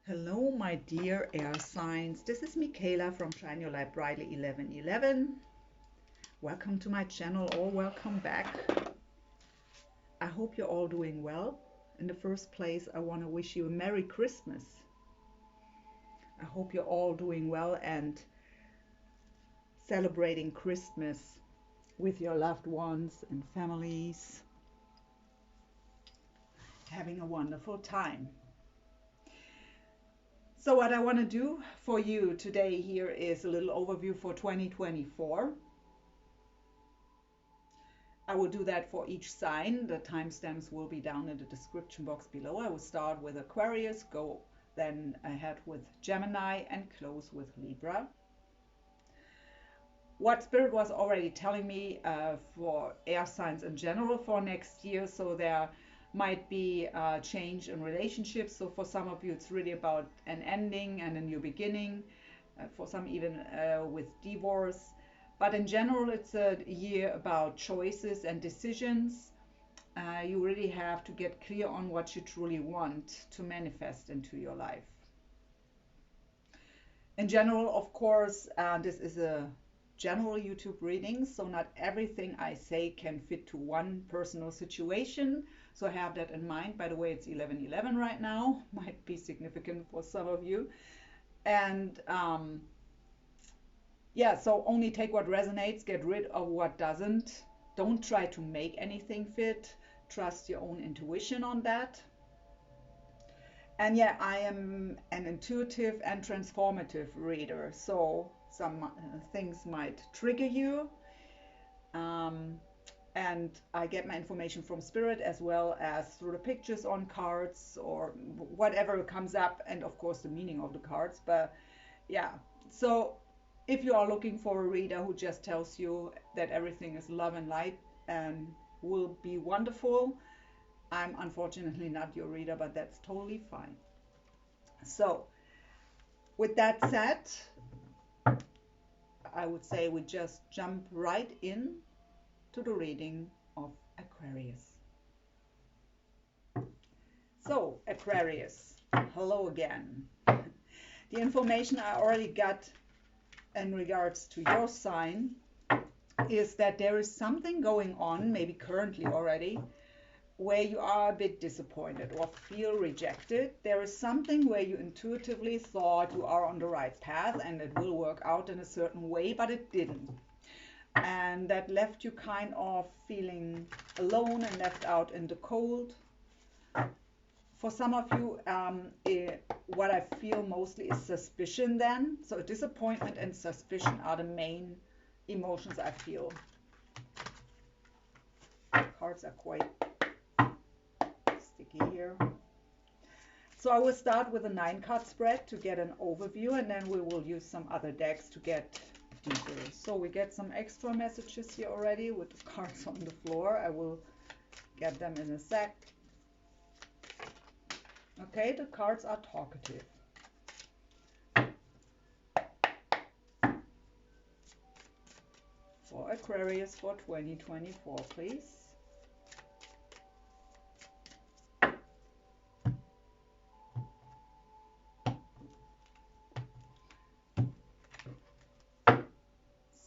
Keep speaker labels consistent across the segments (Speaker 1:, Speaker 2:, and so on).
Speaker 1: Hello, my dear air signs. This is Michaela from Shine Your Light Brightly 1111. Welcome to my channel or welcome back. I hope you're all doing well. In the first place, I want to wish you a Merry Christmas. I hope you're all doing well and celebrating Christmas with your loved ones and families. Having a wonderful time. So what I want to do for you today here is a little overview for 2024. I will do that for each sign. The timestamps will be down in the description box below. I will start with Aquarius, go then ahead with Gemini and close with Libra. What Spirit was already telling me for air signs in general for next year, so there might be a change in relationships. So for some of you it's really about an ending and a new beginning, for some even with divorce. But in general it's a year about choices and decisions. You really have to get clear on what you truly want to manifest into your life. In general, of course, this is a general YouTube reading, so not everything I say can fit to one personal situation. So have that in mind. By the way, it's 11:11 right now. Might be significant for some of you. And yeah, so only take what resonates, get rid of what doesn't. Don't try to make anything fit. Trust your own intuition on that. And yeah, I am an intuitive and transformative reader, so some things might trigger you. And I get my information from Spirit as well as through the pictures on cards or whatever comes up, and of course the meaning of the cards. But yeah, so if you are looking for a reader who just tells you that everything is love and light and will be wonderful, I'm unfortunately not your reader, but that's totally fine. So with that said, I would say we just jump right in to the reading of Aquarius. So Aquarius, hello again. The information I already got in regards to your sign is that there is something going on, maybe currently already, where you are a bit disappointed or feel rejected. There is something where you intuitively thought you are on the right path and it will work out in a certain way, but it didn't. And that left you kind of feeling alone and left out in the cold. For some of you, what I feel mostly is suspicion then. So disappointment and suspicion are the main emotions I feel. Cards are quite sticky here. So I will start with a 9-card spread to get an overview, and then we will use some other decks to get deeper. So we get some extra messages here already with the cards on the floor. I will get them in a sec. Okay, the cards are talkative. For Aquarius for 2024, please.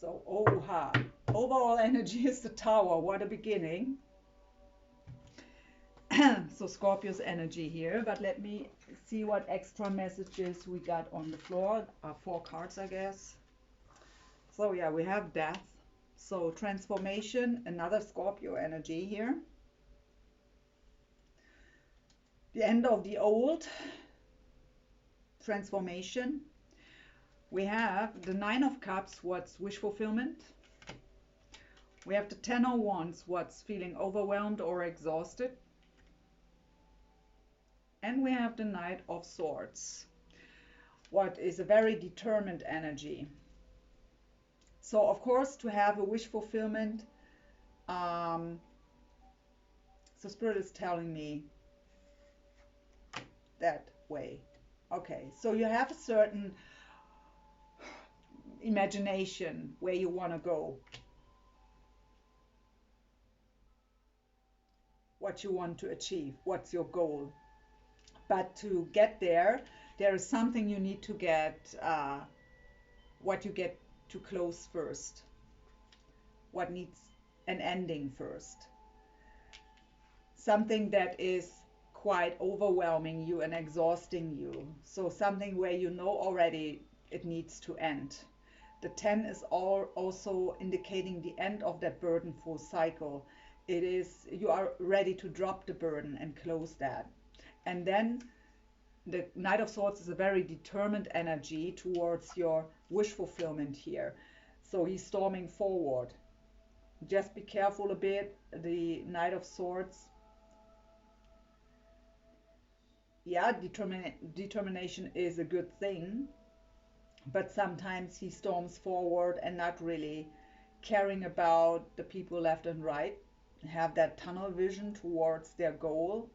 Speaker 1: So, overall energy is the Tower. What a beginning. So Scorpio's energy here, but let me see what extra messages we got on the floor. 4 cards, I guess. So yeah, we have death. So transformation, another Scorpio energy here. The end of the old, transformation. We have the 9 of Cups, what's wish fulfillment. We have the 10 of Wands, what's feeling overwhelmed or exhausted. And we have the Knight of Swords, what is a very determined energy. So of course, to have a wish fulfillment, so Spirit is telling me that way. Okay, so you have a certain imagination where you want to go, what you want to achieve, what's your goal. But to get there, There is something you need to get, what you get to close first, what needs an ending first. Something that is quite overwhelming you and exhausting you. So something where you know already it needs to end. The 10 is also indicating the end of that burdenful cycle. It is, you are ready to drop the burden and close that. And then the Knight of Swords is a very determined energy towards your wish fulfillment here. So he's storming forward. Just be careful a bit. The Knight of Swords, yeah, determination is a good thing, but sometimes he storms forward and not really caring about the people left and right, have that tunnel vision towards their goal.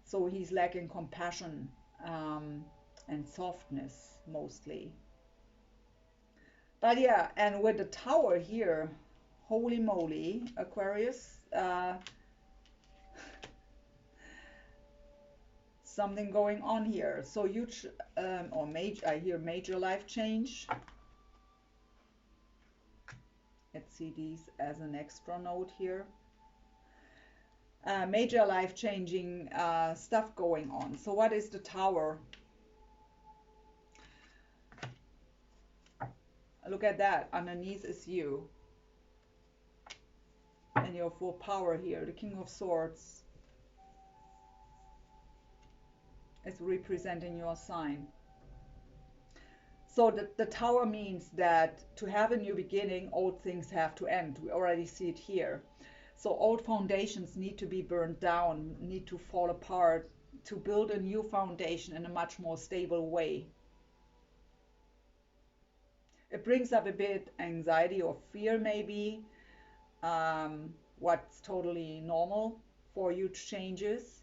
Speaker 1: So he's lacking compassion and softness mostly. But yeah, and with the Tower here, holy moly, Aquarius, something going on here. So huge, or major, I hear major life change. Let's see these as an extra note here. Major life-changing stuff going on. So what is the Tower? Look at that. Underneath is you. And your full power here. The King of Swords is representing your sign. So the Tower means that to have a new beginning, old things have to end. We already see it here. So old foundations need to be burned down, need to fall apart to build a new foundation in a much more stable way. It brings up a bit anxiety or fear maybe, what's totally normal for huge changes.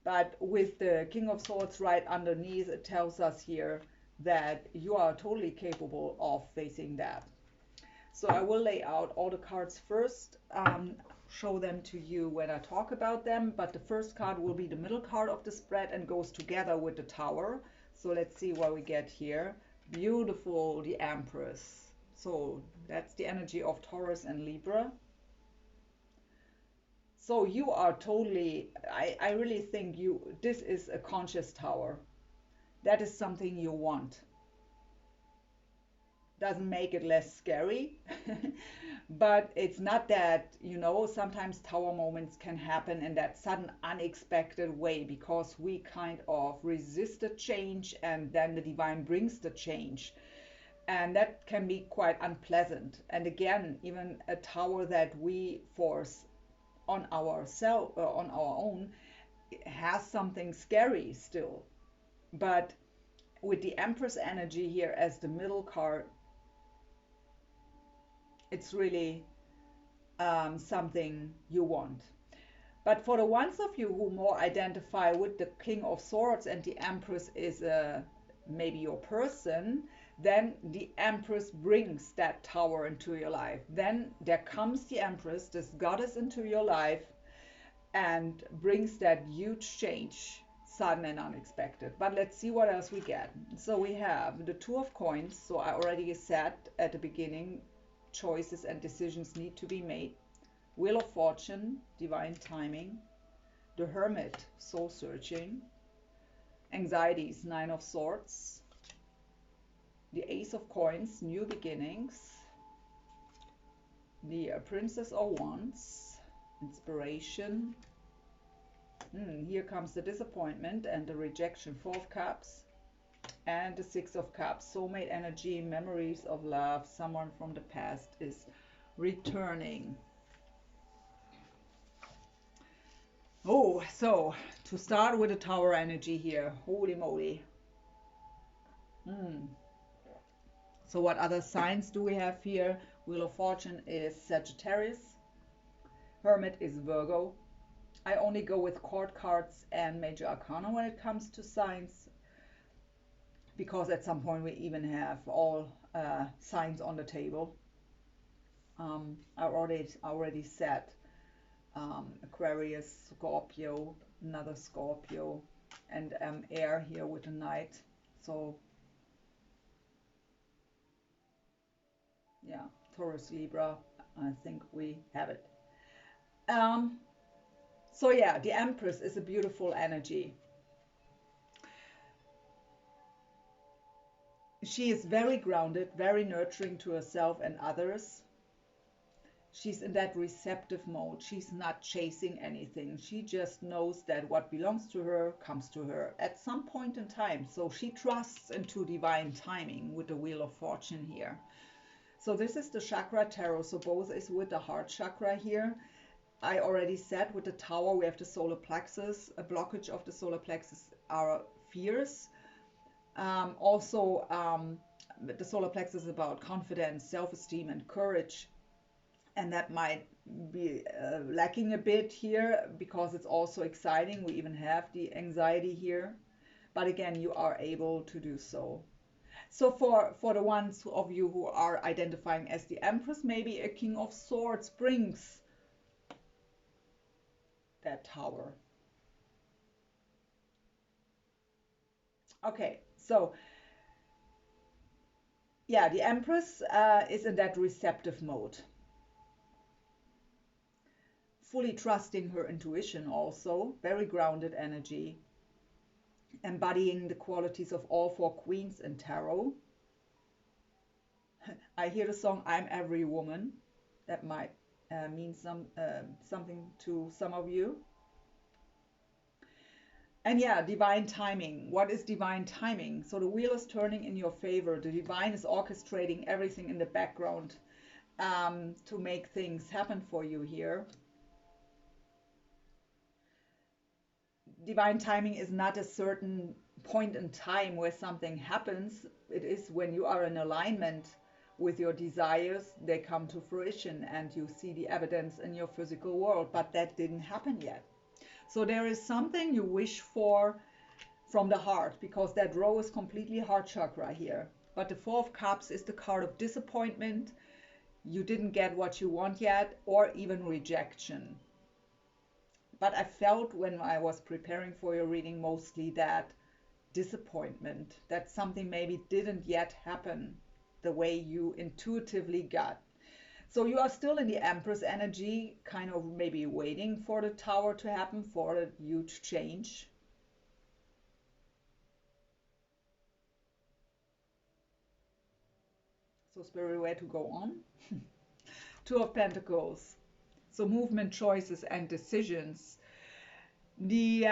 Speaker 1: But with the King of Swords right underneath, it tells us here that you are totally capable of facing that. So I will lay out all the cards first, show them to you when I talk about them. But the first card will be the middle card of the spread and goes together with the Tower. So let's see what we get here. Beautiful, the Empress. So that's the energy of Taurus and Libra. So you are totally, I really think this is a conscious Tower. That is something you want. Doesn't make it less scary, but it's not that, sometimes Tower moments can happen in that sudden, unexpected way because we kind of resist the change and then the divine brings the change. And that can be quite unpleasant. And again, even a Tower that we force on ourselves, on our own, has something scary still. But with the Empress energy here as the middle card, it's really something you want. But for the ones of you who more identify with the King of Swords and the Empress is maybe your person, then the Empress brings that Tower into your life. Then there comes the Empress, this goddess, into your life and brings that huge change, sudden and unexpected. But let's see what else we get. So we have the Two of Coins. So I already said at the beginning, choices and decisions need to be made. Wheel of Fortune, divine timing. The Hermit, soul searching. Anxieties, Nine of Swords. The Ace of Coins, new beginnings. The Princess of Wands, inspiration. Here comes the disappointment and the rejection, Four of Cups. And the Six of Cups, soulmate energy, memories of love, someone from the past is returning. Oh, so to start with the Tower energy here, holy moly. So what other signs do we have here? Wheel of Fortune is Sagittarius. Hermit is Virgo. I only go with court cards and major arcana when it comes to signs, because at some point we even have all signs on the table. I already said Aquarius, Scorpio, another Scorpio, and air here with the Knight. So yeah, Taurus, Libra, I think we have it. So yeah, the Empress is a beautiful energy. She is very grounded, very nurturing to herself and others. She's in that receptive mode. She's not chasing anything. She just knows that what belongs to her comes to her at some point in time. So she trusts into divine timing with the Wheel of Fortune here. So this is the Chakra Tarot. So both is with the heart chakra here. I already said with the Tower we have the solar plexus. A blockage of the solar plexus are fears. The solar plexus is about confidence, self-esteem, and courage. And that might be lacking a bit here because it's also exciting. We even have the anxiety here. But again, you are able to do so. So for the ones of you who are identifying as the Empress, maybe a King of Swords brings that Tower. Okay, so yeah, the Empress is in that receptive mode. Fully trusting her intuition also, very grounded energy, embodying the qualities of all four queens in tarot. I hear the song I'm Every Woman. That might mean something to some of you. And yeah, divine timing. What is divine timing? So the wheel is turning in your favor. The divine is orchestrating everything in the background to make things happen for you here. Divine timing is not a certain point in time where something happens. It is when you are in alignment with your desires, they come to fruition and you see the evidence in your physical world, but that didn't happen yet. So there is something you wish for from the heart, because that row is completely heart chakra here. But the Four of Cups is the card of disappointment. You didn't get what you want yet, or even rejection. But I felt when I was preparing for your reading mostly that disappointment, that something maybe didn't yet happen the way you intuitively got. So you are still in the Empress energy, kind of maybe waiting for the Tower to happen, for a huge change. So Spirit, where to go on? Two of Pentacles. So movement, choices, and decisions. The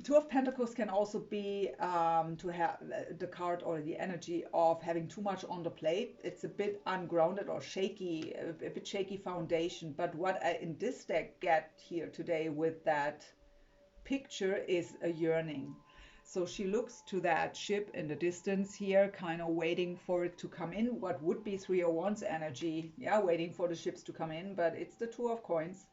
Speaker 1: Two of Pentacles can also be to have the card or the energy of having too much on the plate. It's a bit ungrounded or shaky, a bit shaky foundation. But what I in this deck get here today with that picture is a yearning. So she looks to that ship in the distance here, kind of waiting for it to come in. What would be Three of Wands energy? Yeah, waiting for the ships to come in, but it's the Two of Coins.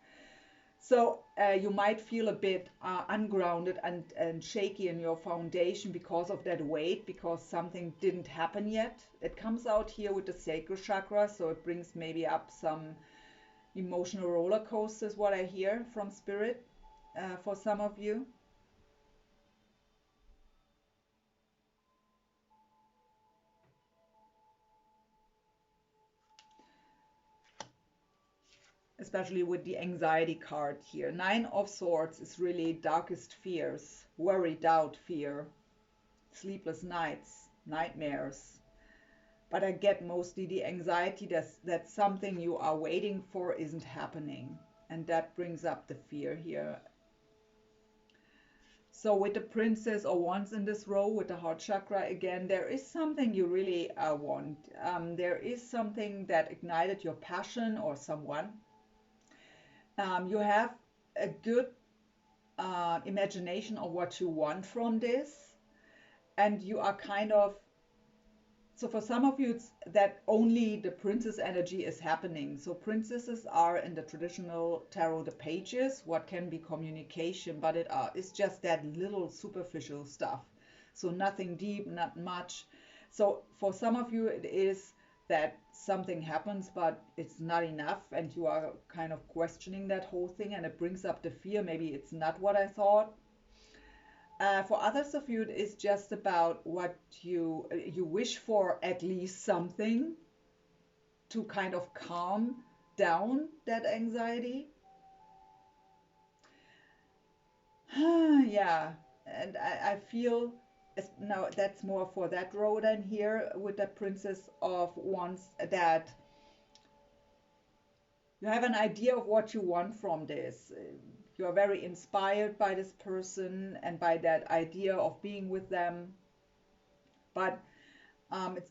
Speaker 1: So you might feel a bit ungrounded and shaky in your foundation because of that weight, because something didn't happen yet. It comes out here with the sacral chakra, so it brings maybe up some emotional roller coasters, what I hear from Spirit for some of you. Especially with the anxiety card here. Nine of Swords is really darkest fears, worry, doubt, fear, sleepless nights, nightmares. But I get mostly the anxiety that something you are waiting for isn't happening. And that brings up the fear here. So with the Princess or Wands in this row, with the heart chakra again, there is something you really want. There is something that ignited your passion or someone. You have a good imagination of what you want from this, and you are kind of, so for some of you it's that only the princess energy is happening. So princesses are in the traditional tarot the pages, what can be communication, but it's just that little superficial stuff, so nothing deep, not much. So for some of you it is that something happens but it's not enough, and you are kind of questioning that whole thing, and it brings up the fear, maybe it's not what I thought. For others of you, it is just about what you wish for, at least something to kind of calm down that anxiety. Yeah, and I feel now that's more for that row than here with the Princess of Wands, that you have an idea of what you want from this. You're very inspired by this person and by that idea of being with them. But it's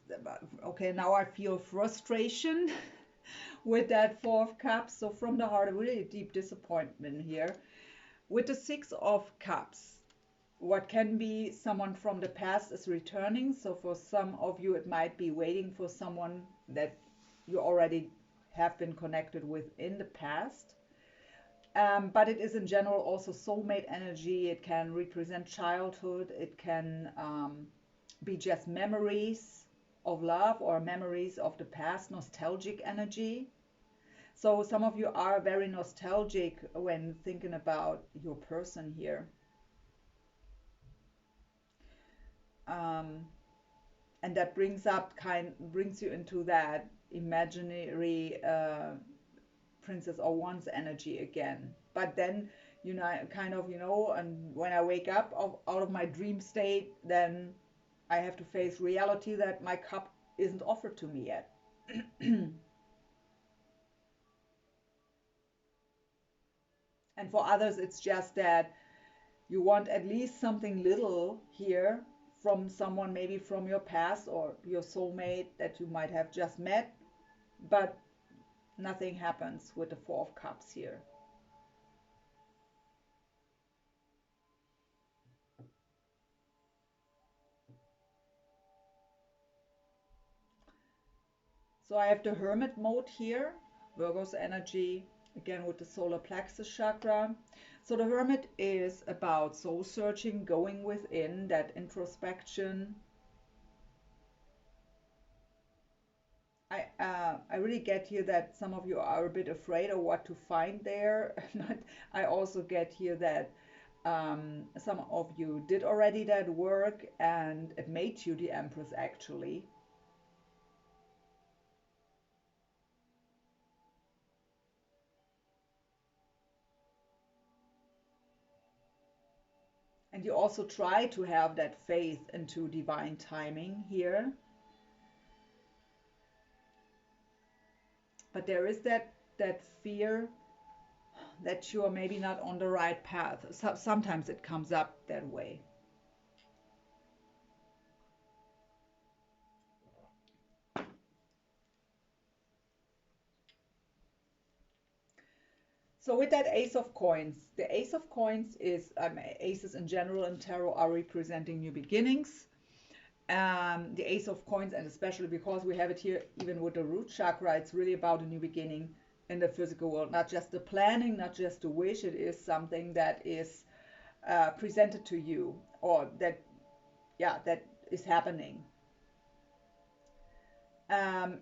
Speaker 1: okay, now I feel frustration with that Four of Cups. So from the heart, a really deep disappointment here. With the Six of Cups, what can be someone from the past is returning. So for some of you, it might be waiting for someone that you already have been connected with in the past. But it is in general also soulmate energy. It can represent childhood. It can be just memories of love or memories of the past, nostalgic energy. So some of you are very nostalgic when thinking about your person here. And that brings you into that imaginary Princess or Wands energy again. But then, and when I wake up out of my dream state, then I have to face reality that my cup isn't offered to me yet. And for others, it's just that you want at least something little here from someone, maybe from your past or your soulmate that you might have just met, but nothing happens with the Four of Cups here. So I have the Hermit mode here, Virgo's energy, again with the solar plexus chakra. So the Hermit is about soul searching, going within, that introspection. I really get here that some of you are a bit afraid of what to find there. I also get here that some of you did already that work and it made you the Empress actually. And you also try to have that faith into divine timing here. But there is that fear that you are maybe not on the right path. Sometimes it comes up that way. So with that Ace of Coins, the Ace of Coins is, aces in general in tarot are representing new beginnings. The Ace of Coins, and especially because we have it here even with the root chakra, it's really about a new beginning in the physical world. Not just the planning, not just the wish, it is something that is presented to you, or that is happening.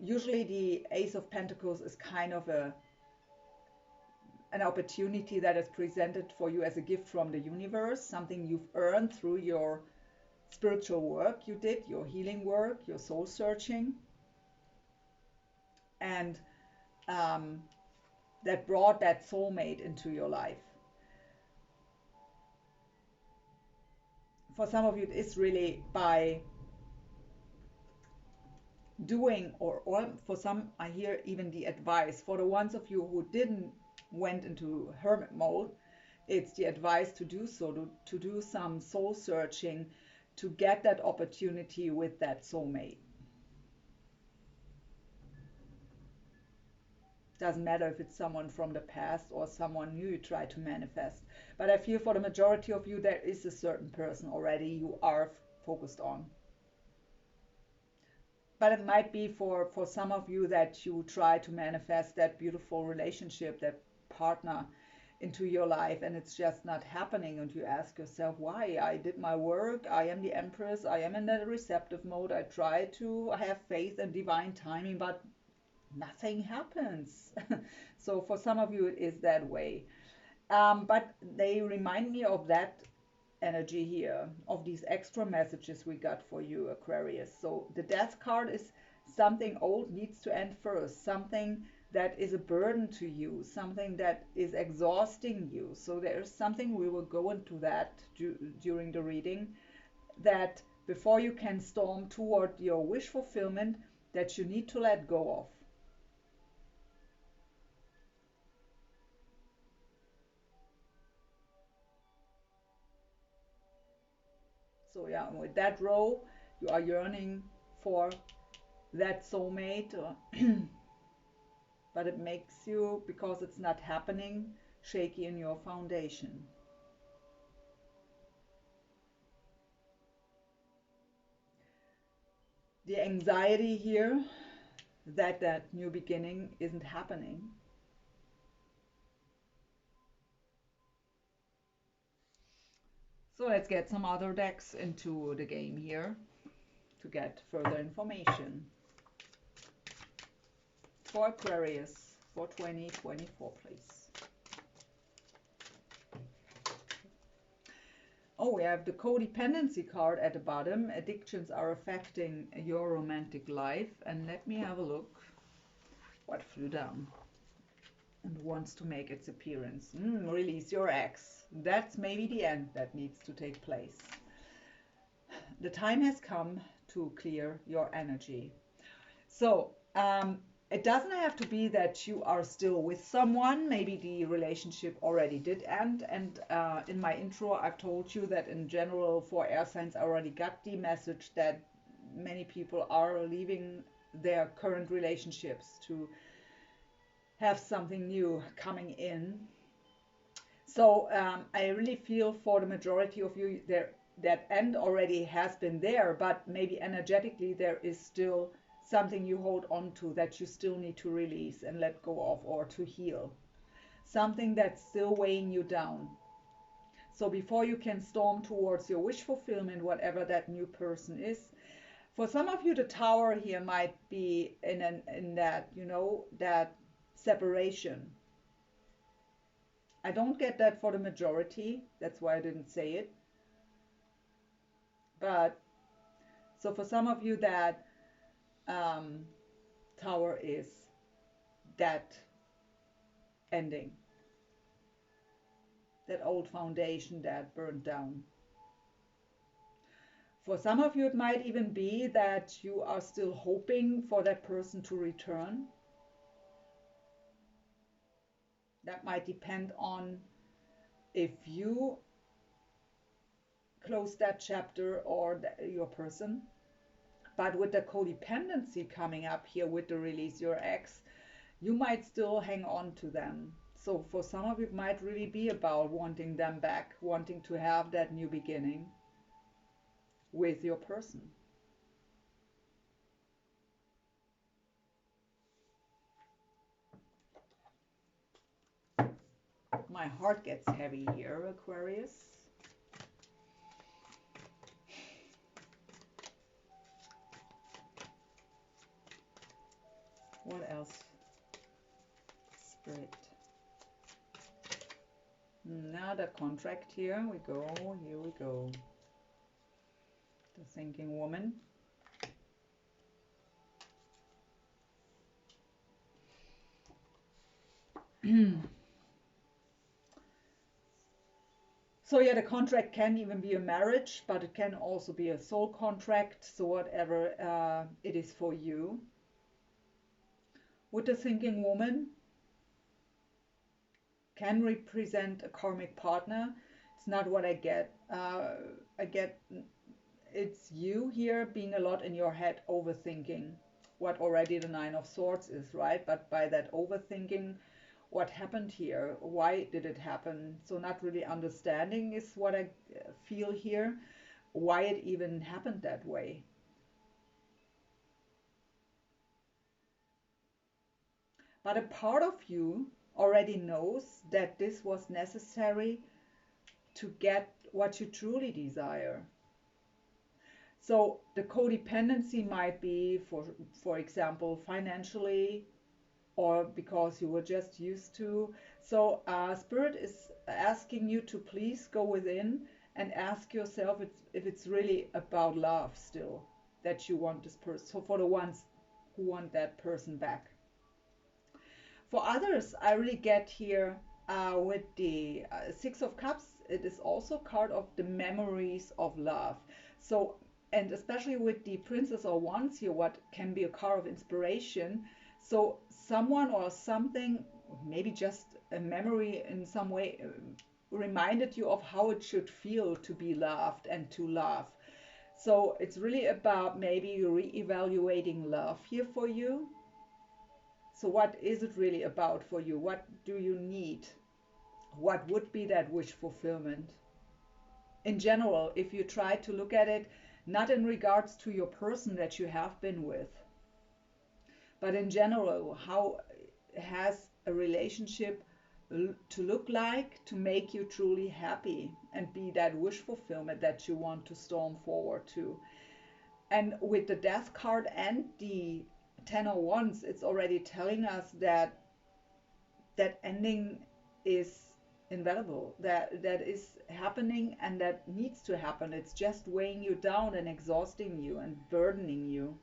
Speaker 1: Usually the Ace of Pentacles is kind of an opportunity that is presented for you as a gift from the universe, something you've earned through your spiritual work you did, your healing work, your soul searching, and that brought that soulmate into your life. For some of you, it is really by doing, or for some, I hear even the advice. For the ones of you who didn't went into hermit mode, it's the advice to do so, to do some soul searching, to get that opportunity with that soulmate. Doesn't matter if it's someone from the past or someone new you try to manifest. But I feel for the majority of you, there is a certain person already you are focused on. But it might be for some of you that you try to manifest that beautiful relationship, that partner into your life, and it's just not happening, and you ask yourself why. I did my work, I am the Empress, I am in that receptive mode, I try to have faith and divine timing, but nothing happens. So for some of you it is that way, but they remind me of that energy here of these extra messages we got for you, Aquarius. So the Death card is something old needs to end first, something that is a burden to you, something that is exhausting you. So there is something, we will go into that during the reading, that before you can storm toward your wish fulfillment, that you need to let go of. So yeah, with that row, you are yearning for that soulmate, but it makes you, because it's not happening, shaky in your foundation. The anxiety here that that new beginning isn't happening. So let's get some other decks into the game here to get further information. For Aquarius for 2024, please. Oh, we have the codependency card at the bottom. Addictions are affecting your romantic life. And let me have a look what flew down and wants to make its appearance. Release your ex. That's maybe the end that needs to take place. The time has come to clear your energy. So it doesn't have to be that you are still with someone. Maybe the relationship already did end. And in my intro, I've told you that in general for air signs, I already got the message that many people are leaving their current relationships to have something new coming in. So I really feel for the majority of you there, that end already has been there, but maybe energetically there is still something you hold on to that you still need to release and let go of, or to heal. Something that's still weighing you down. So before you can storm towards your wish fulfillment, whatever that new person is, for some of you the Tower here might be in that, you know, that separation. I don't get that for the majority. That's why I didn't say it. But so for some of you that Tower is that ending, that old foundation that burned down. For some of you it might even be that you are still hoping for that person to return. That might depend on if you close that chapter or your person. But with the codependency coming up here with the release your ex, you might still hang on to them. So for some of you, it might really be about wanting them back, wanting to have that new beginning with your person. My heart gets heavy here, Aquarius. What else? Spirit. Now the contract here we go. Here we go. The thinking woman. So yeah, the contract can even be a marriage, but it can also be a soul contract. So whatever it is for you. With the thinking woman, can represent a karmic partner. It's not what I get. I get it's you here being a lot in your head, overthinking what already the Nine of Swords is, right? But by that overthinking, what happened here? Why did it happen? So not really understanding is what I feel here. Why it even happened that way. But a part of you already knows that this was necessary to get what you truly desire. So the codependency might be, for example, financially, or because you were just used to. So Spirit is asking you to please go within and ask yourself if it's really about love still that you want this person. So for the ones who want that person back. For others, I really get here with the Six of Cups, it is also a card of the memories of love. So, and especially with the Princess of Wands here, what can be a card of inspiration. So someone or something, maybe just a memory in some way, reminded you of how it should feel to be loved and to love. So it's really about maybe re-evaluating love here for you. So what is it really about for you? What do you need? What would be that wish fulfillment? In general, if you try to look at it, not in regards to your person that you have been with, but in general, how has a relationship to look like to make you truly happy and be that wish fulfillment that you want to storm forward to. And with the Death card and the Ten of Wands, it's already telling us that that ending is inevitable, that is happening and that needs to happen. It's just weighing you down and exhausting you and burdening you.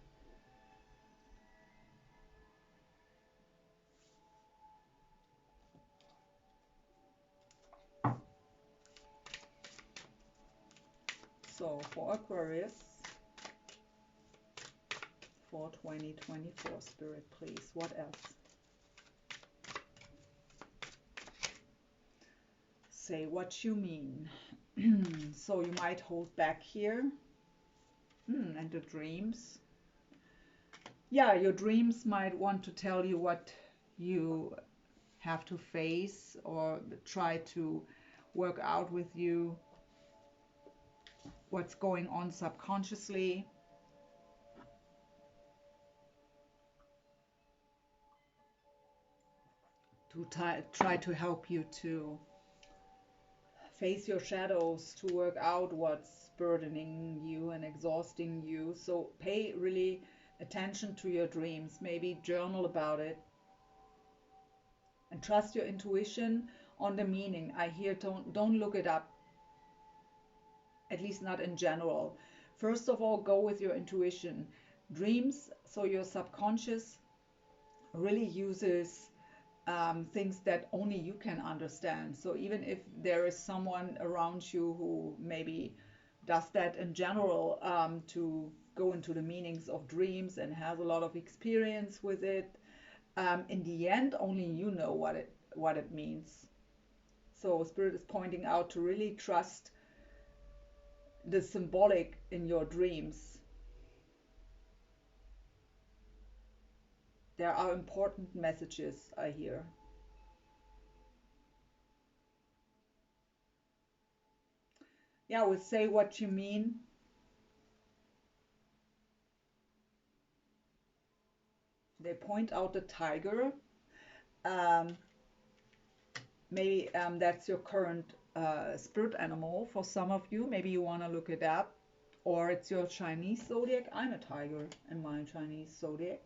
Speaker 1: So for Aquarius, for 2024, Spirit, please, what else? Say what you mean. So you might hold back here. And the dreams. Yeah, your dreams might want to tell you what you have to face or try to work out with you, what's going on subconsciously. To try to help you to face your shadows, to work out what's burdening you and exhausting you. So pay really attention to your dreams, maybe journal about it, and trust your intuition on the meaning. I hear don't look it up, at least not in general. First of all, go with your intuition. Dreams, so your subconscious really uses things that only you can understand. So even if there is someone around you who maybe does that in general, to go into the meanings of dreams and has a lot of experience with it, in the end, only you know what it means. So Spirit is pointing out to really trust the symbolic in your dreams. There are important messages, I hear. Yeah, I would say what you mean. They point out the tiger. Um, maybe that's your current spirit animal for some of you. Maybe you want to look it up. Or it's your Chinese zodiac. I'm a tiger in my Chinese zodiac.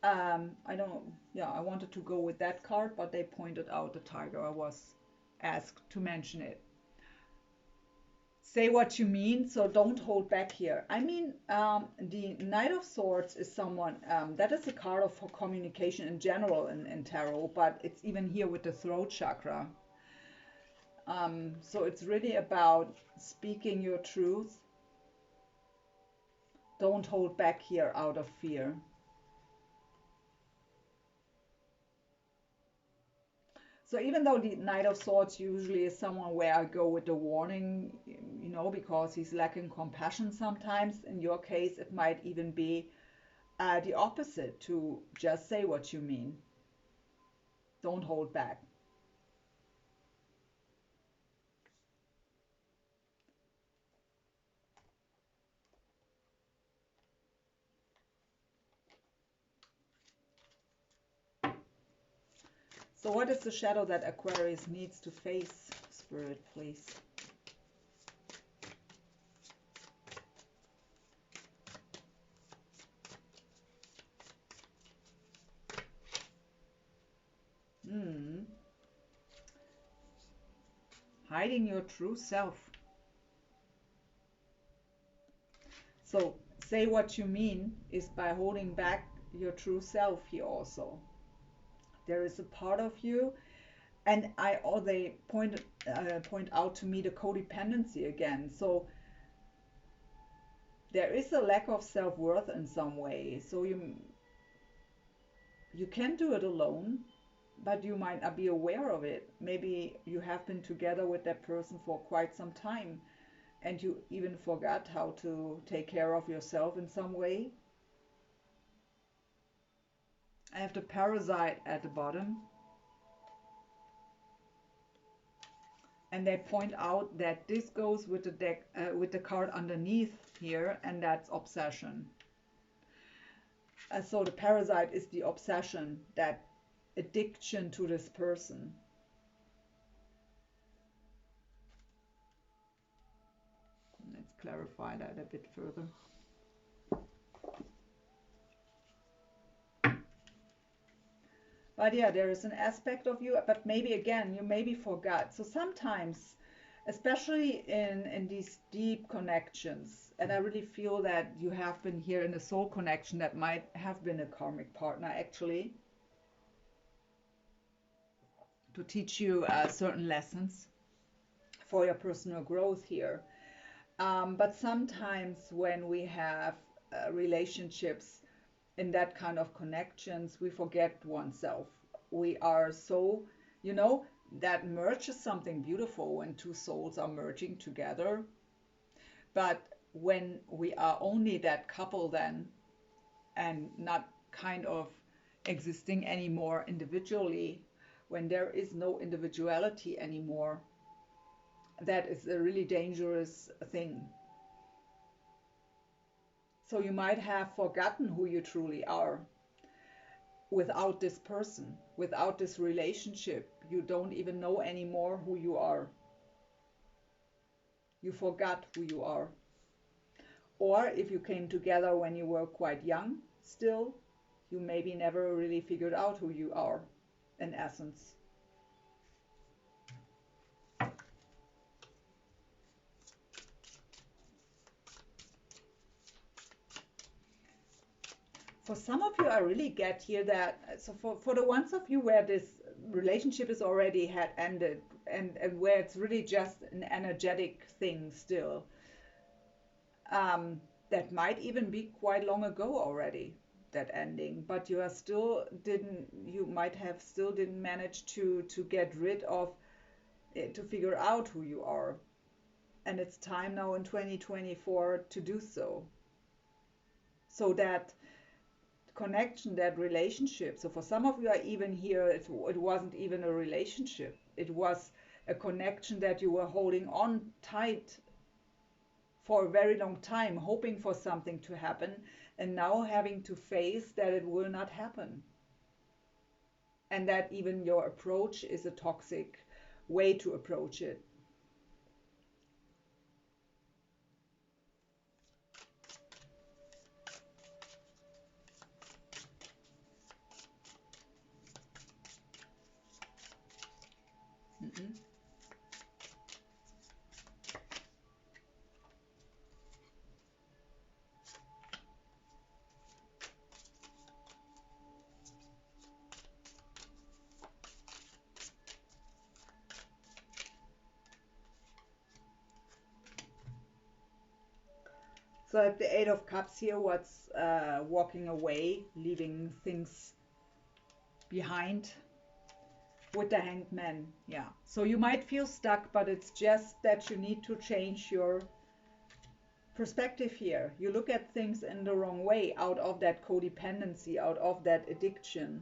Speaker 1: I don't, yeah, I wanted to go with that card, but they pointed out the tiger. I was asked to mention it. Say what you mean, so don't hold back here. I mean, the Knight of Swords is someone, that is a card for communication in general in tarot, but it's even here with the throat chakra. So it's really about speaking your truth. Don't hold back here out of fear. So even though the Knight of Swords usually is someone where I go with the warning, you know, because he's lacking compassion sometimes, in your case it might even be the opposite, to just say what you mean. Don't hold back. So what is the shadow that Aquarius needs to face, Spirit, please? hiding your true self. So say what you mean is by holding back your true self here also. There is a part of you, and they point out to me the codependency again. So there is a lack of self-worth in some way. So you can do it alone, but you might not be aware of it. Maybe you have been together with that person for quite some time, and you even forgot how to take care of yourself in some way. I have the parasite at the bottom. And they point out that this goes with the deck, with the card underneath here, and that's obsession. So the parasite is the obsession, that addiction to this person. Let's clarify that a bit further. But yeah, there is an aspect of you, but maybe again, you maybe forgot. So sometimes, especially in these deep connections, and I really feel that you have been here in a soul connection that might have been a karmic partner actually, to teach you certain lessons for your personal growth here. But sometimes when we have relationships in that kind of connections, we forget oneself. We are so, that merge is something beautiful when two souls are merging together. But when we are only that couple then, and not kind of existing anymore individually, when there is no individuality anymore, that is a really dangerous thing. So you might have forgotten who you truly are without this person, without this relationship. You don't even know anymore who you are. You forgot who you are. Or if you came together when you were quite young still, you maybe never really figured out who you are in essence. For some of you, I really get here that, so for the ones of you where this relationship is already had ended, and where it's really just an energetic thing still, that might even be quite long ago already, that ending, but you might have still didn't manage to get rid of it, to figure out who you are. And it's time now in 2024 to do so. So that connection, that relationship. So for some of you are even here, it wasn't even a relationship. It was a connection that you were holding on tight for a very long time, hoping for something to happen, and now having to face that it will not happen. And that even your approach is a toxic way to approach it. So at the Eight of Cups here, what's walking away, leaving things behind with the Hanged Man. Yeah. So you might feel stuck, but it's just that you need to change your perspective here. You look at things in the wrong way, out of that codependency, out of that addiction.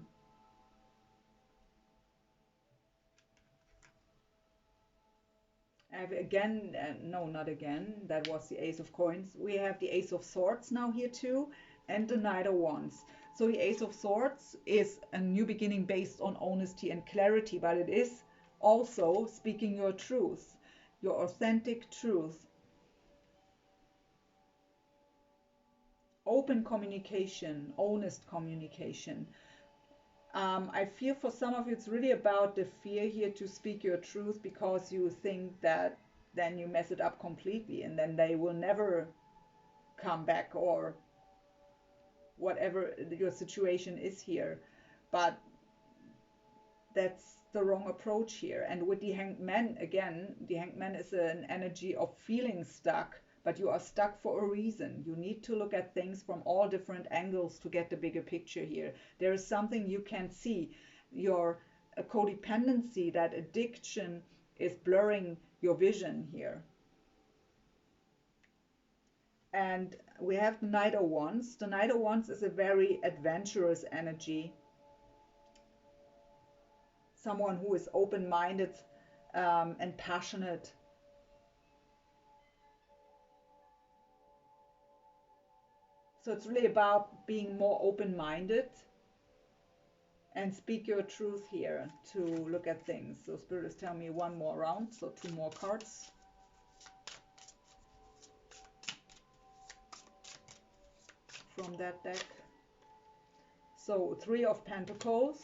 Speaker 1: Again, no, not again. That was the Ace of Coins. We have the Ace of Swords now here too, and the Knight of Wands. So the Ace of Swords is a new beginning based on honesty and clarity, but it is also speaking your truth, your authentic truth. Open communication, honest communication. I feel for some of you it's really about the fear here to speak your truth, because you think that then you mess it up completely and then they will never come back, or whatever your situation is here. But that's the wrong approach here. And with the Hanged Man, again, the Hanged Man is an energy of feeling stuck, but you are stuck for a reason. You need to look at things from all different angles to get the bigger picture here. There is something you can see. Your codependency, that addiction, is blurring your vision here. And we have the Knight of Wands. The Knight of Wands is a very adventurous energy. Someone who is open-minded and passionate. So it's really about being more open-minded and speak your truth here to look at things. So Spirit is telling me one more round, so 2 more cards. From that deck. So 3 of Pentacles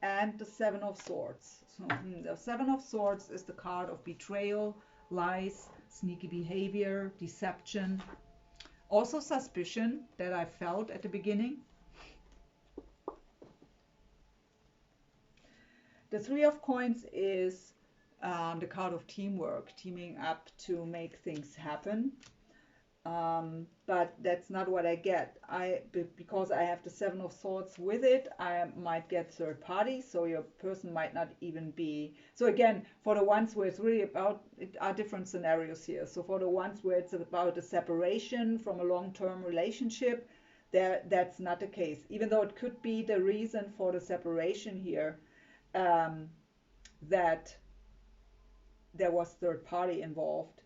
Speaker 1: and the 7 of Swords. So the 7 of Swords is the card of betrayal, lies, sneaky behavior, deception, also suspicion that I felt at the beginning. The 3 of Coins is the card of teamwork, teaming up to make things happen. But that's not what I get. Because I have the 7 of Swords with it, I might get third party, so your person might not even be. So again, for the ones where it's really about, it are different scenarios here. So for the ones where it's about a separation from a long-term relationship, that's not the case. Even though it could be the reason for the separation here, that there was third party involved.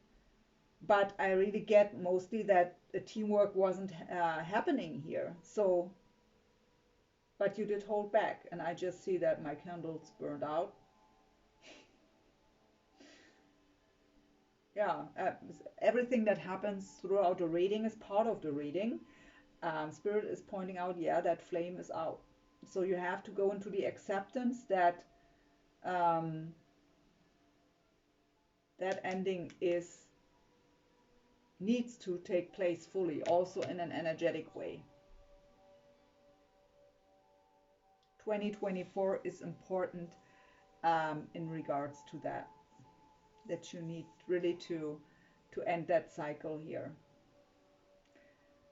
Speaker 1: But I really get mostly that the teamwork wasn't happening here. So, but you did hold back, and I just see that my candles burned out. Yeah, everything that happens throughout the reading is part of the reading. Spirit is pointing out, yeah, that flame is out. So you have to go into the acceptance that that ending needs to take place fully, also in an energetic way. 2024 is important in regards to that you need really to end that cycle here.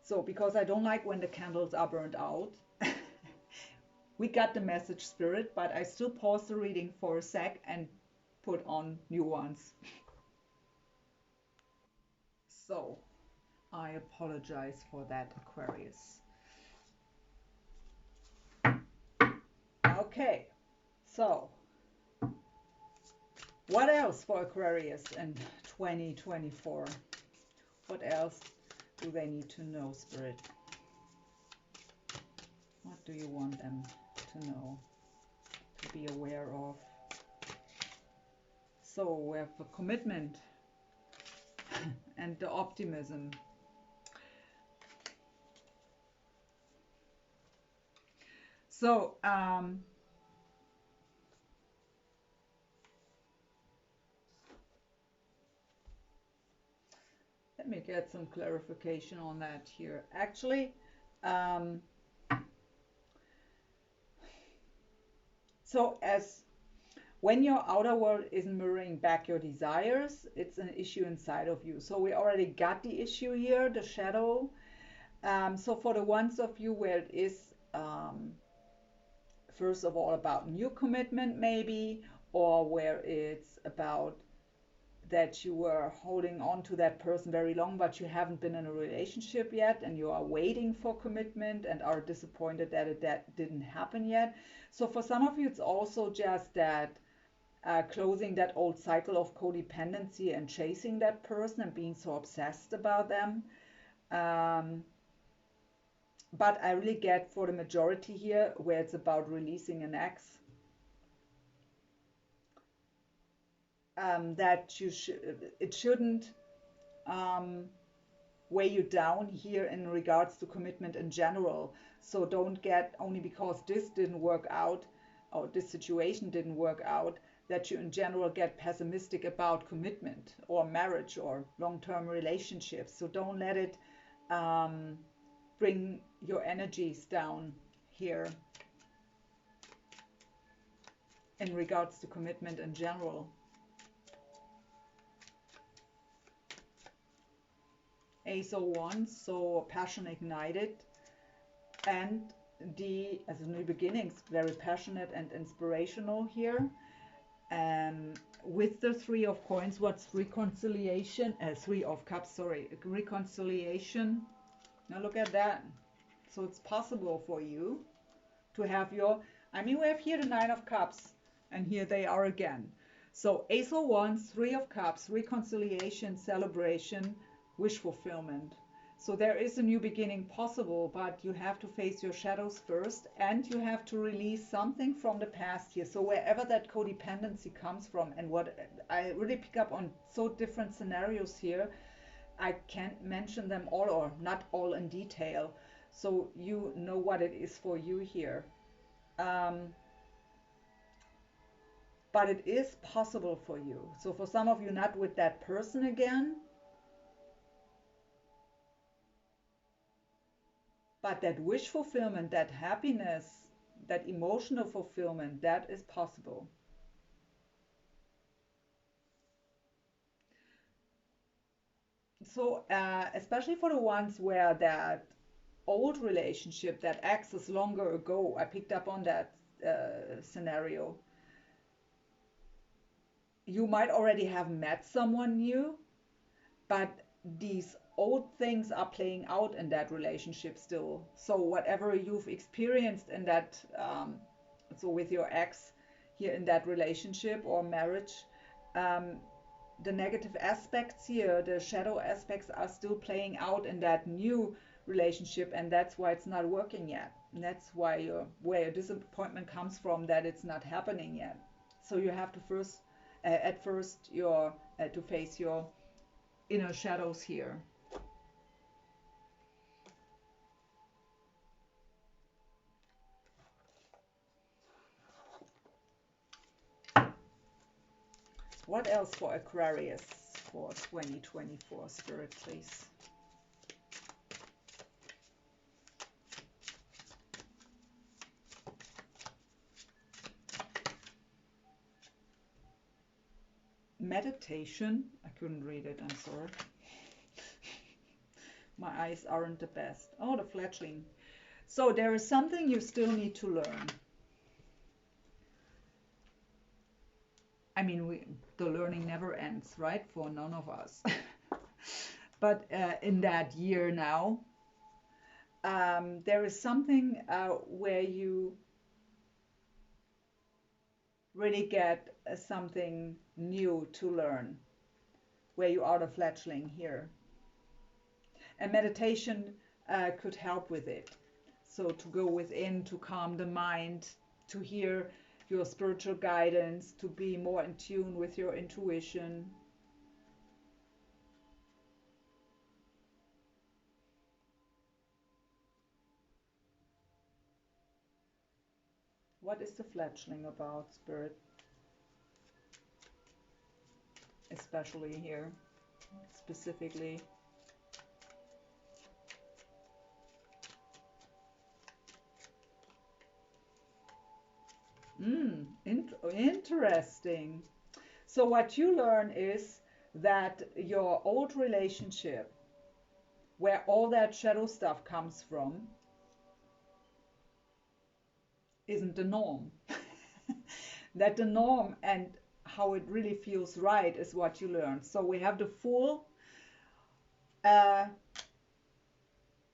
Speaker 1: So because I don't like when the candles are burned out, we got the message, Spirit, but I still pause the reading for a sec and put on new ones. So I apologize for that, Aquarius. Okay, so what else for Aquarius in 2024? What else do they need to know, Spirit? What do you want them to know, to be aware of? So we have the commitment and the optimism. So let me get some clarification on that here. Actually, so as when your outer world isn't mirroring back your desires, it's an issue inside of you. So we already got the issue here, the shadow. So for the ones of you where it is, first of all, about new commitment maybe, or where it's about that you were holding on to that person very long, but you haven't been in a relationship yet, and you are waiting for commitment and are disappointed that it didn't happen yet. So for some of you, it's also just that closing that old cycle of codependency and chasing that person and being so obsessed about them. But I really get for the majority here where it's about releasing an ex, that it shouldn't weigh you down here in regards to commitment in general. So don't get, only because this didn't work out or this situation didn't work out, that you in general get pessimistic about commitment or marriage or long-term relationships. So don't let it bring your energies down here in regards to commitment in general. Ace of Wands, so passion ignited, and as a new beginnings, very passionate and inspirational here. With the Three of Coins, what's reconciliation? Three of Cups, sorry, reconciliation. Now look at that. So it's possible for you to have your, I mean, we have here the Nine of Cups, and here they are again. So Ace of Wands, Three of Cups, reconciliation, celebration, wish fulfillment. So there is a new beginning possible, but you have to face your shadows first, and you have to release something from the past here. So wherever that codependency comes from, and what I really pick up on so different scenarios here, I can't mention them all, or not all in detail, so you know what it is for you here. But it is possible for you. So for some of you, not with that person again, but that wish fulfillment, that happiness, that emotional fulfillment, that is possible. So especially for the ones where that old relationship, that ex is longer ago, I picked up on that scenario. You might already have met someone new, but these old things are playing out in that relationship still. So whatever you've experienced in that, so with your ex here in that relationship or marriage, the negative aspects here, the shadow aspects, are still playing out in that new relationship, and that's why it's not working yet. And that's why where your disappointment comes from, that it's not happening yet. So you have to first, at first, to face your inner shadows here. What else for Aquarius for 2024, Spirit, please? Meditation. I couldn't read it, I'm sorry. My eyes aren't the best. Oh, the fledgling. So there is something you still need to learn. I mean, the learning never ends, right? For none of us. But in that year now, there is something where you really get something new to learn, where you are the fledgling here. And meditation could help with it. So to go within, to calm the mind, to hear your spiritual guidance, to be more in tune with your intuition. What is the fledgling about, Spirit? Especially here, specifically. Interesting. So what you learn is that your old relationship, where all that shadow stuff comes from, isn't the norm. That the norm and how it really feels right is what you learn. So we have the full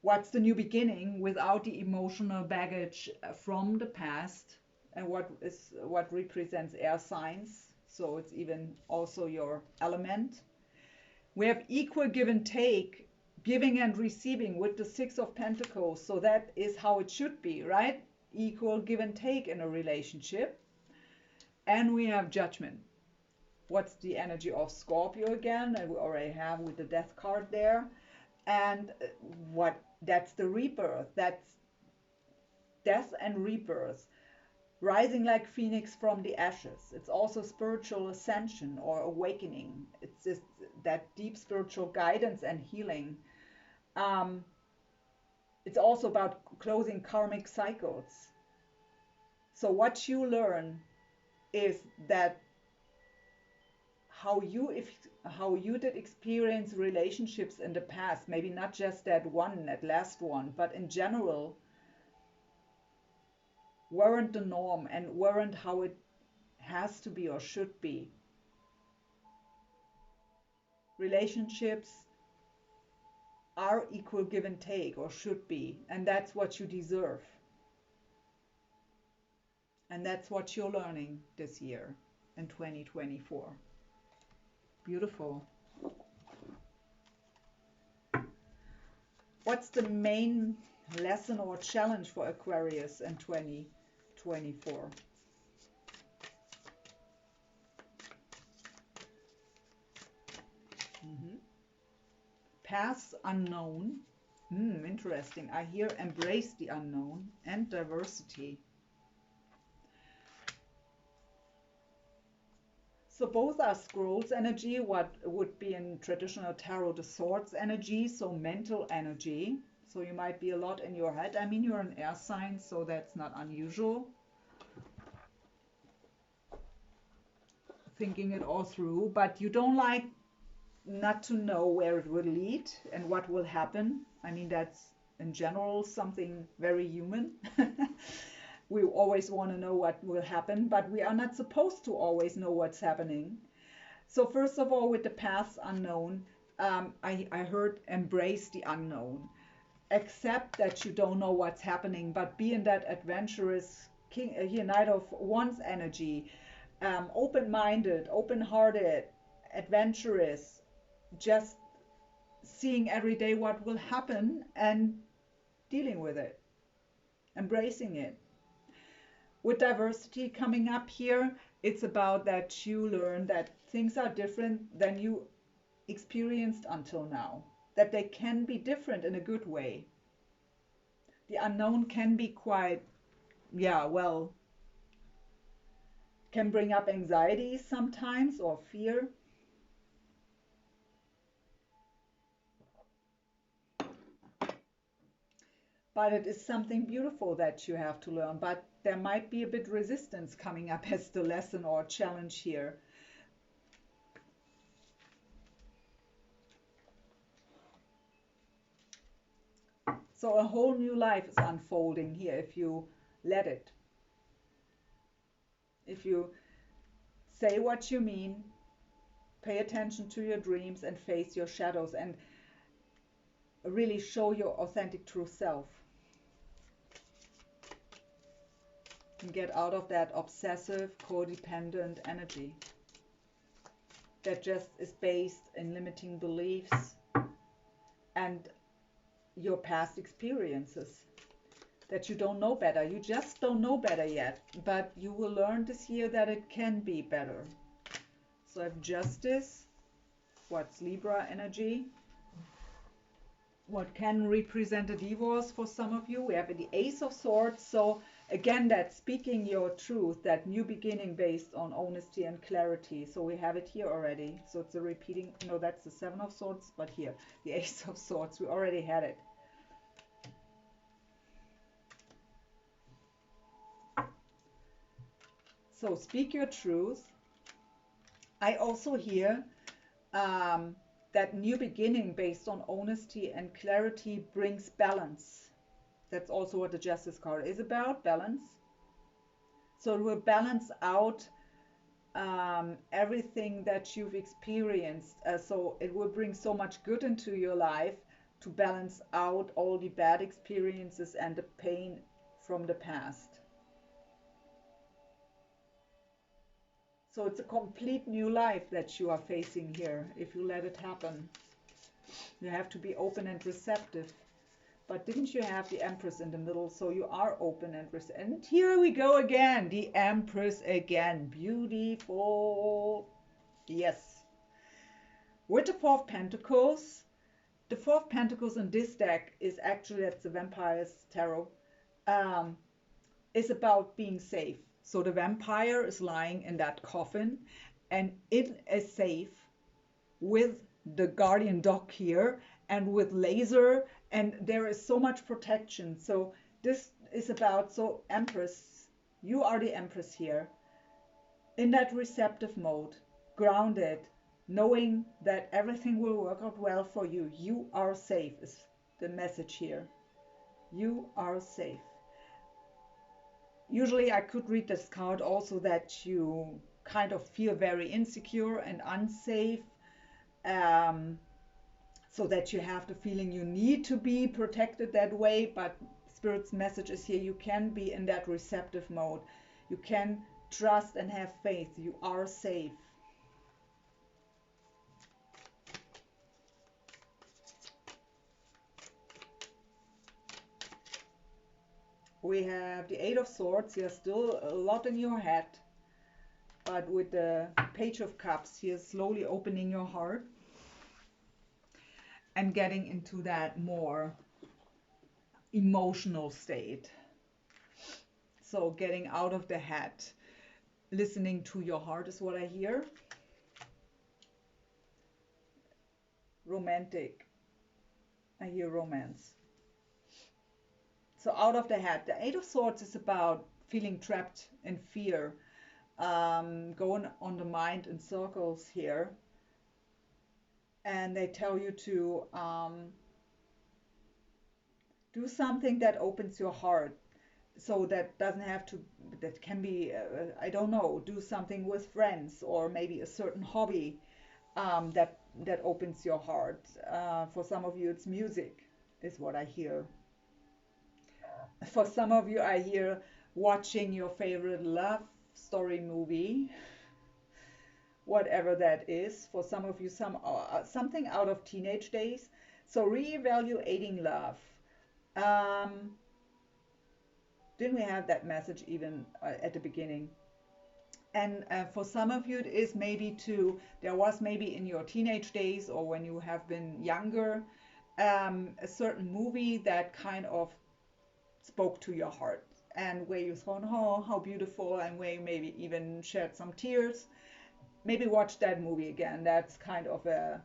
Speaker 1: what's the new beginning without the emotional baggage from the past, and what represents air signs. So it's even also your element. We have equal give and take, giving and receiving with the Six of Pentacles. So that is how it should be, right? Equal give and take in a relationship. And we have Judgment. What's the energy of Scorpio again? And we already have with the Death card there. And what that's the rebirth, that's death and rebirth, rising like phoenix from the ashes. It's also spiritual ascension or awakening. It's just that deep spiritual guidance and healing. um, it's also about closing karmic cycles. So what you learn is that how you if how you did experience relationships in the past, maybe not just that last one, but in general, weren't the norm and weren't how it has to be or should be. Relationships are equal give and take, or should be, and that's what you deserve. And that's what you're learning this year in 2024. Beautiful. What's the main lesson or challenge for Aquarius in 2024? Paths unknown. Interesting. I hear embrace the unknown and diversity. So both are scrolls energy, what would be in traditional tarot the swords energy, so mental energy. So you might be a lot in your head. I mean, you're an air sign, so that's not unusual. Thinking it all through, but you don't like not to know where it will lead and what will happen. I mean, that's in general something very human. We always want to know what will happen, but we are not supposed to always know what's happening. So first of all, with the paths unknown, I heard embrace the unknown. Accept that you don't know what's happening, but be in that adventurous Knight of Wands energy, open-minded, open-hearted, adventurous, just seeing every day what will happen and dealing with it, embracing it. With diversity coming up here, it's about that you learn that things are different than you experienced until now, that they can be different in a good way. The unknown can be quite, can bring up anxiety sometimes or fear. But it is something beautiful that you have to learn. But there might be a bit resistance coming up as the lesson or challenge here. So a whole new life is unfolding here if you let it. If you say what you mean, pay attention to your dreams and face your shadows and really show your authentic true self. And get out of that obsessive, codependent energy that just is based in limiting beliefs and your past experiences. That you don't know better. You just don't know better yet. But you will learn this year that it can be better. So I have justice. What's Libra energy? What can represent a divorce for some of you? We have the Ace of Swords. So again, that's speaking your truth, that new beginning based on honesty and clarity. So we have it here already. So it's a repeating. No, that's the Seven of Swords. But here, the Ace of Swords. We already had it. So speak your truth. I also hear that new beginning based on honesty and clarity brings balance. That's also what the Justice card is about, balance. So it will balance out everything that you've experienced. So it will bring so much good into your life to balance out all the bad experiences and the pain from the past. So it's a complete new life that you are facing here if you let it happen. You have to be open and receptive. But didn't you have the Empress in the middle? So you are open and receptive. And here we go again. The Empress again. Beautiful. Yes. With the Four of Pentacles, The Four of Pentacles in this deck is actually, that's the Vampire's Tarot, um, is about being safe. So the vampire is lying in that coffin and it is safe with the guardian dog here and with laser, and there is so much protection. So this is about, so Empress, you are the Empress here, in that receptive mode, grounded, knowing that everything will work out well for you. You are safe is the message here. You are safe. Usually I could read this card also that you kind of feel very insecure and unsafe, so that you have the feeling you need to be protected that way. But Spirit's message is here, you can be in that receptive mode. You can trust and have faith. You are safe. We have the Eight of Swords. There's still a lot in your head, but with the Page of Cups here, slowly opening your heart and getting into that more emotional state. So getting out of the head, listening to your heart is what I hear. Romantic. I hear romance. So out of the head. The Eight of Swords is about feeling trapped in fear, going on the mind in circles here. And they tell you to do something that opens your heart. So that doesn't have to, that can be, I don't know, do something with friends, or maybe a certain hobby that opens your heart. For some of you, it's music, is what I hear. For some of you, I hear watching your favorite love story movie, whatever that is. For some of you, something out of teenage days. So reevaluating love. Didn't we have that message even at the beginning? And for some of you, it is maybe there was maybe in your teenage days, or when you have been younger, a certain movie that kind of spoke to your heart, and where you thought, oh, how beautiful, and where you maybe even shed some tears. Maybe watch that movie again. That's kind of a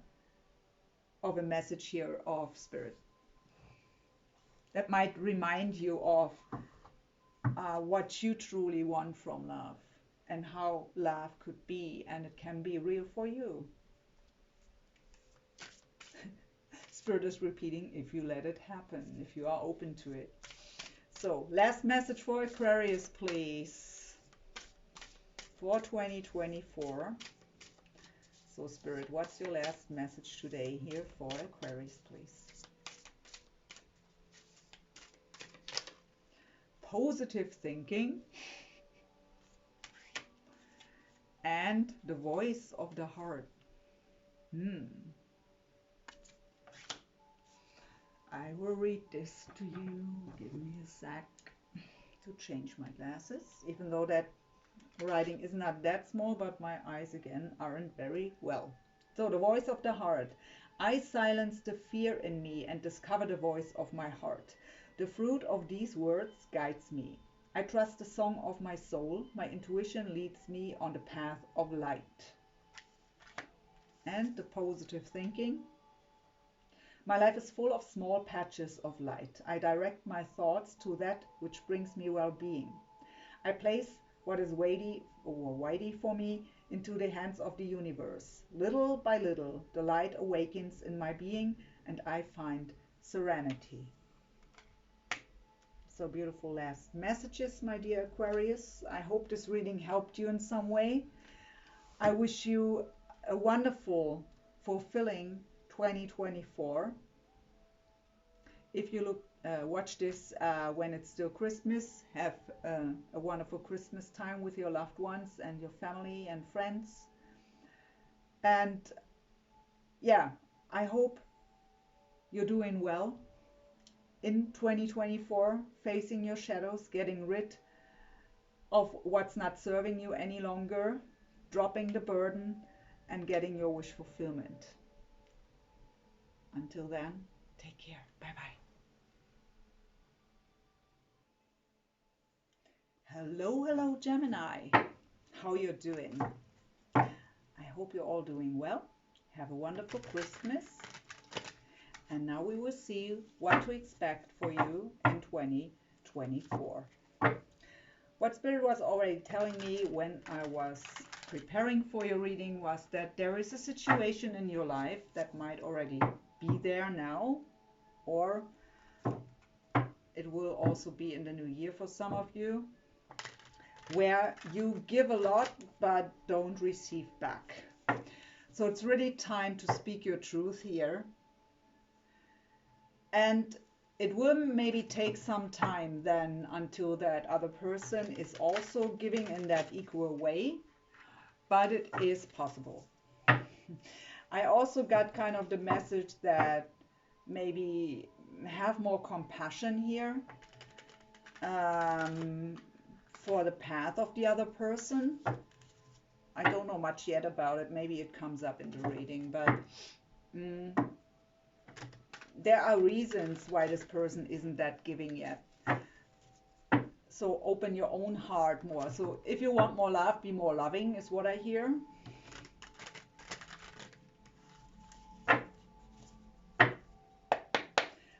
Speaker 1: message here of Spirit. That might remind you of what you truly want from love, and how love could be, and it can be real for you. Spirit is repeating, if you let it happen, if you are open to it. So last message for Aquarius, please, for 2024. So Spirit, what's your last message today here for Aquarius, please? Positive thinking and the voice of the heart. I will read this to you. Give me a sec to change my glasses, even though that writing is not that small, but my eyes again aren't very well. So the voice of the heart. I silence the fear in me and discover the voice of my heart. The fruit of these words guides me. I trust the song of my soul. My intuition leads me on the path of light. And the positive thinking. My life is full of small patches of light. I direct my thoughts to that which brings me well-being. I place what is weighty for me into the hands of the universe. Little by little, the light awakens in my being, and I find serenity. So beautiful last messages, my dear Aquarius. I hope this reading helped you in some way. I wish you a wonderful, fulfilling 2024. If you watch this when it's still Christmas, have a wonderful Christmas time with your loved ones and your family and friends. And yeah, I hope you're doing well in 2024, facing your shadows, getting rid of what's not serving you any longer, dropping the burden, and getting your wish fulfillment. Until then, take care. Bye-bye. Hello, hello, Gemini. How you doing? I hope you're all doing well. Have a wonderful Christmas. And now we will see what to expect for you in 2024. What Spirit was already telling me when I was preparing for your reading was that there is a situation in your life that might already be there now, or it will also be in the new year for some of you, where you give a lot but don't receive back. So it's really time to speak your truth here. And it will maybe take some time then until that other person is also giving in that equal way, but it is possible. I also got kind of the message that maybe have more compassion here for the path of the other person. I don't know much yet about it. Maybe it comes up in the reading, but there are reasons why this person isn't that giving yet. So open your own heart more. So if you want more love, be more loving is what I hear.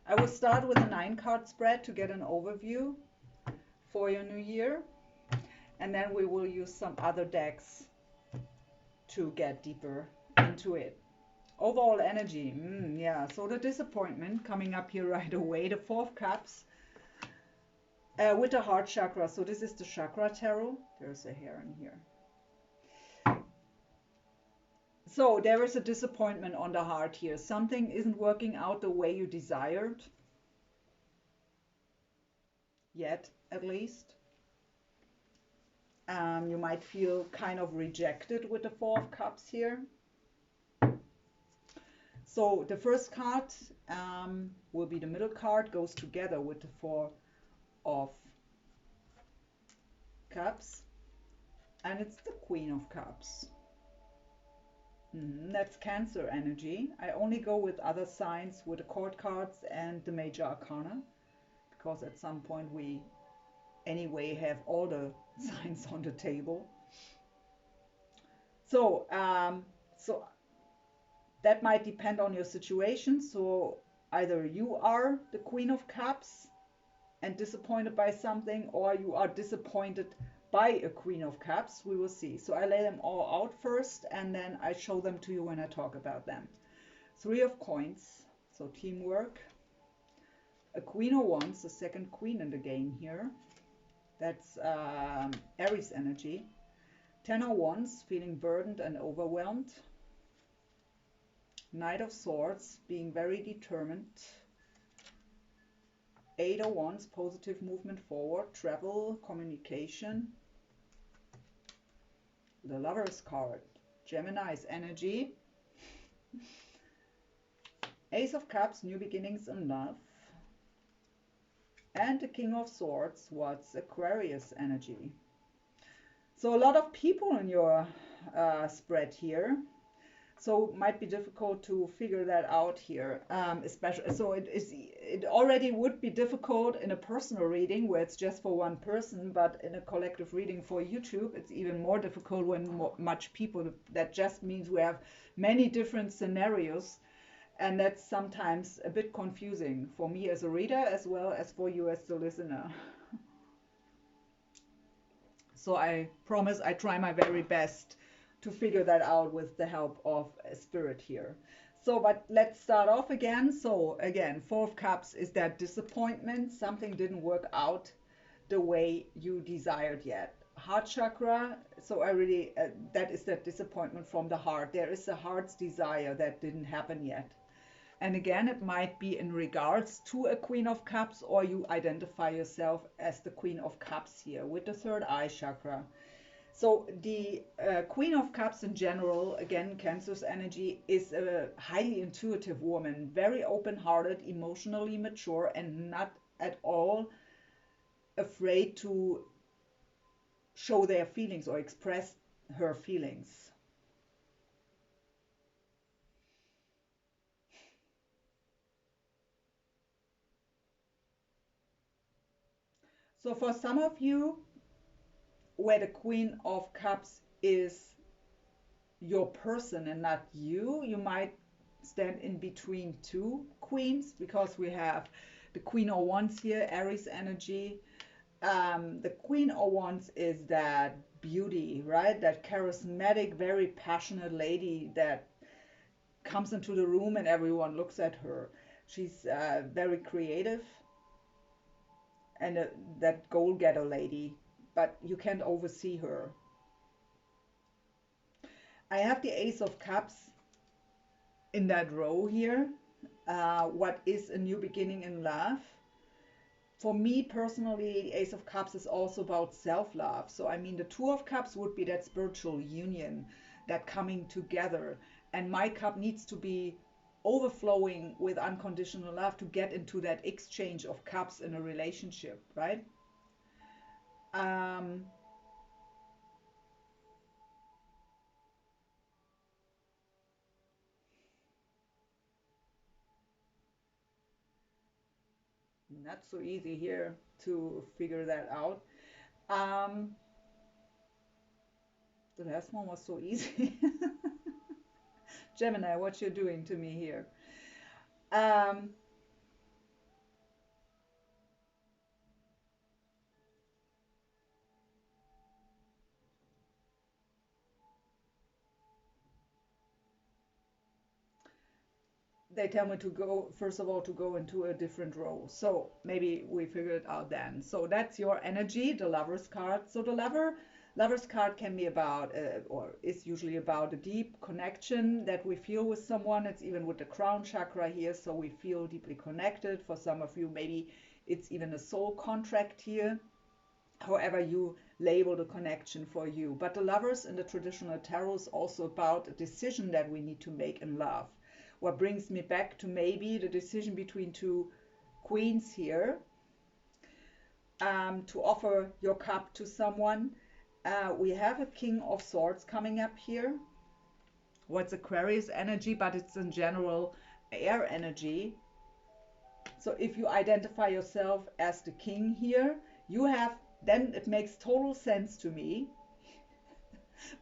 Speaker 1: I will start with a 9-card spread to get an overview for your new year. And then we will use some other decks to get deeper into it. Overall energy, yeah, so the disappointment coming up here right away, the 4 of Cups with the heart chakra. So this is the chakra tarot. There's a hair in here. So there is a disappointment on the heart here. Something isn't working out the way you desired, yet at least. You might feel kind of rejected with the 4 of Cups here. So the first card will be the middle card, goes together with the 4 of Cups, and it's the Queen of Cups. That's Cancer energy. I only go with other signs with the court cards and the major arcana, because at some point we anyway have all the signs on the table. So that might depend on your situation. So either you are the Queen of Cups and disappointed by something, or you are disappointed by a Queen of Cups. We will see. So I lay them all out first, and then I show them to you when I talk about them. 3 of Coins, so teamwork. A Queen of Wands, the second queen in the game here. That's Aries energy. 10 of Wands, feeling burdened and overwhelmed. Knight of Swords, being very determined. 8 of Wands, positive movement forward, travel, communication. The Lover's card, Gemini's energy. Ace of Cups, new beginnings in love. And the King of Swords, what's Aquarius energy. So a lot of people in your spread here. So it might be difficult to figure that out here, especially. So it already would be difficult in a personal reading where it's just for one person, but in a collective reading for YouTube, it's even more difficult when much people. That just means we have many different scenarios, and that's sometimes a bit confusing for me as a reader as well as for you as the listener. So I promise I try my very best to figure that out with the help of Spirit here. So, but let's start off again. So again, 4 of Cups is that disappointment. Something didn't work out the way you desired yet. Heart chakra, so I really, that is that disappointment from the heart. There is a heart's desire that didn't happen yet. And again, it might be in regards to a Queen of Cups, or you identify yourself as the Queen of Cups here with the third eye chakra. So the Queen of Cups in general, again, Cancer's energy, is a highly intuitive woman, very open-hearted, emotionally mature, and not at all afraid to show their feelings or express her feelings. So for some of you, where the Queen of Cups is your person and not you, you might stand in between two queens, because we have the Queen of Wands here, Aries energy. The Queen of Wands is that beauty, right? That charismatic, very passionate lady that comes into the room and everyone looks at her. She's very creative and that goal-getter lady, but you can't oversee her. I have the Ace of Cups in that row here. What is a new beginning in love? For me personally, the Ace of Cups is also about self-love. So I mean, the Two of Cups would be that spiritual union, that coming together. And my cup needs to be overflowing with unconditional love to get into that exchange of cups in a relationship, right? Not so easy here to figure that out. Um, the last one was so easy. Gemini, what you're doing to me here? Um, they tell me to go, first of all, to go into a different row. So maybe we figure it out then. So that's your energy, the Lover's card. So the Lover's card can be about, or is usually about a deep connection that we feel with someone. It's even with the crown chakra here, so we feel deeply connected. For some of you, maybe it's even a soul contract here. However you label the connection for you. But the Lovers in the traditional tarot is also about a decision that we need to make in love. What brings me back to maybe the decision between two queens here, to offer your cup to someone. We have a King of Swords coming up here. What's Aquarius energy, but it's in general air energy. So if you identify yourself as the king here, you have, then it makes total sense to me.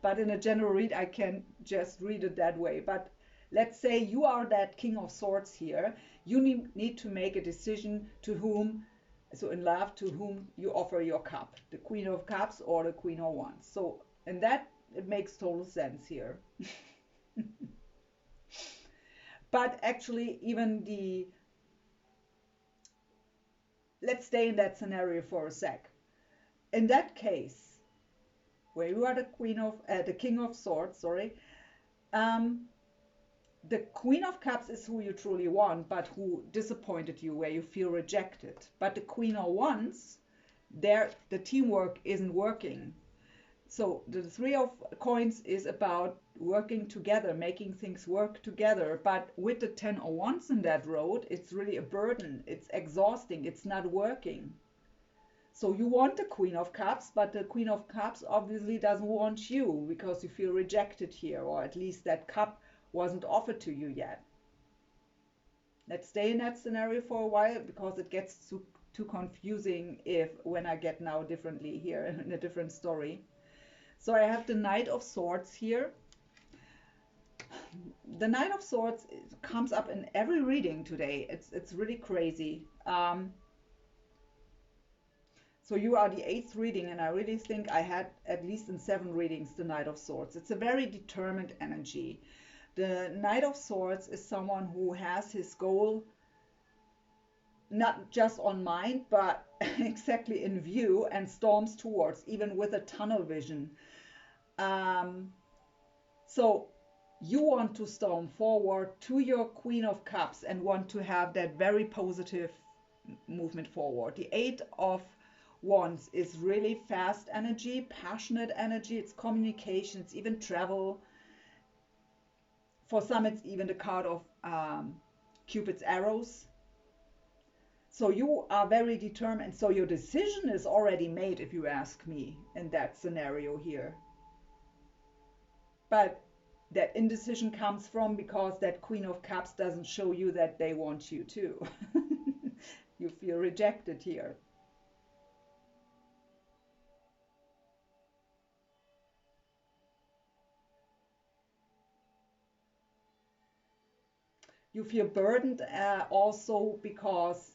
Speaker 1: But in a general read, I can just read it that way. But let's say you are that King of Swords here. You need to make a decision to whom, so in love, to whom you offer your cup, the Queen of Cups or the Queen of Wands. So in that, it makes total sense here. But actually, even the, let's stay in that scenario for a sec. In that case, where you are the King of Swords, sorry, the Queen of Cups is who you truly want, but who disappointed you, where you feel rejected. But the Queen of Wands, there the teamwork isn't working. So the Three of Coins is about working together, making things work together. But with the Ten of Wands in that road, it's really a burden. It's exhausting. It's not working. So you want the Queen of Cups, but the Queen of Cups obviously doesn't want you because you feel rejected here, or at least that cup wasn't offered to you yet. Let's stay in that scenario for a while because it gets too confusing when I get now differently here in a different story. So I have the Knight of Swords here. The Knight of Swords comes up in every reading today. It's really crazy. So you are the 8th reading, and I really think I had at least in 7 readings the Knight of Swords. It's a very determined energy. The Knight of Swords is someone who has his goal not just on mind, but exactly in view and storms towards, even with a tunnel vision. So you want to storm forward to your Queen of Cups and want to have that very positive movement forward. The 8 of Wands is really fast energy, passionate energy. It's communication, it's even travel. For some, it's even the card of Cupid's arrows. So you are very determined. So your decision is already made, if you ask me, in that scenario here. But that indecision comes from because that Queen of Cups doesn't show you that they want you too. You feel rejected here. You feel burdened also because,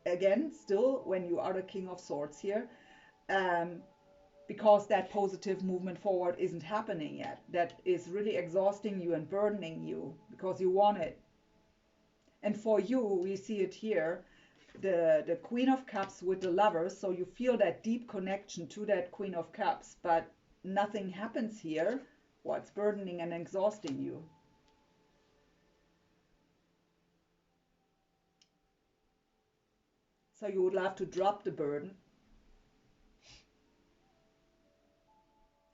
Speaker 1: again, still when you are the King of Swords here, because that positive movement forward isn't happening yet. That is really exhausting you and burdening you because you want it. And for you, we see it here, the Queen of Cups with the Lovers. So you feel that deep connection to that Queen of Cups, but nothing happens here. What's burdening and exhausting you? So you would love to drop the burden.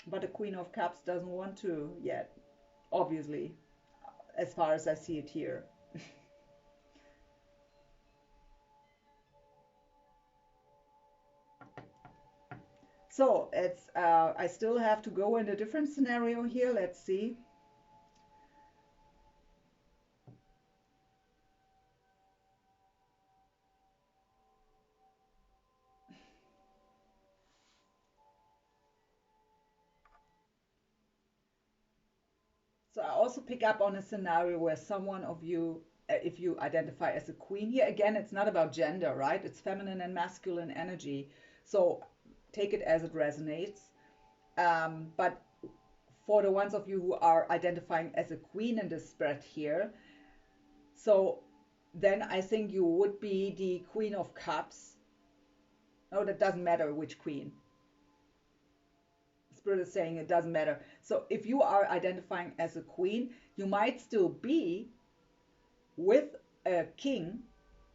Speaker 1: But the Queen of Cups doesn't want to yet, obviously, as far as I see it here. So it's I still have to go in a different scenario here. Let's see. So I also pick up on a scenario where someone of you, if you identify as a queen here, again, it's not about gender, right? It's feminine and masculine energy. So take it as it resonates. But for the ones of you who are identifying as a queen in this spread here, so then I think you would be the Queen of Cups. No, that doesn't matter which queen. Spirit is saying it doesn't matter. So if you are identifying as a queen, you might still be with a king,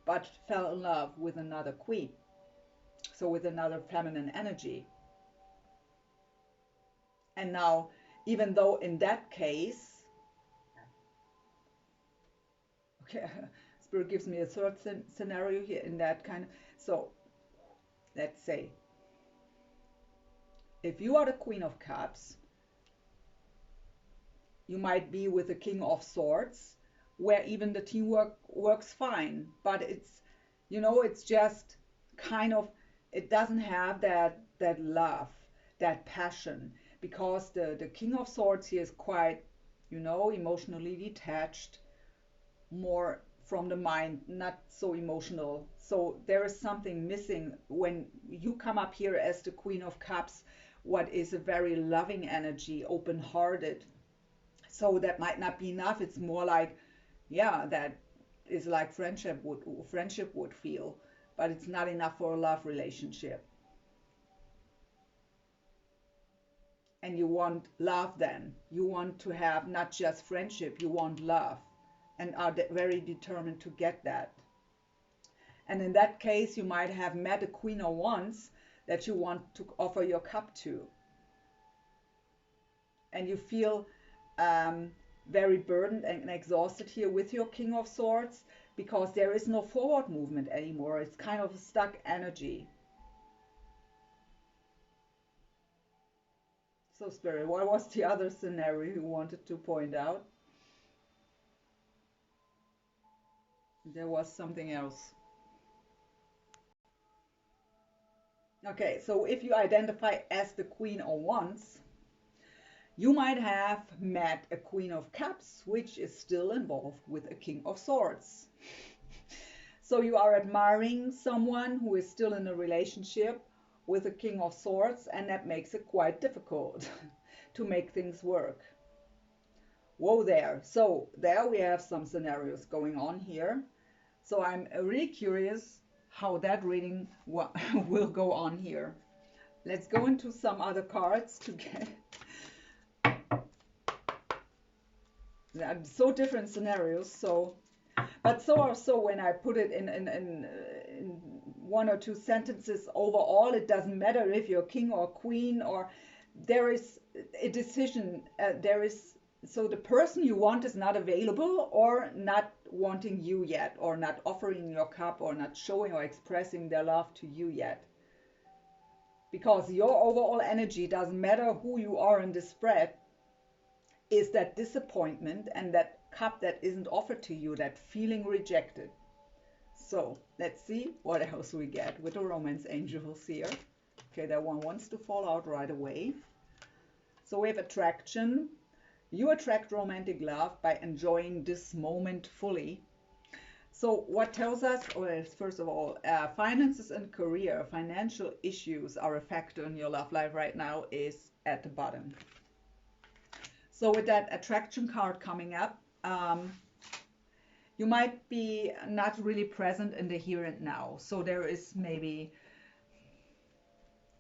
Speaker 1: but fell in love with another queen. So with another feminine energy. And now, even though in that case, okay, Spirit gives me a third scenario here in that kind of, so let's say, if you are the Queen of Cups, you might be with the King of Swords, where even the teamwork works fine, but it's, you know, it's just kind of, it doesn't have that love, that passion, because the King of Swords here is quite, you know, emotionally detached, more from the mind, not so emotional. So there is something missing when you come up here as the Queen of Cups, what is a very loving energy, open-hearted. So that might not be enough. It's more like, yeah, that is like friendship would feel, but it's not enough for a love relationship. And you want love then. You want to have not just friendship, you want love, and are very determined to get that. And in that case, you might have met a Queen of Wands that you want to offer your cup to. And you feel very burdened and exhausted here with your King of Swords because there is no forward movement anymore. It's kind of a stuck energy. So Spirit, what was the other scenario you wanted to point out? There was something else. Okay, so if you identify as the Queen of Wands, you might have met a Queen of Cups, which is still involved with a King of Swords. So you are admiring someone who is still in a relationship with a King of Swords, and that makes it quite difficult to make things work. Whoa there. So there we have some scenarios going on here. So I'm really curious how that reading will go on here. Let's go into some other cards to get so different scenarios. So, but so or so when I put it in one or two sentences, overall it doesn't matter if you're king or queen, or there is a decision. There is, so the person you want is not available, or not wanting you yet, or not offering your cup, or not showing or expressing their love to you yet. Because your overall energy, doesn't matter who you are in the spread, is that disappointment and that cup that isn't offered to you, that feeling rejected. So let's see what else we get with the romance angels here. Okay, that one wants to fall out right away. So we have attraction. You attract romantic love by enjoying this moment fully. So what tells us, well, first of all, finances and career, financial issues are a factor in your love life right now is at the bottom. So with that attraction card coming up, you might be not really present in the here and now. So there is maybe,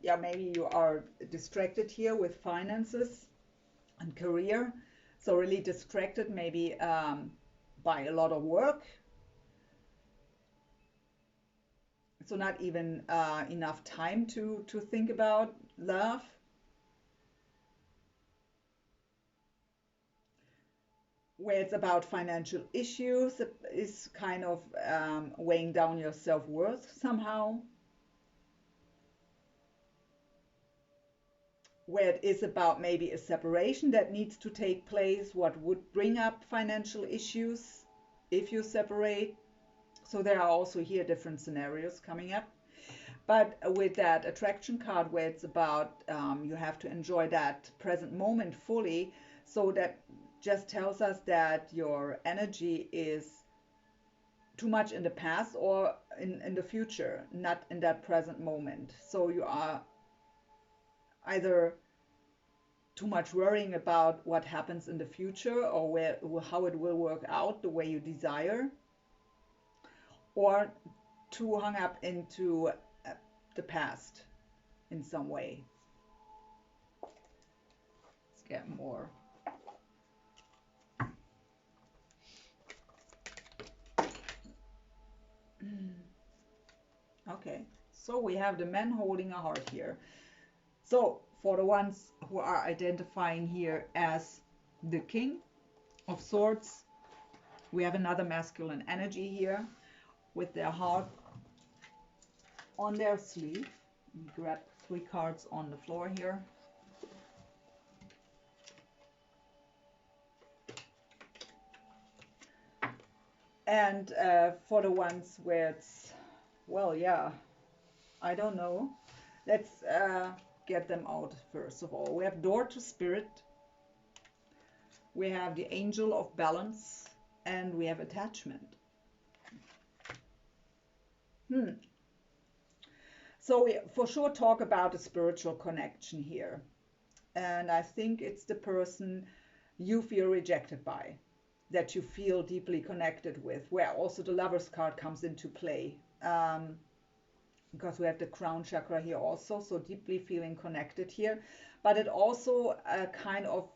Speaker 1: yeah, maybe you are distracted here with finances and career. So really distracted maybe by a lot of work. So not even enough time to think about love. Where it's about financial issues, it is kind of weighing down your self-worth somehow. Where it is about maybe a separation that needs to take place, what would bring up financial issues if you separate. So there are also here different scenarios coming up. But with that attraction card where it's about you have to enjoy that present moment fully, so that just tells us that your energy is too much in the past or in the future, not in that present moment. So you are either too much worrying about what happens in the future or how it will work out the way you desire, or too hung up into the past in some way. Let's get more. Okay, so we have the man holding a heart here. So for the ones who are identifying here as the King of Swords, we have another masculine energy here with their heart on their sleeve. Grab 3 cards on the floor here. And for the ones where it's, well, yeah, I don't know. Let's get them out first of all. We have Door to Spirit. We have the Angel of Balance. And we have Attachment. So we for sure talk about a spiritual connection here. And I think it's the person you feel rejected by, that you feel deeply connected with, where also the Lover's card comes into play. Because we have the crown chakra here also, so deeply feeling connected here. But it also kind of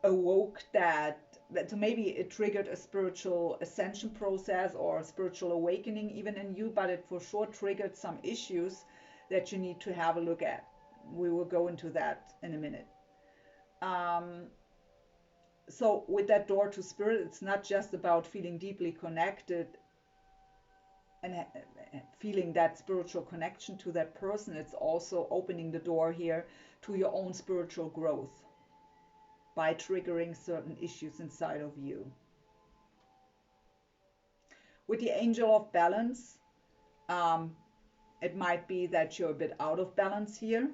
Speaker 1: awoke that maybe it triggered a spiritual ascension process or a spiritual awakening even in you, but it for sure triggered some issues that you need to have a look at. We will go into that in a minute. So with that Door to Spirit, it's not just about feeling deeply connected and feeling that spiritual connection to that person. It's also opening the door here to your own spiritual growth by triggering certain issues inside of you. With the Angel of Balance, it might be that you're a bit out of balance here.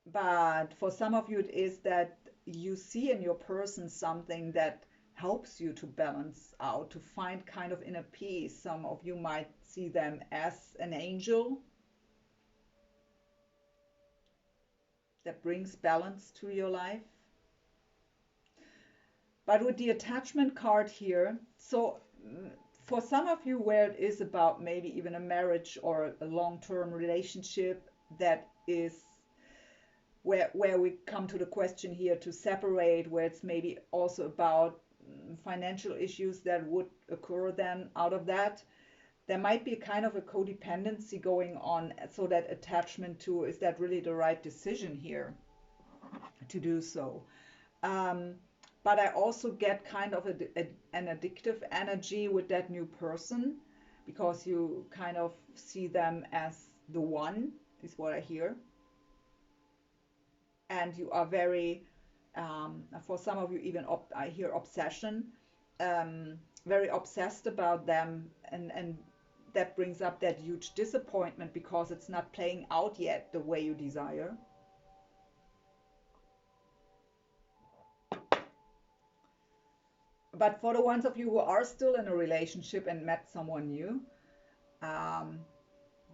Speaker 1: But for some of you, it is that you see in your person something that helps you to balance out, to find kind of inner peace. Some of you might see them as an angel that brings balance to your life. But with the Attachment card here, so for some of you where it is about maybe even a marriage or a long-term relationship, that is where we come to the question here to separate, where it's maybe also about financial issues that would occur then out of that. There might be a kind of a codependency going on, so that attachment to, is that really the right decision here to do so? But I also get kind of an addictive energy with that new person, because you kind of see them as the one, is what I hear. And you are very, for some of you even, I hear obsession, very obsessed about them, and that brings up that huge disappointment because it's not playing out yet the way you desire. But for the ones of you who are still in a relationship and met someone new, um,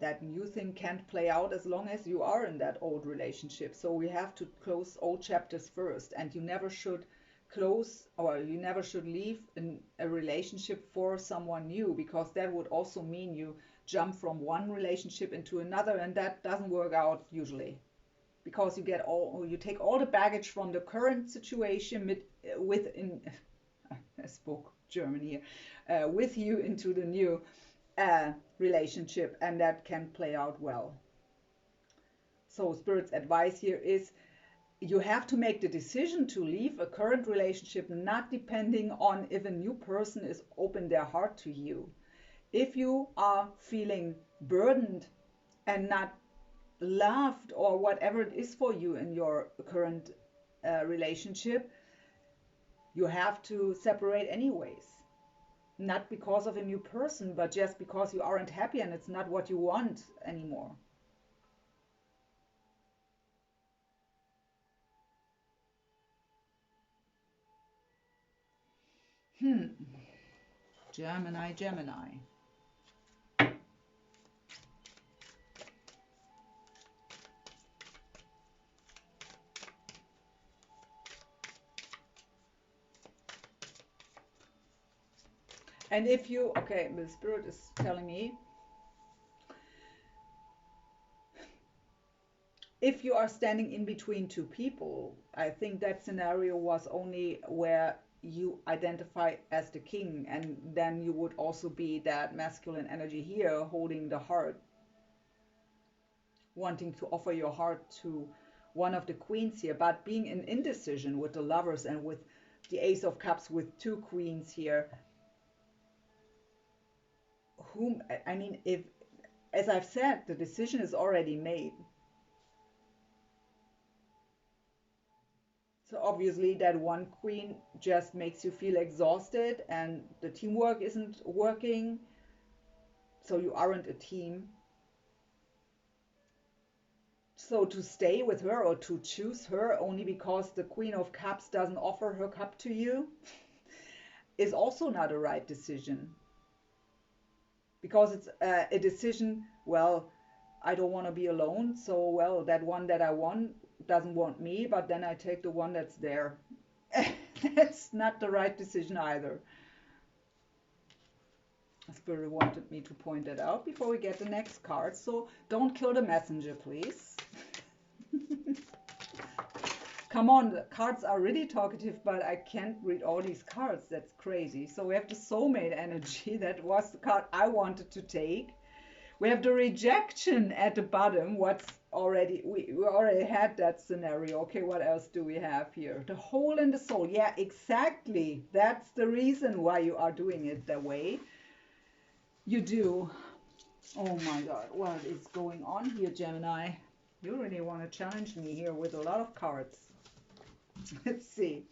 Speaker 1: that new thing can't play out as long as you are in that old relationship. So we have to close old chapters first, and you never should close, or you never should leave in a relationship for someone new, because that would also mean you jump from one relationship into another, and that doesn't work out usually, because you take all the baggage from the current situation within I spoke German here, with you into the new relationship, and that can play out well. So Spirit's advice here is you have to make the decision to leave a current relationship, not depending on if a new person is open their heart to you. If you are feeling burdened and not loved, or whatever it is for you in your current relationship, you have to separate anyways. Not because of a new person, but just because you aren't happy and it's not what you want anymore. Gemini, Gemini. And if you, okay, the Spirit is telling me, if you are standing in between two people, I think that scenario was only where you identify as the king, and then you would also be that masculine energy here, holding the heart, wanting to offer your heart to one of the queens here, but being in indecision with the lovers and with the Ace of Cups with two queens here. I mean, if, as I've said, the decision is already made. So obviously that one queen just makes you feel exhausted and the teamwork isn't working. So you aren't a team. So to stay with her or to choose her only because the Queen of Cups doesn't offer her cup to you is also not a right decision. Because it's a decision, well, I don't want to be alone, so, well, that one that I want doesn't want me, but then I take the one that's there. That's not the right decision either. Spirit wanted me to point that out before we get the next card, so don't kill the messenger, please. Come on, the cards are really talkative, but I can't read all these cards. That's crazy. So we have the soulmate energy. That was the card I wanted to take. We have the rejection at the bottom. What's already, we already had that scenario. Okay, what else do we have here? The hole in the soul. Yeah, exactly. That's the reason why you are doing it that way. You do. Oh my God, what is going on here, Gemini? You really want to challenge me here with a lot of cards. Let's see.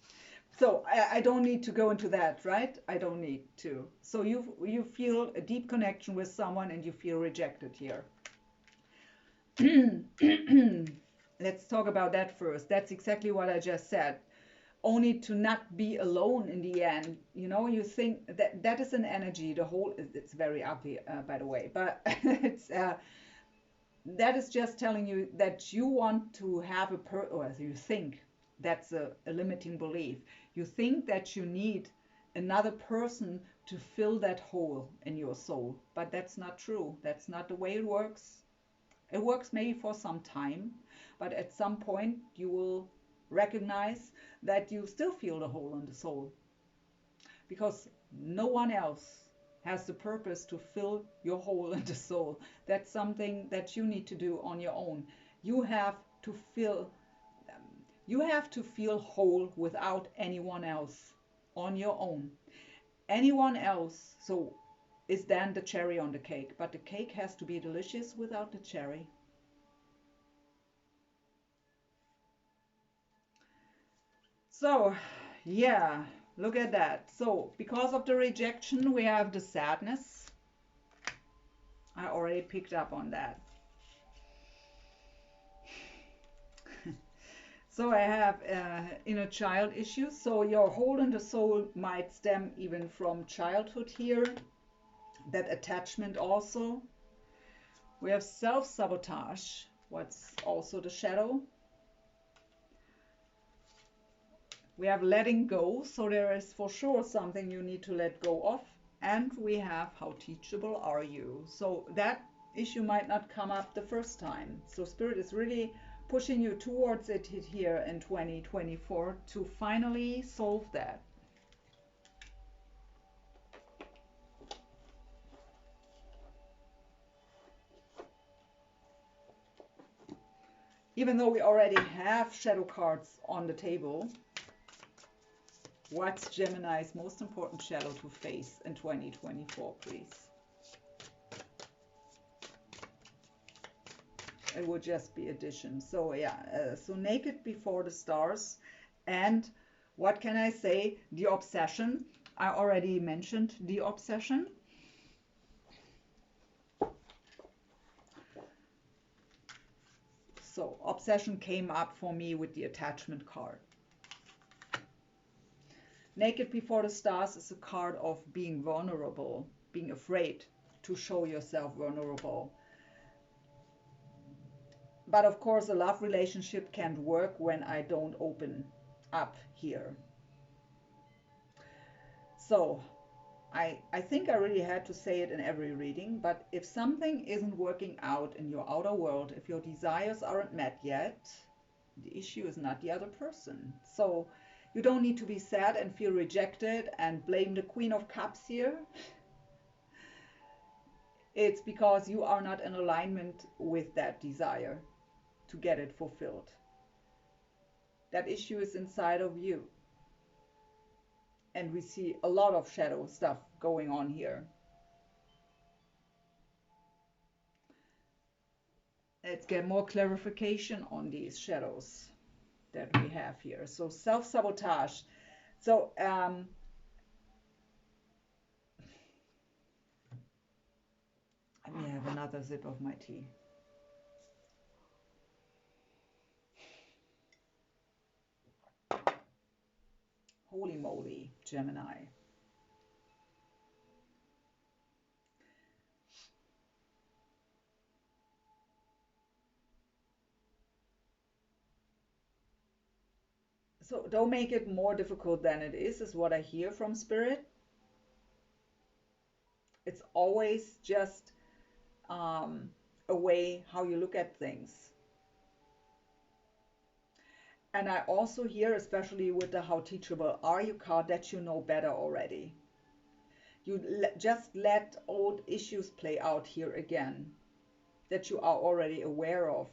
Speaker 1: So I don't need to go into that, right? I don't need to. So you feel a deep connection with someone and you feel rejected here. Let's talk about that first. That's exactly what I just said. Only to not be alone in the end. You know, you think that is an energy. The whole, it's very ugly, by the way, but it's that is just telling you that you want to have or you think that's a limiting belief. You think that you need another person to fill that hole in your soul, but that's not true. That's not the way it works. It works maybe for some time, but at some point you will recognize that you still feel the hole in the soul, because no one else has the purpose to fill your hole in the soul. That's something that you need to do on your own. You have to feel whole without anyone else, on your own. Anyone else, so, is then the cherry on the cake, but the cake has to be delicious without the cherry. So, yeah, look at that. So, because of the rejection, we have the sadness. I already picked up on that. So I have inner child issues. So your hole in the soul might stem even from childhood here. That attachment also. We have self-sabotage. What's also the shadow? We have letting go. So there is for sure something you need to let go of. And we have how teachable are you? So that issue might not come up the first time. So Spirit is really pushing you towards it here in 2024 to finally solve that. Even though we already have shadow cards on the table, what's Gemini's most important shadow to face in 2024, please? It would just be addition. So yeah, so naked before the stars. And what can I say? The obsession. I already mentioned the obsession. So obsession came up for me with the attachment card. Naked before the stars is a card of being vulnerable, being afraid to show yourself vulnerable. But of course, a love relationship can't work when I don't open up here. So I think I really had to say it in every reading, but if something isn't working out in your outer world, if your desires aren't met yet, the issue is not the other person. So you don't need to be sad and feel rejected and blame the Queen of Cups here. It's because you are not in alignment with that desire to get it fulfilled. That issue is inside of you. And we see a lot of shadow stuff going on here. Let's get more clarification on these shadows that we have here. So self-sabotage. So let me have another sip of my tea. Holy moly, Gemini. So don't make it more difficult than it is what I hear from Spirit. It's always just a way how you look at things. And I also hear, especially with the How Teachable Are You card, that you know better already. You just let old issues play out here again, that you are already aware of.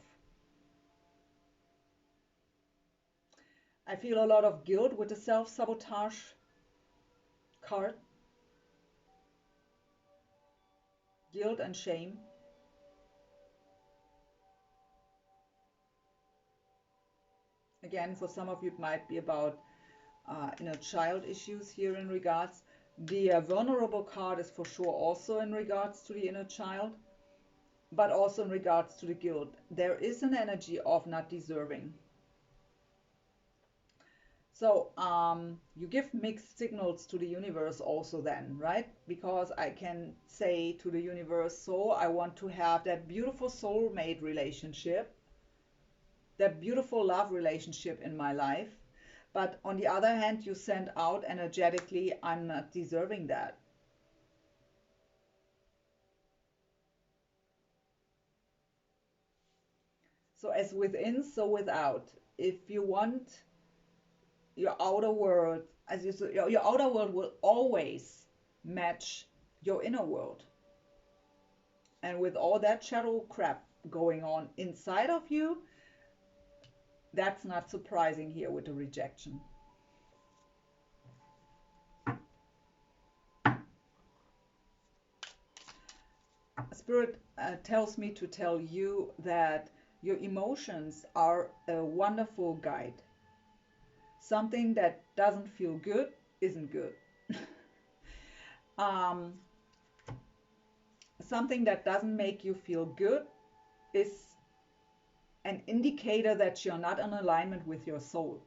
Speaker 1: I feel a lot of guilt with the self-sabotage card. Guilt and shame. Again, for some of you, it might be about inner child issues here in regards. The vulnerable card is for sure also in regards to the inner child, but also in regards to the guilt. There is an energy of not deserving. So you give mixed signals to the universe also then, right? Because I can say to the universe, so I want to have that beautiful soulmate relationship, that beautiful love relationship in my life. But on the other hand, you send out energetically, I'm not deserving that. So as within, so without. If you want your outer world, as you say, your outer world will always match your inner world. And with all that shadow crap going on inside of you, that's not surprising here with the rejection. Spirit tells me to tell you that your emotions are a wonderful guide. Something that doesn't feel good isn't good. Something that doesn't make you feel good is an indicator that you're not in alignment with your soul.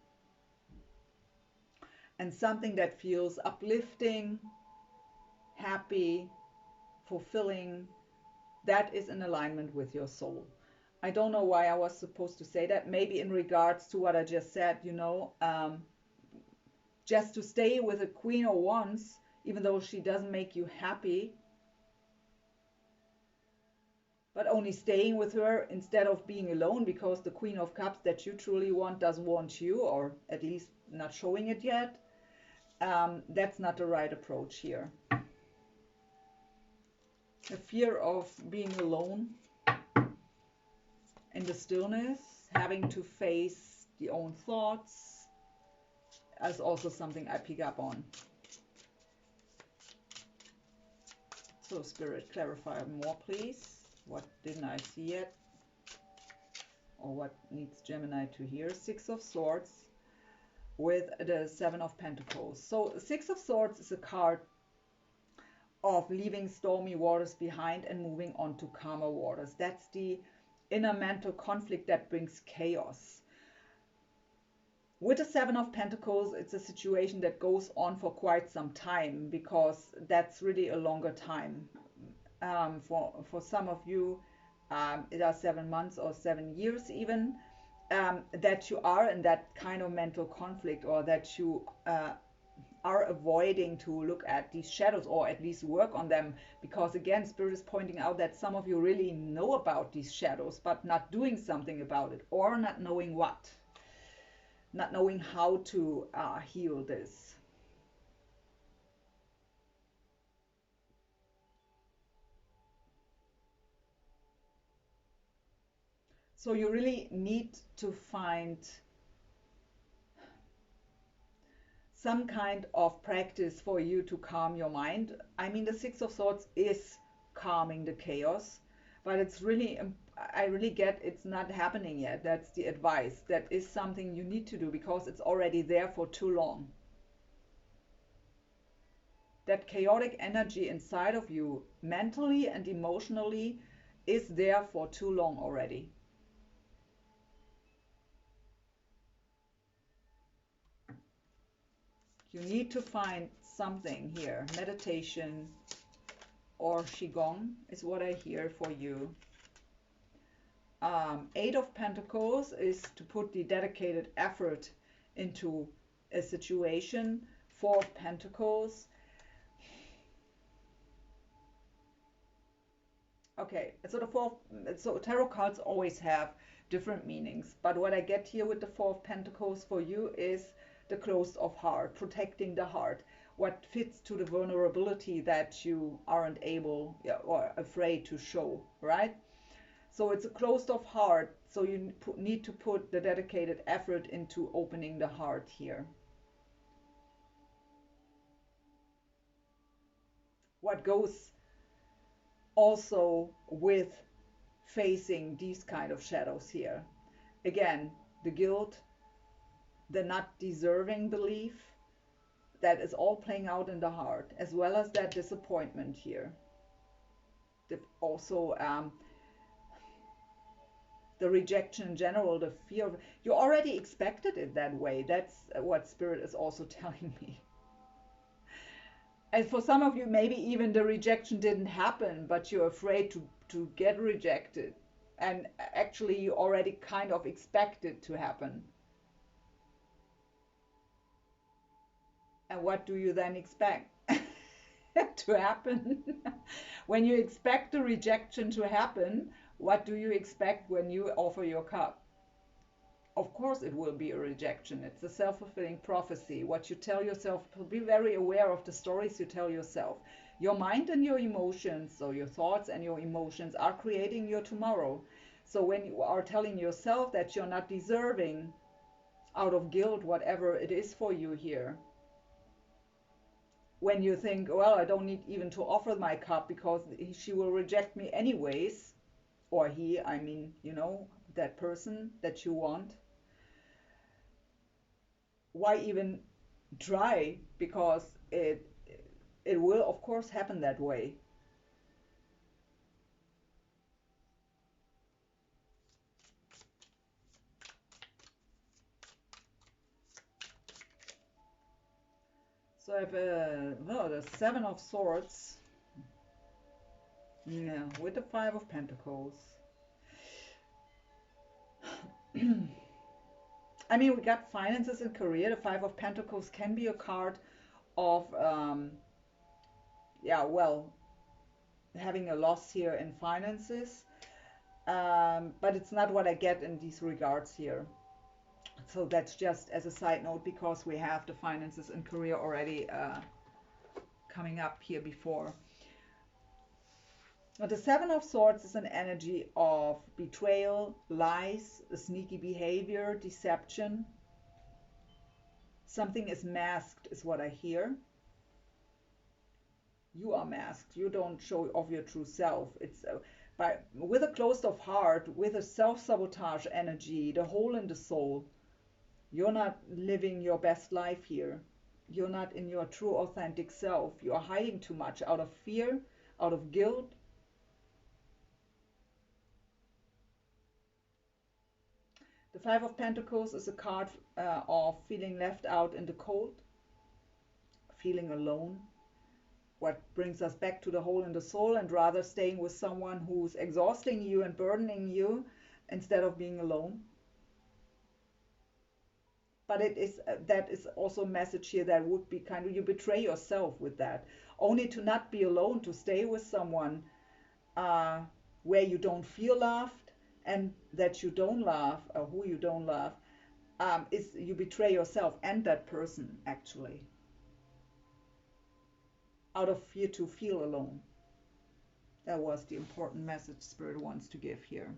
Speaker 1: And something that feels uplifting, happy, fulfilling, that is in alignment with your soul. I don't know why I was supposed to say that. Maybe in regards to what I just said, you know, just to stay with a Queen of Wands, even though she doesn't make you happy, but only staying with her instead of being alone, because the Queen of Cups that you truly want doesn't want you, or at least not showing it yet. That's not the right approach here. The fear of being alone in the stillness, having to face the own thoughts, is also something I pick up on. So Spirit, clarify more, please. What didn't I see yet? Or what needs Gemini to hear? Six of Swords with the Seven of Pentacles. So Six of Swords is a card of leaving stormy waters behind and moving on to calmer waters. That's the inner mental conflict that brings chaos. With the Seven of Pentacles, it's a situation that goes on for quite some time, because that's really a longer time. For some of you, it are 7 months or 7 years even, that you are in that kind of mental conflict, or that you are avoiding to look at these shadows, or at least work on them, because again, Spirit is pointing out that some of you really know about these shadows but not doing something about it, or not knowing what, not knowing how to heal this. So you really need to find some kind of practice for you to calm your mind. I mean, the Six of Swords is calming the chaos, but it's really, I really get it's not happening yet. That's the advice. That is something you need to do, because it's already there for too long. That chaotic energy inside of you, mentally and emotionally, is there for too long already. You need to find something here. Meditation or Qigong is what I hear for you. Eight of Pentacles is to put the dedicated effort into a situation. Four of Pentacles. Okay, so tarot cards always have different meanings, but what I get here with the Four of Pentacles for you is the closed off heart, protecting the heart, what fits to the vulnerability that you aren't able or afraid to show, right? So it's a closed off heart, so you need to put the dedicated effort into opening the heart here. What goes also with facing these kind of shadows here? Again, the guilt, the not deserving belief, that is all playing out in the heart, as well as that disappointment here. Also, the rejection in general, the fear of, you already expected it that way. That's what Spirit is also telling me. And for some of you, maybe even the rejection didn't happen, but you're afraid to get rejected. And actually, you already kind of expect it to happen. And what do you then expect to happen? When you expect the rejection to happen, what do you expect when you offer your cup? Of course it will be a rejection. It's a self-fulfilling prophecy. What you tell yourself, be very aware of the stories you tell yourself. Your mind and your emotions, so your thoughts and your emotions, are creating your tomorrow. So when you are telling yourself that you're not deserving, out of guilt, whatever it is for you here, when you think, well, I don't need even to offer my cup because she will reject me anyways, or he, I mean, you know, that person that you want, why even try? Because it will, of course, happen that way. So I have the Seven of Swords. Yeah, with the Five of Pentacles. I mean, we got finances and career. The Five of Pentacles can be a card of, yeah, well, having a loss here in finances. But it's not what I get in these regards here. So that's just as a side note, because we have the finances and career already coming up here before. But the Seven of Swords is an energy of betrayal, lies, sneaky behavior, deception. Something is masked is what I hear. You are masked. You don't show off your true self. It's with a closed off heart, with a self-sabotage energy, the hole in the soul. You're not living your best life here. You're not in your true authentic self. You are hiding too much out of fear, out of guilt. The Five of Pentacles is a card of feeling left out in the cold, feeling alone. What brings us back to the hole in the soul, and rather staying with someone who's exhausting you and burdening you instead of being alone. But it is that is also a message here that would be kind of, you betray yourself with that, only to not be alone, to stay with someone where you don't feel loved and that you don't love, or who you don't love, is you betray yourself and that person, actually, out of fear to feel alone. That was the important message Spirit wants to give here.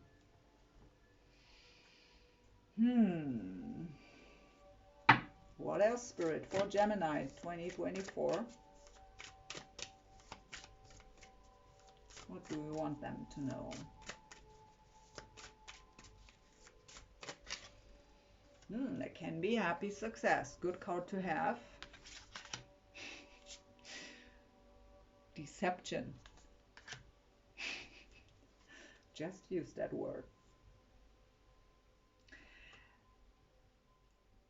Speaker 1: What else, Spirit, for Gemini 2024? What do we want them to know? That can be happy success. Good card to have. Deception. Just use that word.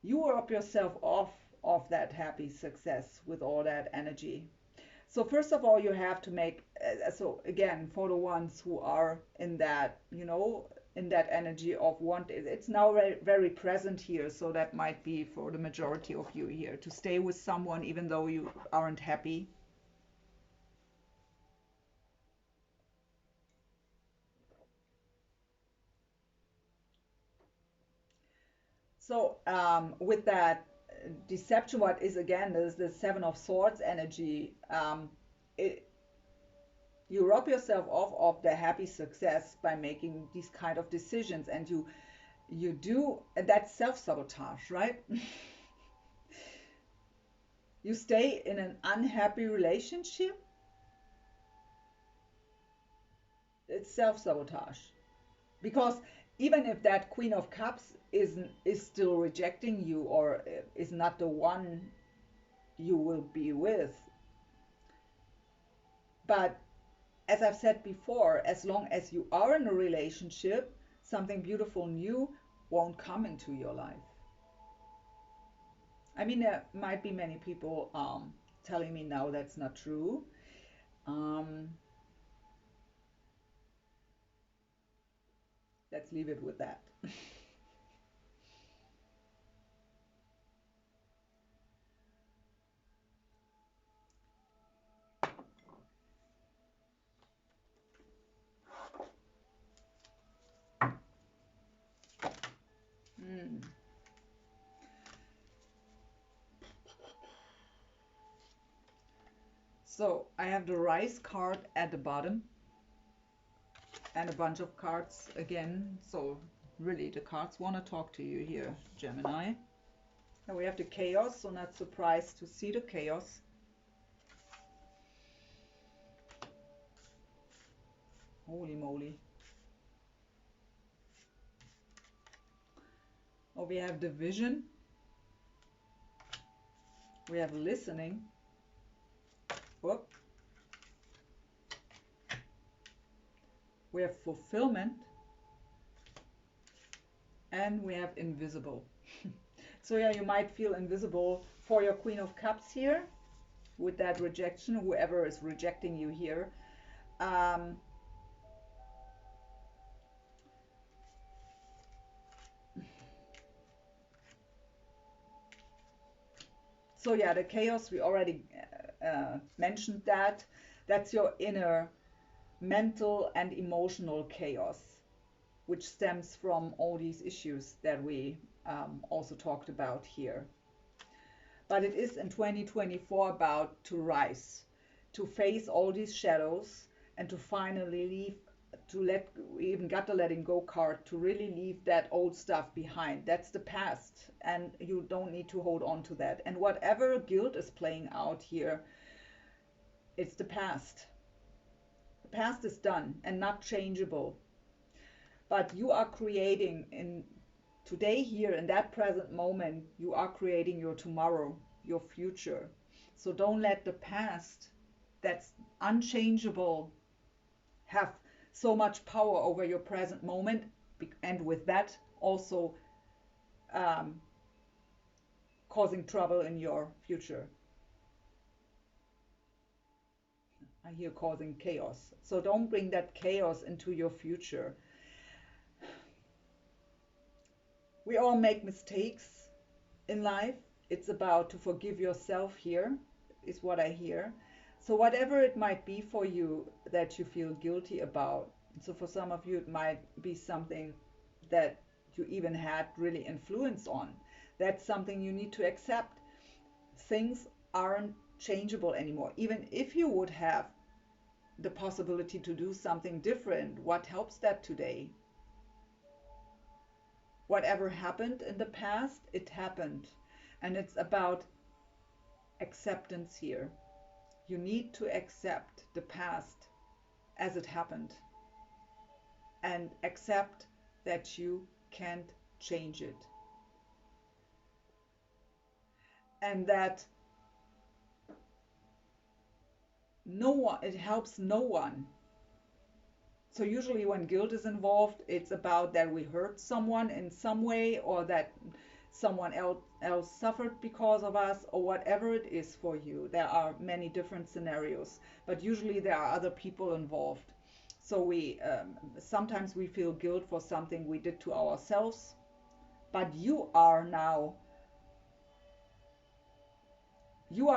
Speaker 1: You rob yourself of that happy success with all that energy. So first of all, you have to make, so again, for the ones who are in that, you know, in that energy of want, it's now very, very present here. So that might be for the majority of you here, to stay with someone even though you aren't happy. So with that deception, what is again is the Seven of Swords energy. You rob yourself of the happy success by making these kind of decisions, and you do, and that's self-sabotage, right? You stay in an unhappy relationship. It's self-sabotage, because even if that Queen of Cups is still rejecting you, or is not the one you will be with, but as I've said before, as long as you are in a relationship, something beautiful new won't come into your life. I mean, there might be many people telling me now that's not true. Let's leave it with that. So I have the Rise card at the bottom and a bunch of cards again. So really the cards want to talk to you here, Gemini. And we have the Chaos, so not surprised to see the Chaos. Holy moly. Oh, we have the Vision. We have Listening. Whoop. We have Fulfillment. And we have Invisible. So yeah, you might feel invisible for your Queen of Cups here. with that rejection, whoever is rejecting you here. Um, so yeah, the chaos, we already mentioned that. That's your inner mental and emotional chaos, which stems from all these issues that we also talked about here. But it is in 2024 about to rise, to face all these shadows, and to finally leave, to let, we even got the letting go card, to really leave that old stuff behind. That's the past, and you don't need to hold on to that. And whatever guilt is playing out here, it's the past. The past is done and not changeable. But you are creating in today, here, in that present moment, you are creating your tomorrow, your future. So don't let the past that's unchangeable have so much power over your present moment, and with that also causing trouble in your future. I hear causing chaos. So don't bring that chaos into your future. We all make mistakes in life. It's about to forgive yourself here, is what I hear. So whatever it might be for you that you feel guilty about, so for some of you it might be something that you even had really influence on. That's something you need to accept. Things aren't changeable anymore. Even if you would have the possibility to do something different, what helps that today? Whatever happened in the past, it happened. And it's about acceptance here. You need to accept the past as it happened and accept that you can't change it. And that no one, it helps no one. So usually when guilt is involved, it's about that we hurt someone in some way, or that someone else suffered because of us, or whatever it is for you. There are many different scenarios, but usually there are other people involved. So we sometimes we feel guilt for something we did to ourselves, but you are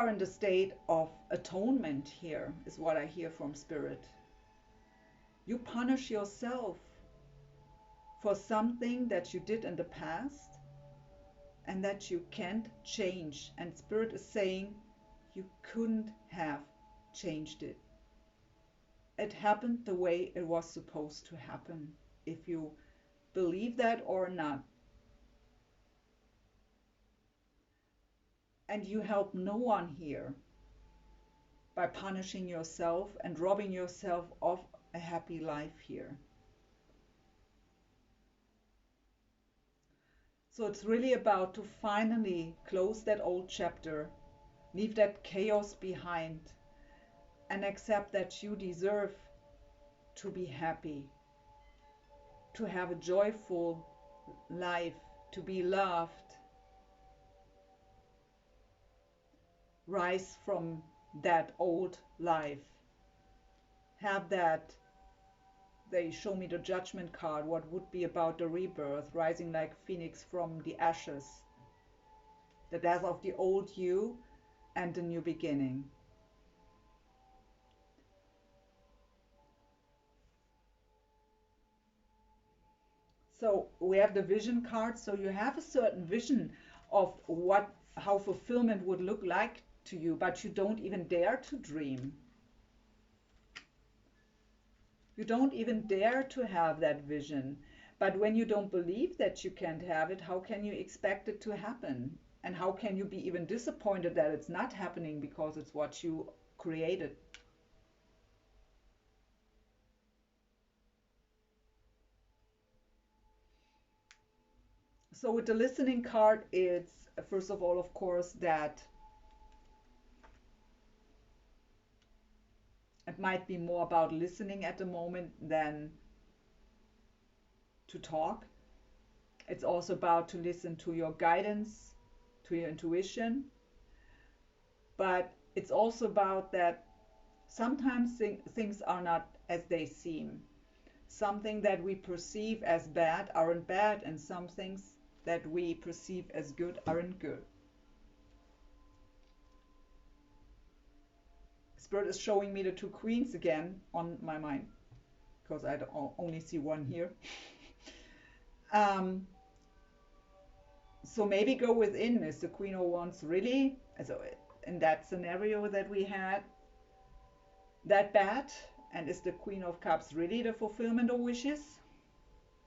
Speaker 1: in the state of atonement here, is what I hear from Spirit. You punish yourself for something that you did in the past and that you can't change. And Spirit is saying you couldn't have changed it. It happened the way it was supposed to happen, if you believe that or not. And you help no one here by punishing yourself and robbing yourself of a happy life here. So it's really about to finally close that old chapter, leave that chaos behind, and accept that you deserve to be happy, to have a joyful life, to be loved. Rise from that old life. Have that. They show me the judgment card, what would be about the rebirth, rising like phoenix from the ashes, the death of the old you and the new beginning. So we have the vision card, so you have a certain vision of how fulfillment would look like to you, but you don't even dare to dream. You don't even dare to have that vision. But when you don't believe that you can't have it, how can you expect it to happen? And how can you be even disappointed that it's not happening because it's what you created? So with the listening card, it's first of all, of course, that it might be more about listening at the moment than to talk. It's also about to listen to your guidance, to your intuition. But it's also about that sometimes things are not as they seem. Something that we perceive as bad aren't bad, and some things that we perceive as good aren't good. Spirit is showing me the two queens again on my mind, because I only see one here. So maybe go within. Is the Queen of Wands really, so in that scenario that we had, that bad? And is the Queen of Cups really the fulfillment of wishes?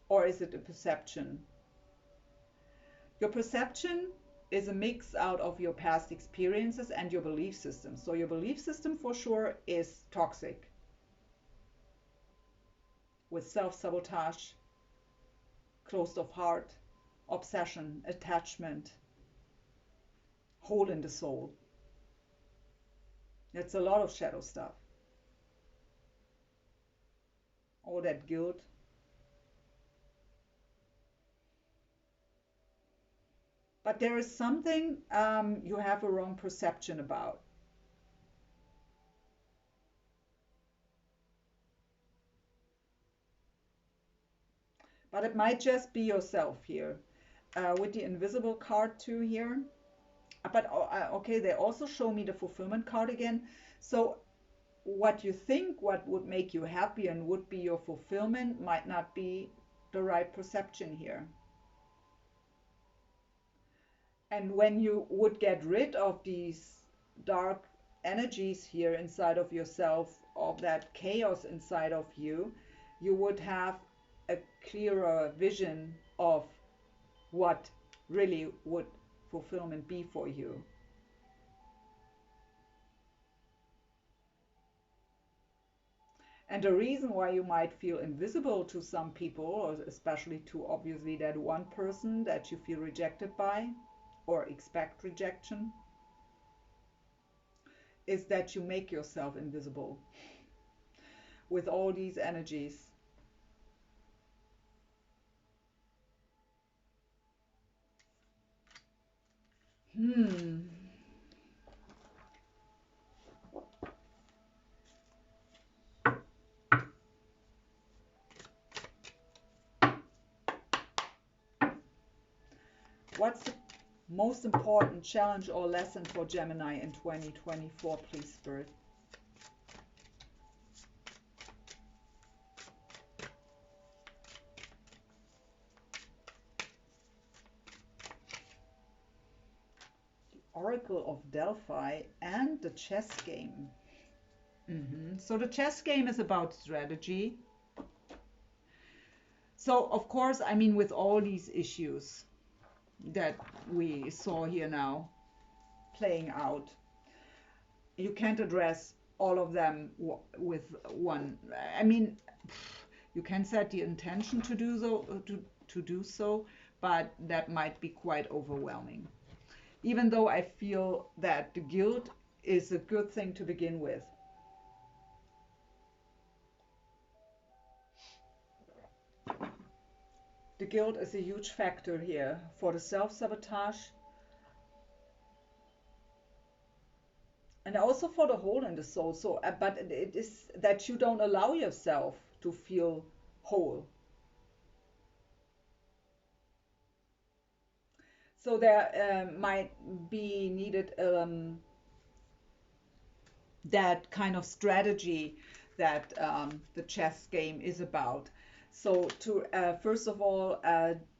Speaker 1: Or is it a perception? Your perception is a mix out of your past experiences and your belief system. So your belief system for sure is toxic, with self-sabotage, closed off heart, obsession, attachment, hole in the soul. That's a lot of shadow stuff. All that guilt. But there is something you have a wrong perception about. But it might just be yourself here. With the invisible card too here. But okay, they also show me the fulfillment card again. So what you think, what would make you happy and would be your fulfillment, might not be the right perception here. And when you would get rid of these dark energies here inside of yourself, of that chaos inside of you, you would have a clearer vision of what really would fulfillment be for you. And the reason why you might feel invisible to some people, or especially to obviously that one person that you feel rejected by or expect rejection, is that you make yourself invisible with all these energies. What's the most important challenge or lesson for Gemini in 2024, please, Spirit? Oracle of Delphi and the chess game. So the chess game is about strategy. So of course, I mean, with all these issues that we saw here now playing out, you can't address all of them with one. I mean, you can set the intention to do so, but that might be quite overwhelming. Even though I feel that the guilt is a good thing to begin with. The guilt is a huge factor here for the self-sabotage and also for the hole in the soul. So, but it is that you don't allow yourself to feel whole. So there might be needed that kind of strategy that the chess game is about. So to first of all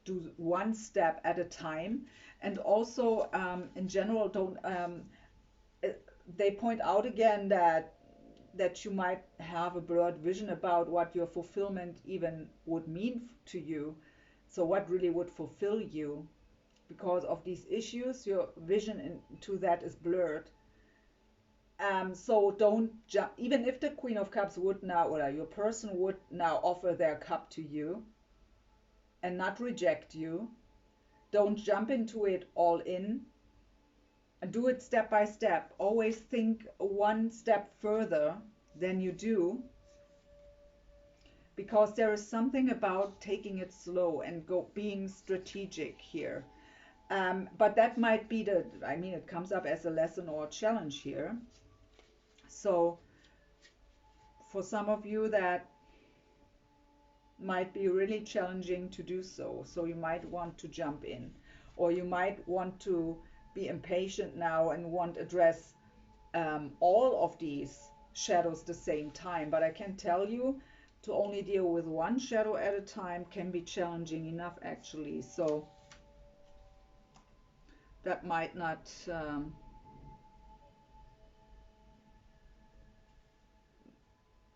Speaker 1: do one step at a time, and also in general don't. They point out again that you might have a blurred vision about what your fulfillment even would mean to you. So what really would fulfill you, because of these issues, your vision into that is blurred. So don't jump, even if the Queen of Cups would now, or your person would now offer their cup to you and not reject you, don't jump into it all in, and do it step by step. Always think one step further than you do, because there is something about taking it slow and being strategic here. But that might be I mean, it comes up as a lesson or a challenge here. So for some of you, that might be really challenging to do so. So you might want to jump in, or you might want to be impatient now and want to address all of these shadows at the same time. But I can tell you, to only deal with one shadow at a time can be challenging enough, actually. So that might not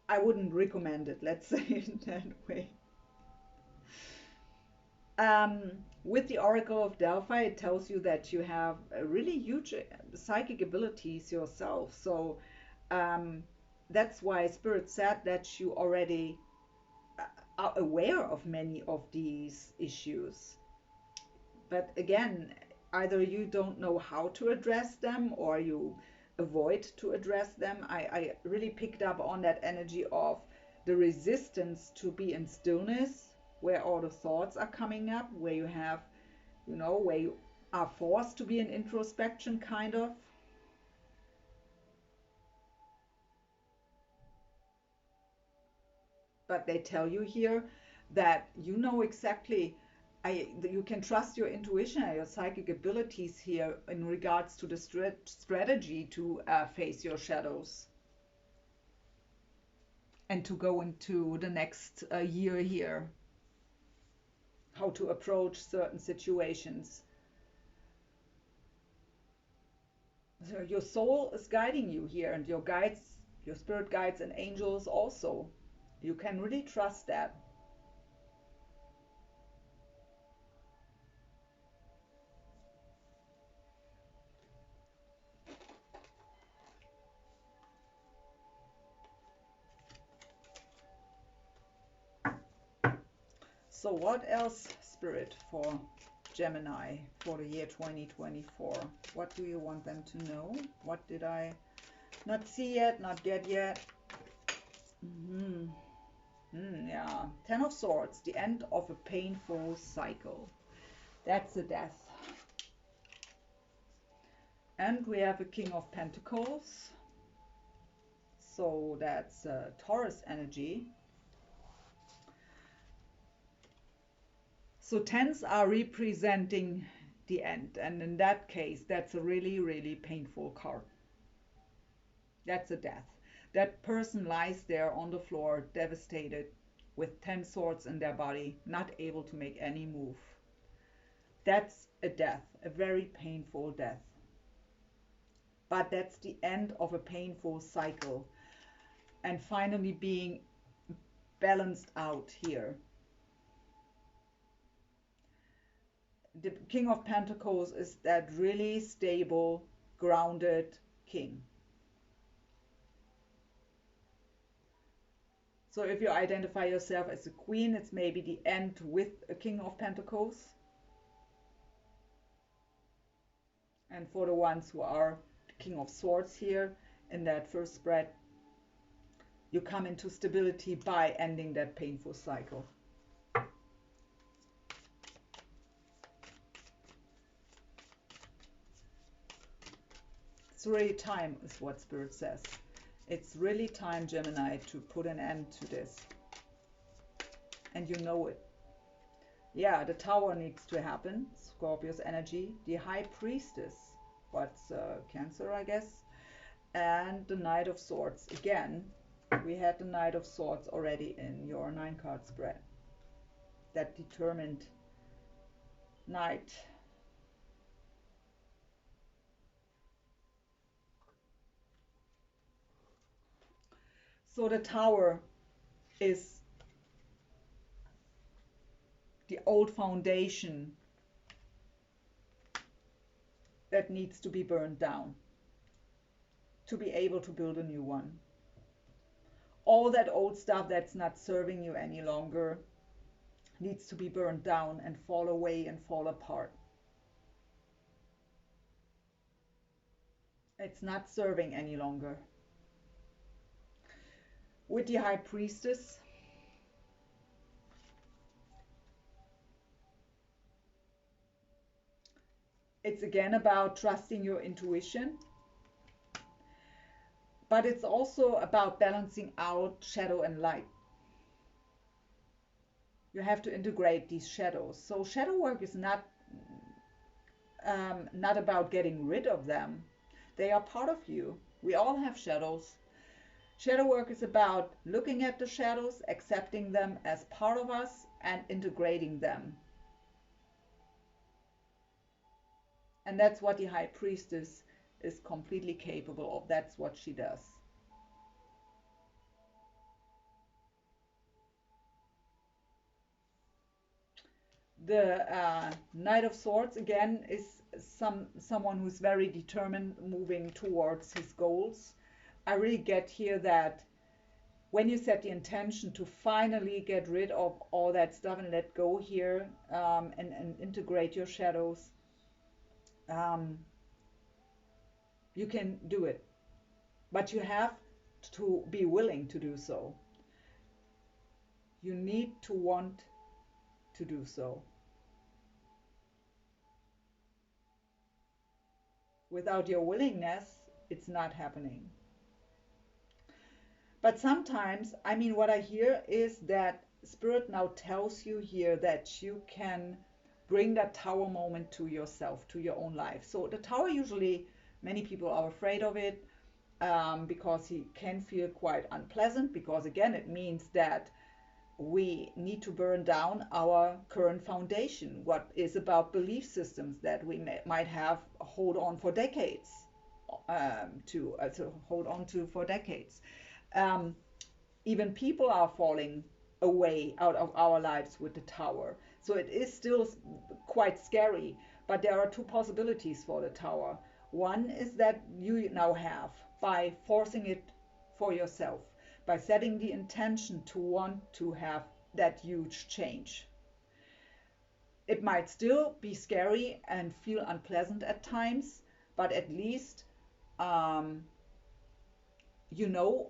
Speaker 1: I wouldn't recommend it, let's say it that way. With the Oracle of Delphi, it tells you that you have a really huge psychic abilities yourself. So that's why Spirit said that you already are aware of many of these issues. But again, either you don't know how to address them, or you avoid to address them. I really picked up on that energy of the resistance to be in stillness, where all the thoughts are coming up, where you have, where you are forced to be in introspection, kind of. But they tell you here that you know exactly, you can trust your intuition and your psychic abilities here in regards to the strategy to face your shadows and to go into the next year here, how to approach certain situations. So your soul is guiding you here, and your guides, your spirit guides and angels also. You can really trust that. So what else, Spirit, for Gemini for the year 2024? What do you want them to know? What did I not see yet, not get yet? Yeah, Ten of Swords, the end of a painful cycle. That's a death. And we have a King of Pentacles. So that's Taurus energy. So tens are representing the end. And in that case, that's a really, really painful card. That's a death. That person lies there on the floor, devastated, with 10 swords in their body, not able to make any move. That's a death, a very painful death. But that's the end of a painful cycle. And finally being balanced out here. The King of Pentacles is that really stable, grounded king. So if you identify yourself as a queen, it's maybe the end with a King of Pentacles. And for the ones who are the King of Swords here in that first spread, you come into stability by ending that painful cycle. It's really time, is what Spirit says. It's really time, Gemini, to put an end to this. And you know it. Yeah, the Tower needs to happen. Scorpio's energy. The High Priestess. What's Cancer, I guess. And the Knight of Swords. Again, we had the Knight of Swords already in your 9-card spread. That determined knight. So the Tower is the old foundation that needs to be burned down to be able to build a new one. All that old stuff that's not serving you any longer needs to be burned down and fall away and fall apart. It's not serving any longer. With the High Priestess, It's again about trusting your intuition, but it's also about balancing out shadow and light. You have to integrate these shadows. So shadow work is not about getting rid of them. They are part of you. We all have shadows. Shadow work is about looking at the shadows, accepting them as part of us, and integrating them. And that's what the High Priestess is completely capable of. That's what she does. The Knight of Swords again is someone who's very determined, moving towards his goals. I really get here that when you set the intention to finally get rid of all that stuff and let go here, and integrate your shadows, you can do it. But you have to be willing to do so. You need to want to do so. Without your willingness, it's not happening. But sometimes, I mean, what I hear is that Spirit now tells you here that you can bring that tower moment to yourself, to your own life. So the tower, usually many people are afraid of it, because he can feel quite unpleasant, because again, it means that we need to burn down our current foundation, what is about belief systems that we might have hold on for decades, to hold on to for decades. Even people are falling away out of our lives with the tower. So it is still quite scary, but there are two possibilities for the tower. One is that you now have, by forcing it for yourself, by setting the intention to want to have that huge change. It might still be scary and feel unpleasant at times, but at least you know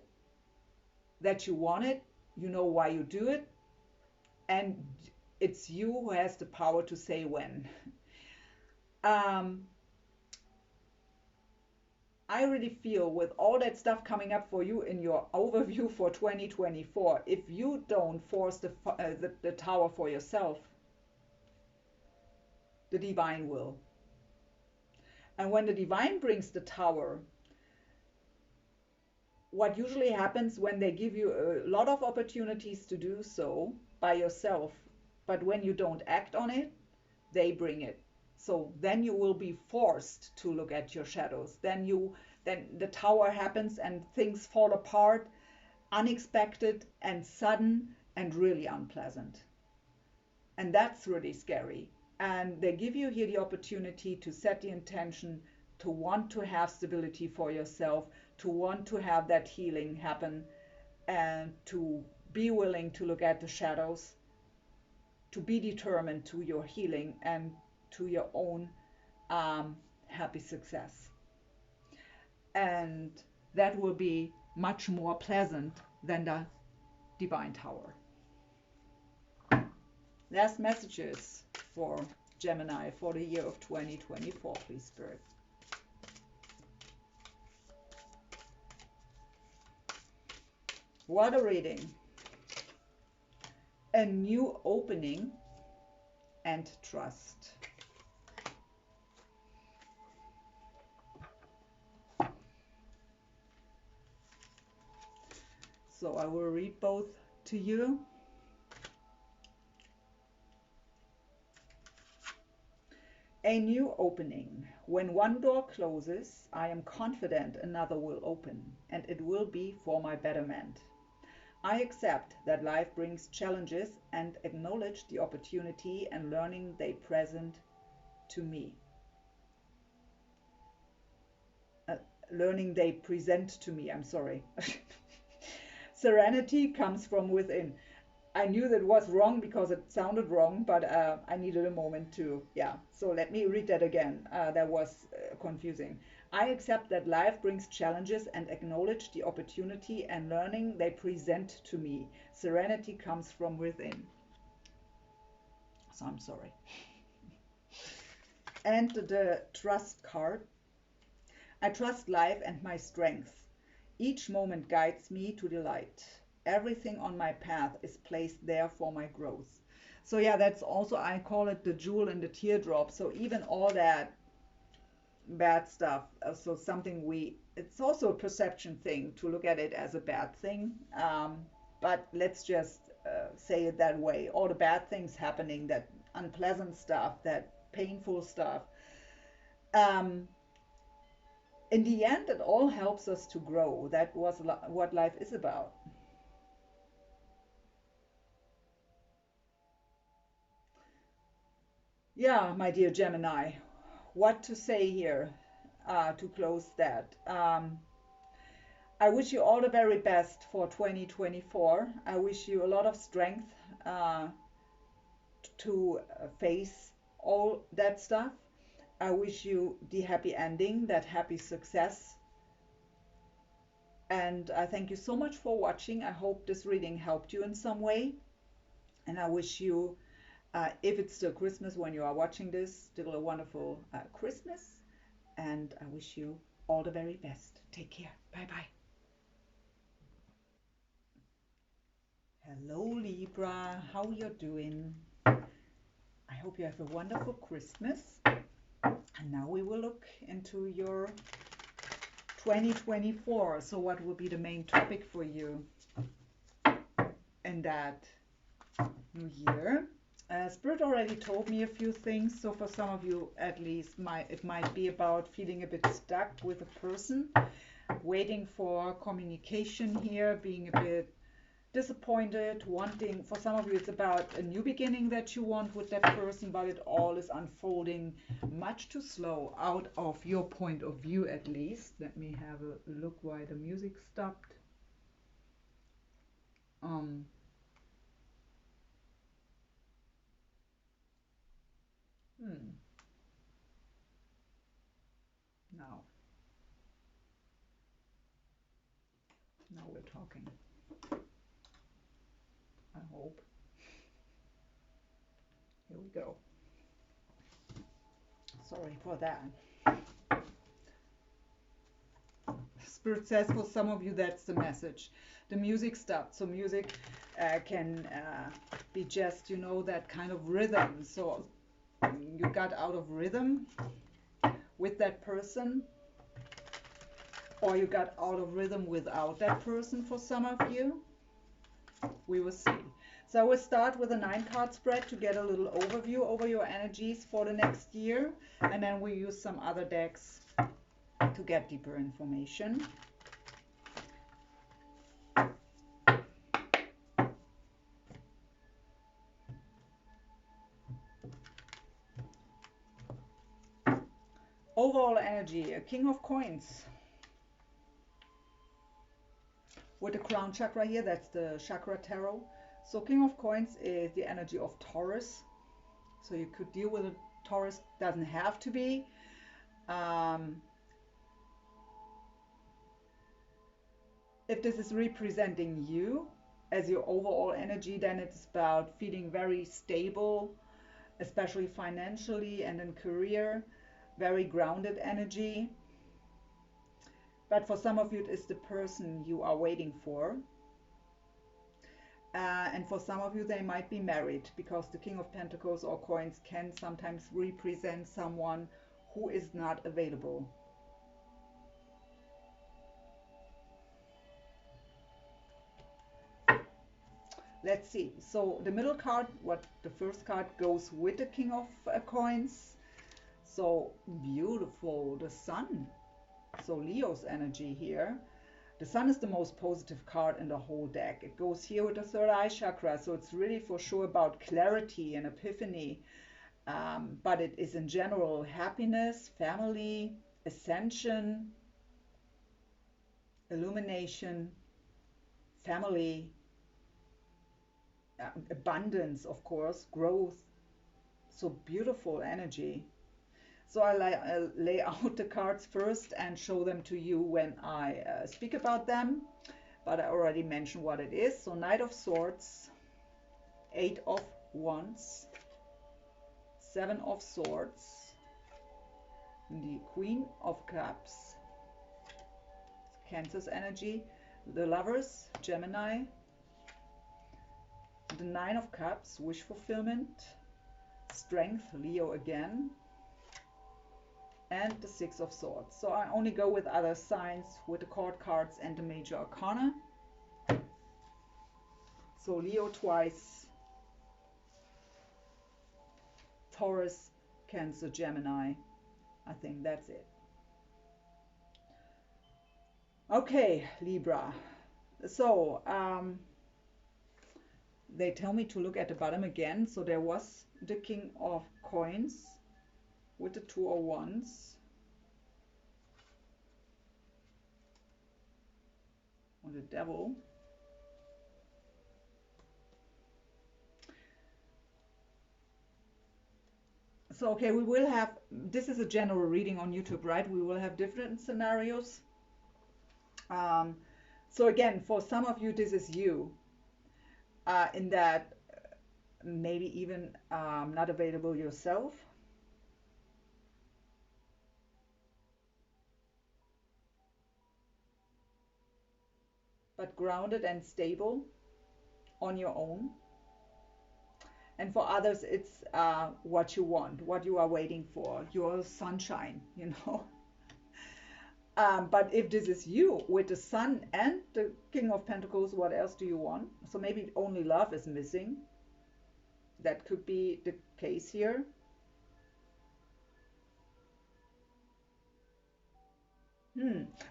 Speaker 1: that you want it, you know why you do it, and it's you who has the power to say when. I really feel with all that stuff coming up for you in your overview for 2024, if you don't force the tower for yourself, the divine will. And when the divine brings the tower, what usually happens when they give you a lot of opportunities to do so by yourself, but when you don't act on it, they bring it. So then you will be forced to look at your shadows. Then the tower happens and things fall apart, unexpected and sudden and really unpleasant. And that's really scary. And they give you here the opportunity to set the intention to want to have stability for yourself, to want to have that healing happen, and to be willing to look at the shadows, to be determined to your healing and to your own happy success. And that will be much more pleasant than the divine tower. Last messages for Gemini for the year of 2024, please, Spirit. What a reading. A new opening and trust. So I will read both to you. A new opening. When one door closes, I am confident another will open, and it will be for my betterment. I accept that life brings challenges and acknowledge the opportunity and learning they present to me. I'm sorry. Serenity comes from within. I knew that was wrong because it sounded wrong, but I needed a moment to, yeah. So let me read that again. That was confusing. I accept that life brings challenges and acknowledge the opportunity and learning they present to me. Serenity comes from within. So I'm sorry. And the trust card. I trust life and my strength. Each moment guides me to the light. Everything on my path is placed there for my growth. So yeah, that's also, I call it the jewel in the teardrop. So even all that bad stuff, so something it's also a perception thing to look at it as a bad thing. But let's just say it that way. All the bad things happening, that unpleasant stuff, that painful stuff. Um, in the end, it all helps us to grow. That was what life is about. Yeah, my dear Gemini, what to say here to close that? I wish you all the very best for 2024. I wish you a lot of strength uh, to face all that stuff. I wish you the happy ending, that happy success. And I thank you so much for watching. I hope this reading helped you in some way. And I wish you, if it's still Christmas when you are watching this, still a wonderful Christmas. And I wish you all the very best. Take care. Bye bye. Hello, Libra. How you doing? I hope you have a wonderful Christmas. And now we will look into your 2024. So what will be the main topic for you in that new year? Spirit already told me a few things. So for some of you, at least, it might be about feeling a bit stuck with a person, waiting for communication here, being a bit disappointed, wanting, for some of you it's about a new beginning that you want with that person, but it all is unfolding much too slow out of your point of view, at least. Let me have a look why the music stopped. um hmm, now we're talking, I hope. Here we go. Sorry for that. Spirit says for some of you that's the message. The music stopped. So music can be just, that kind of rhythm. So you got out of rhythm with that person, or you got out of rhythm without that person for some of you. We will see. So I will start with a 9-card spread to get a little overview over your energies for the next year, and then we use some other decks to get deeper information. Overall energy, a King of Coins with the crown chakra here. That's the chakra tarot. So King of Coins is the energy of Taurus. So you could deal with a Taurus, doesn't have to be. If this is representing you as your overall energy, then it's about feeling very stable, especially financially and in career, very grounded energy. But for some of you, it is the person you are waiting for. And for some of you, they might be married, because the King of Pentacles or Coins can sometimes represent someone who is not available. Let's see. So the middle card, the first card goes with the King of Coins. So beautiful, the Sun. So Leo's energy here. The Sun is the most positive card in the whole deck. It goes here with the third eye chakra. So it's really for sure about clarity and epiphany. But it is in general happiness, family, ascension, illumination, family, abundance, of course, growth. So beautiful energy. So I'll lay out the cards first and show them to you when I speak about them. But I already mentioned what it is. So Knight of Swords, 8 of Wands, 7 of Swords, the Queen of Cups, Cancer's energy, the Lovers, Gemini, the Nine of Cups, wish fulfillment, Strength, Leo again, and the Six of Swords. So I only go with other signs with the court cards and the major arcana. So Leo twice, Taurus, Cancer, Gemini. I think that's it. Okay, Libra. So they tell me to look at the bottom again. So there was the King of Coins with the Two of Wands. Or the Devil. So, okay, we will have, this is a general reading on YouTube, right? We will have different scenarios. So again, for some of you, this is you. In that maybe even not available yourself. But grounded and stable on your own. And for others, it's what you want, what you are waiting for, your sunshine, you know. But if this is you with the Sun and the King of Pentacles, what else do you want? So maybe only love is missing. That could be the case here.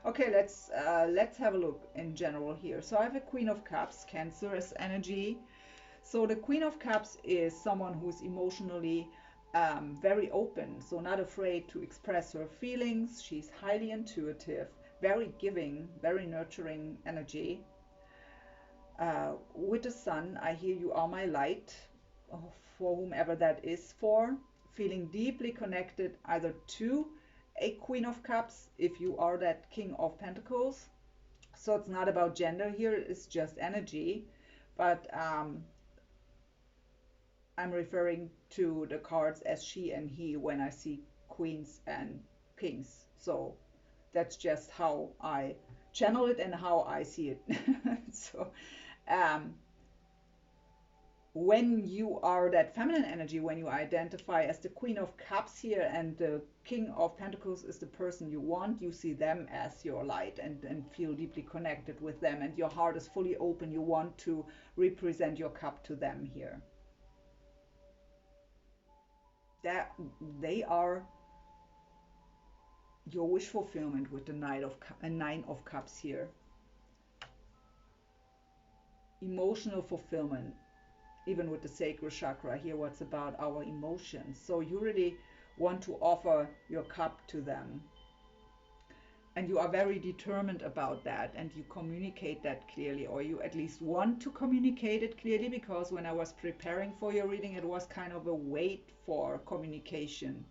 Speaker 1: Okay, let's have a look in general here. So I have a Queen of Cups, Cancerous energy. So the Queen of Cups is someone who's emotionally very open, so not afraid to express her feelings. She's highly intuitive, very giving, very nurturing energy. With the Sun, I hear you are my light, for whomever that is for, feeling deeply connected either to a Queen of Cups, if you are that King of Pentacles. So it's not about gender here, it's just energy. But I'm referring to the cards as she and he when I see queens and kings. So that's just how I channel it and how I see it. So when you are that feminine energy, when you identify as the Queen of Cups here and the King of Pentacles is the person you want, you see them as your light and feel deeply connected with them, and your heart is fully open. You want to represent your cup to them here. That they are your wish fulfillment with the Nine of Cups here. Emotional fulfillment, even with the sacral chakra here, what's about our emotions. So you really want to offer your cup to them. And you are very determined about that, and you communicate that clearly, or you at least want to communicate it clearly, because when I was preparing for your reading, it was kind of a wait for communication.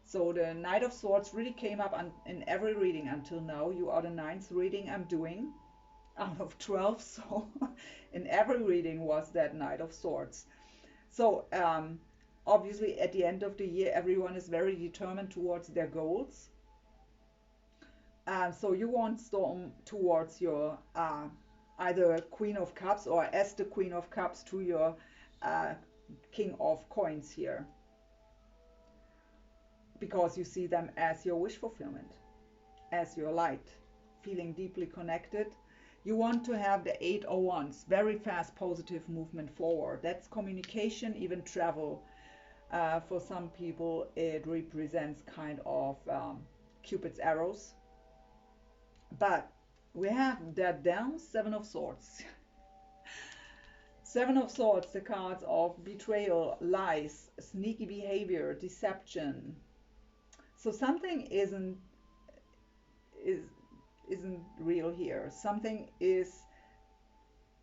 Speaker 1: So the Knight of Swords really came up in every reading until now. You are the 9th reading I'm doing out of 12, so in every reading was that Knight of Swords. So obviously at the end of the year, everyone is very determined towards their goals. So you want storm towards your either Queen of Cups, or as the Queen of Cups to your King of Coins here, because you see them as your wish fulfillment, as your light, feeling deeply connected. You want to have the 8 of Wands, very fast positive movement forward. That's communication, even travel. For some people it represents kind of Cupid's arrows. But we have that down, 7 of Swords. 7 of Swords, the cards of betrayal, lies, sneaky behavior, deception. So something isn't real here. Something is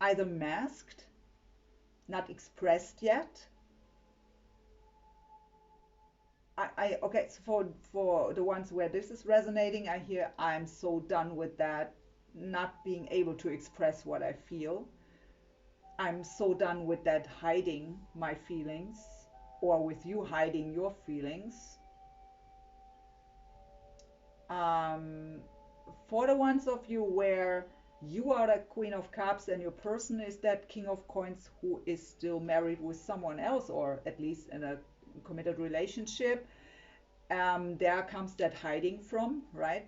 Speaker 1: either masked, not expressed yet. Okay, so for the ones where this is resonating, I hear I'm so done with that, not being able to express what I feel. I'm so done with that hiding my feelings, or with you hiding your feelings. Um, for the ones of you where you are the Queen of Cups and your person is that King of Coins who is still married with someone else, or at least in a committed relationship, there comes that hiding from, right?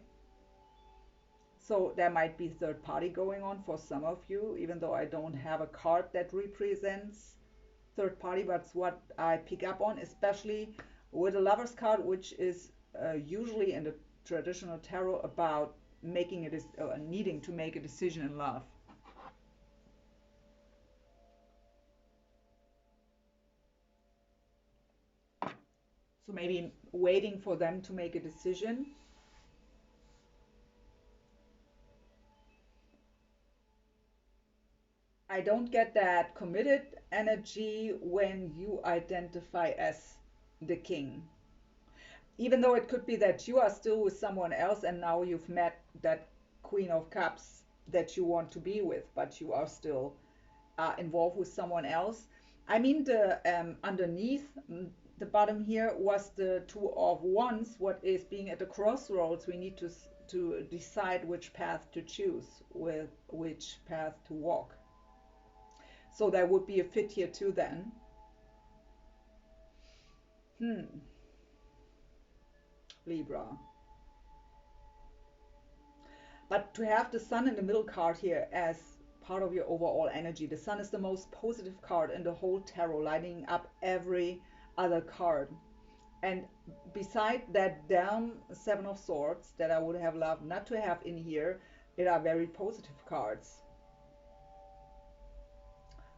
Speaker 1: So there might be third party going on for some of you, even though I don't have a card that represents third party, but it's what I pick up on, especially with a Lover's card, which is usually in the traditional tarot about making it, needing to make a decision in love. So maybe waiting for them to make a decision. I don't get that committed energy when you identify as the king. Even though it could be that you are still with someone else and now you've met that Queen of Cups that you want to be with, but you are still involved with someone else. I mean, the underneath the bottom here was the Two of Wands, what is being at the crossroads. We need to decide which path to choose, with which path to walk. So there would be a fit here too then. Libra. But to have the Sun in the middle card here as part of your overall energy, the Sun is the most positive card in the whole tarot, lighting up every other card. And beside that damn Seven of Swords that I would have loved not to have in here, it are very positive cards.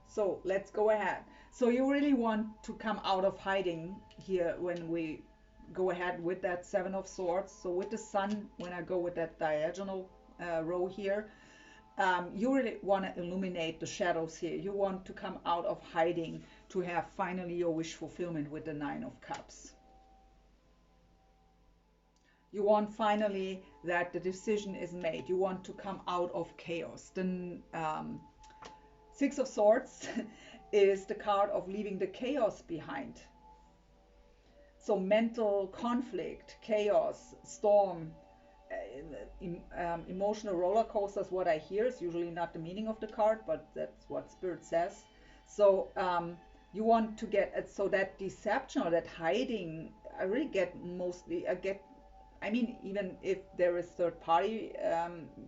Speaker 1: So let's go ahead. So you really want to come out of hiding here when we go ahead with that Seven of Swords. So with the Sun, when I go with that diagonal row here, you really want to illuminate the shadows here. You want to come out of hiding to have finally your wish fulfillment with the Nine of Cups. You want finally that the decision is made. You want to come out of chaos. The Six of Swords is the card of leaving the chaos behind. So mental conflict, chaos, storm, emotional roller coasters, what I hear is usually not the meaning of the card, but that's what Spirit says. So you want to get, so that deception or that hiding, I really get mostly, I mean, even if there is third party,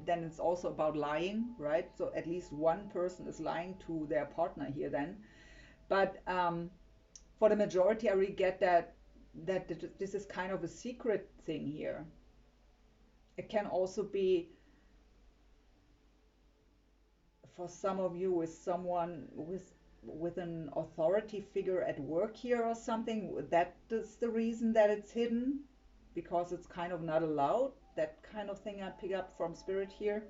Speaker 1: then it's also about lying, right? So at least one person is lying to their partner here then. But for the majority, I really get that this is kind of a secret thing here. It can also be for some of you with someone with an authority figure at work here or something. That is the reason that it's hidden, because it's kind of not allowed. That kind of thing I pick up from Spirit here.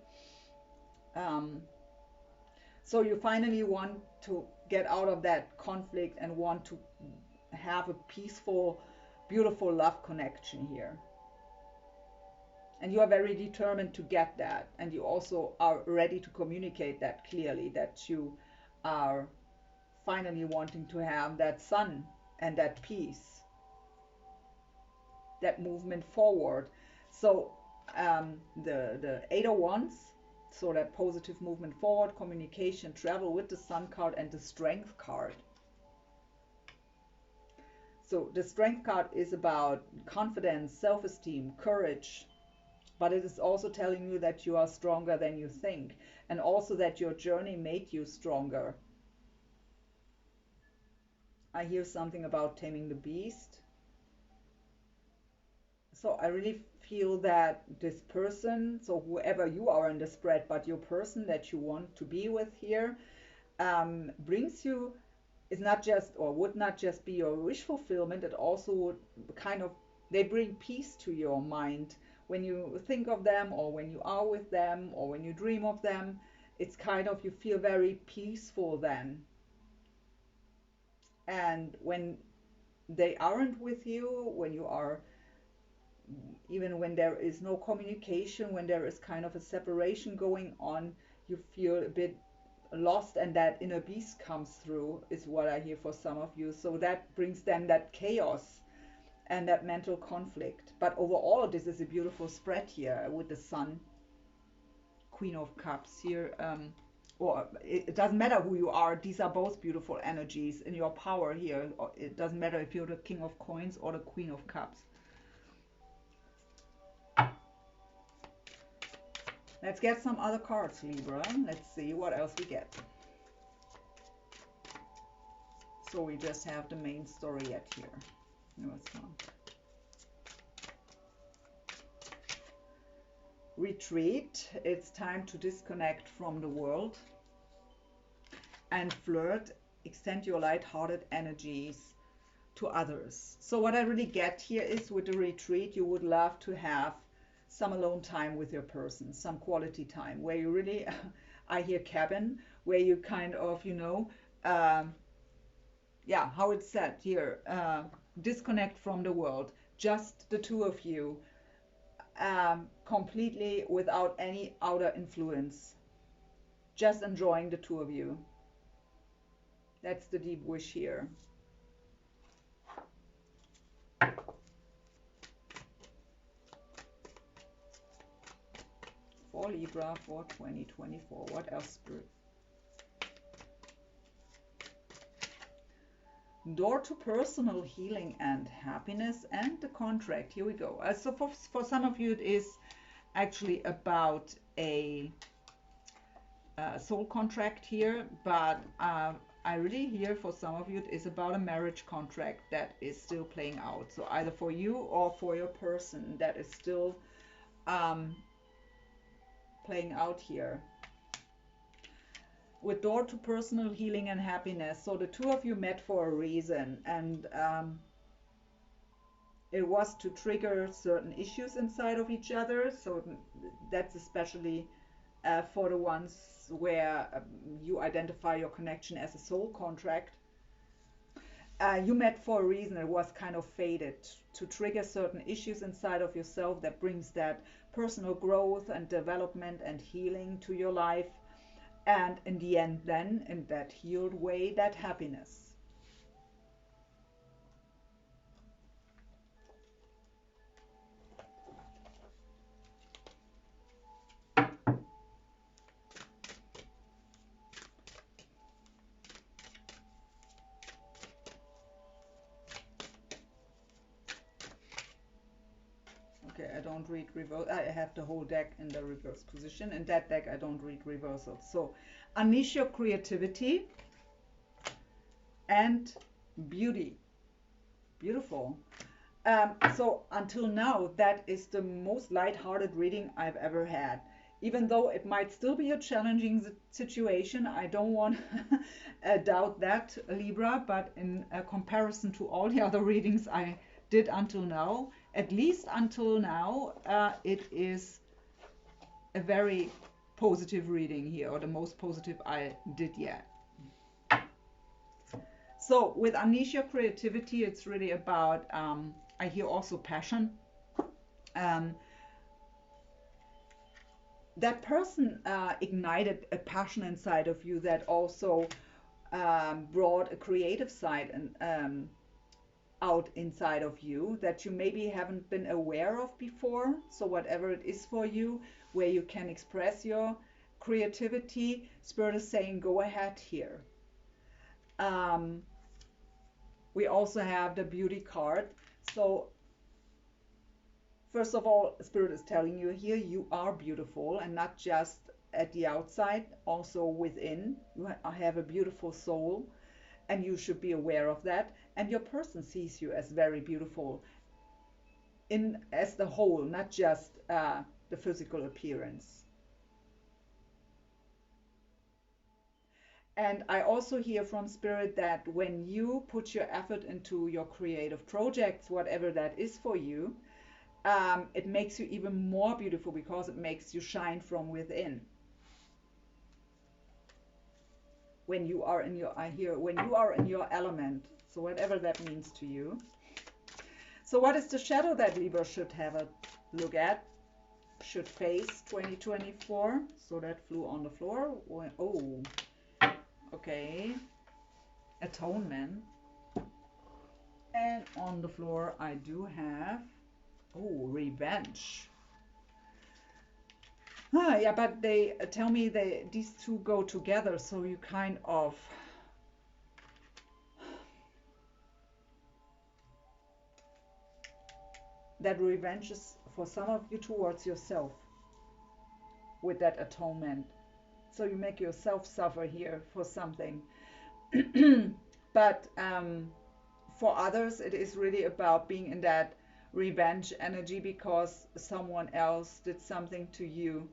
Speaker 1: So you finally want to get out of that conflict and want to have a peaceful, beautiful love connection here. And you are very determined to get that. And you also are ready to communicate that clearly, that you are finally wanting to have that sun and that peace, that movement forward. So the Eight of Wands, so that positive movement forward, communication, travel with the Sun card and the Strength card. So the Strength card is about confidence, self-esteem, courage, but it is also telling you that you are stronger than you think, and also that your journey made you stronger. I hear something about taming the beast. So I really feel that this person, so whoever you are in the spread, but your person that you want to be with here, brings you, is not just, or would not just be your wish fulfillment, it also would kind of, they bring peace to your mind when you think of them, or when you are with them, or when you dream of them. It's kind of, you feel very peaceful then. And when they aren't with you, when you are, even when there is no communication, when there is kind of a separation going on, you feel a bit lost, and that inner beast comes through, is what I hear for some of you. So that brings then that chaos and that mental conflict. But overall, this is a beautiful spread here with the Sun, Queen of Cups here. Or it doesn't matter who you are. These are both beautiful energies in your power here. It doesn't matter if you're the King of Coins or the Queen of Cups. Let's get some other cards, Libra. Let's see what else we get. So we just have the main story yet here. No, it's not. Retreat. It's time to disconnect from the world and flirt. Extend your light-hearted energies to others. So what I really get here is with the retreat, you would love to have some alone time with your person, some quality time where you really, I hear cabin, where you kind of, you know, yeah, how it's said here, disconnect from the world, just the two of you, completely without any outer influence, just enjoying the two of you. That's the deep wish here. For Libra for 2024. What else, Spirit? Door to personal healing and happiness and the contract. Here we go. So for some of you, it is actually about a soul contract here, but I really hear for some of you, it is about a marriage contract that is still playing out. So either for you or for your person that is still playing out here. With door to personal healing and happiness. So the two of you met for a reason, and it was to trigger certain issues inside of each other. So that's especially for the ones where you identify your connection as a soul contract. You met for a reason. It was kind of fated to trigger certain issues inside of yourself that brings that personal growth and development and healing to your life. And in the end then, in that healed way, that happiness. Okay, I don't read reverse. I have the whole deck in the reverse position. In that deck, I don't read reversals. So, unleash your creativity and beauty. Beautiful. So, until now, that is the most light-hearted reading I've ever had. Even though it might still be a challenging situation, I don't want to doubt that, Libra, but in comparison to all the other readings I did until now, at least until now, it is a very positive reading here, or the most positive I did yet. So with Unleash Your Creativity, it's really about, I hear also passion. That person ignited a passion inside of you that also brought a creative side and out inside of you that you maybe haven't been aware of before. So whatever it is for you, where you can express your creativity, Spirit is saying go ahead here. We also have the beauty card. So first of all, Spirit is telling you here, you are beautiful, and not just at the outside, also within. You have a beautiful soul, and you should be aware of that. And your person sees you as very beautiful as the whole, not just the physical appearance. And I also hear from Spirit that when you put your effort into your creative projects, whatever that is for you, it makes you even more beautiful because it makes you shine from within. When you are in your, I hear, when you are in your element, so whatever that means to you. So what is the shadow that Libra should have a look at, should face 2024? So that flew on the floor. Oh, okay. Atonement. And on the floor I do have, oh, revenge. Yeah, but they tell me these two go together, so you kind of that revenge is for some of you towards yourself with that atonement. So you make yourself suffer here for something. But for others, it is really about being in that revenge energy because someone else did something to you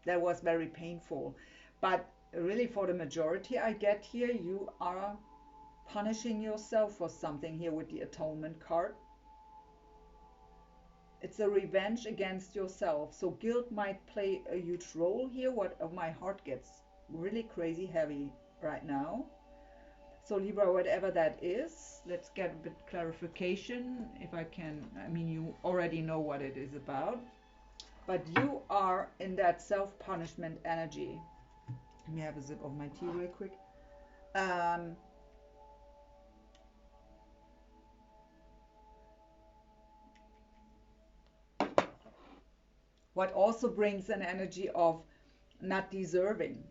Speaker 1: that was very painful. But really, for the majority I get here, you are punishing yourself for something here with the atonement card. It's a revenge against yourself. So guilt might play a huge role here. What my heart gets really crazy heavy right now. So Libra, whatever that is, let's get a bit clarification if I can. I mean, you already know what it is about, but you are in that self-punishment energy. Let me have a sip of my tea real quick. What also brings an energy of not deserving.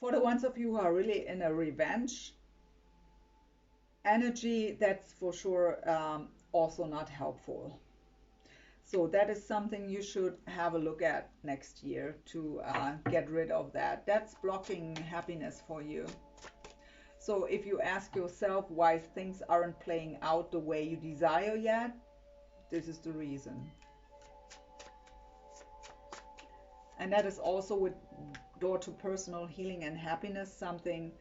Speaker 1: For the ones of you who are really in a revenge energy, that's for sure also not helpful. So that is something you should have a look at next year to get rid of that. That's blocking happiness for you. So if you ask yourself why things aren't playing out the way you desire yet, this is the reason. And that is also with door to personal healing and happiness, something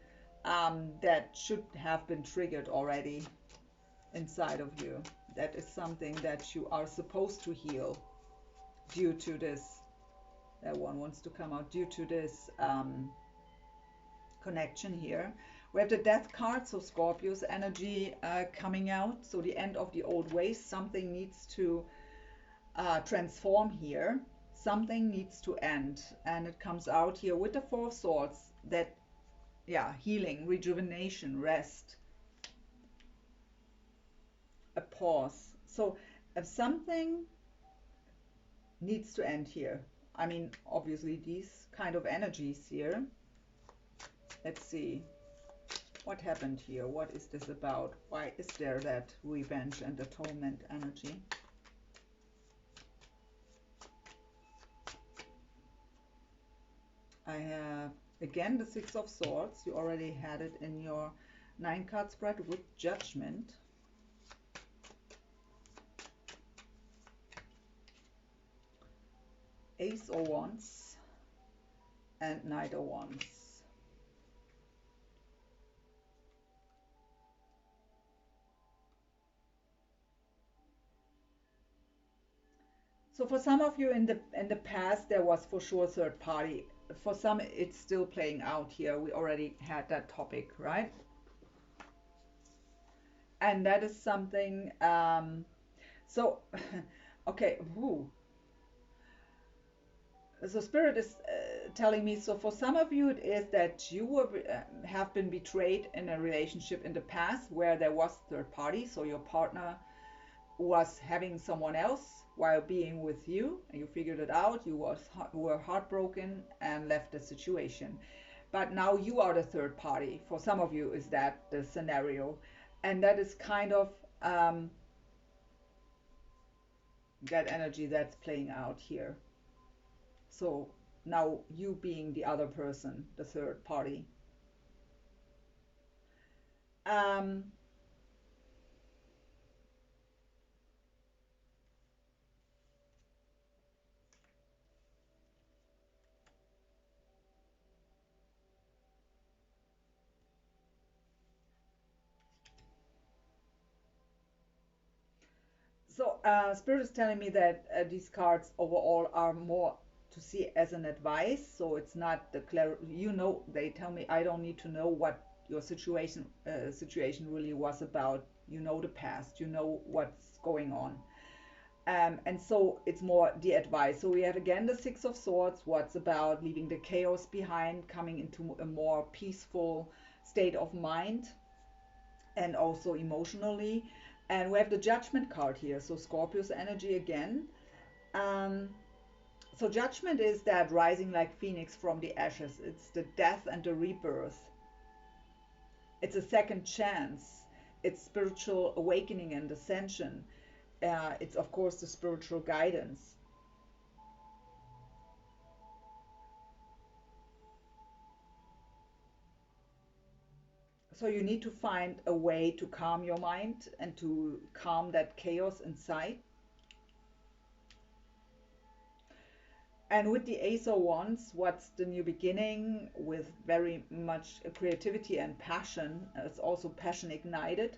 Speaker 1: that should have been triggered already inside of you. That is something that you are supposed to heal due to this. That one wants to come out due to this connection here. We have the death card, so Scorpio's energy coming out. So the end of the old ways. Something needs to transform here. Something needs to end. And it comes out here with the Four of Swords. That, yeah, healing, rejuvenation, rest. A pause. So if something needs to end here, I mean, obviously these kind of energies here. Let's see. What happened here? What is this about? Why is there that revenge and atonement energy? I have, again, the Six of Swords. You already had it in your 9-card spread with Judgment. Ace of Wands and Knight of Wands. So for some of you in the past, there was for sure third party. For some, it's still playing out here. We already had that topic, right? And that is something. So, okay. Ooh. So Spirit is telling me. So for some of you, it is that you were, have been betrayed in a relationship in the past where there was third party. So your partner was having someone else while being with you, and you figured it out. You were heartbroken and left the situation, but now you are the third party. For some of you, is that the scenario, and that is kind of that energy that's playing out here. So now you being the other person, the third party. So Spirit is telling me that these cards overall are more to see as an advice. So it's not the they tell me I don't need to know what your situation really was about. You know the past, you know what's going on. And so it's more the advice. So we have again the Six of Swords, what's about leaving the chaos behind, coming into a more peaceful state of mind and also emotionally. And we have the Judgment card here, so Scorpio's energy again. Um, so Judgment is that rising like phoenix from the ashes. It's the death and the rebirth. It's a second chance. It's spiritual awakening and ascension. It's of course the spiritual guidance. So you need to find a way to calm your mind and to calm that chaos inside. And with the Ace of Wands, what's the new beginning with very much creativity and passion. It's also passion ignited.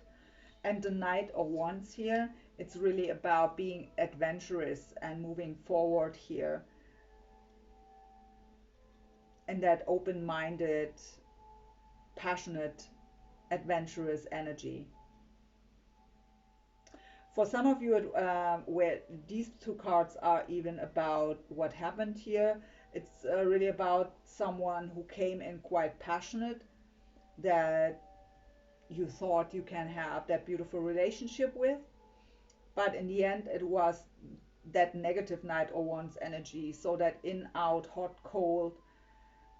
Speaker 1: And the Knight of Wands here, it's really about being adventurous and moving forward here. And that open-minded, passionate, adventurous energy. For some of you, where these two cards are even about what happened here, it's really about someone who came in quite passionate, that you thought you can have that beautiful relationship with, but in the end it was that negative Knight of Wands energy, so that in, out, hot, cold,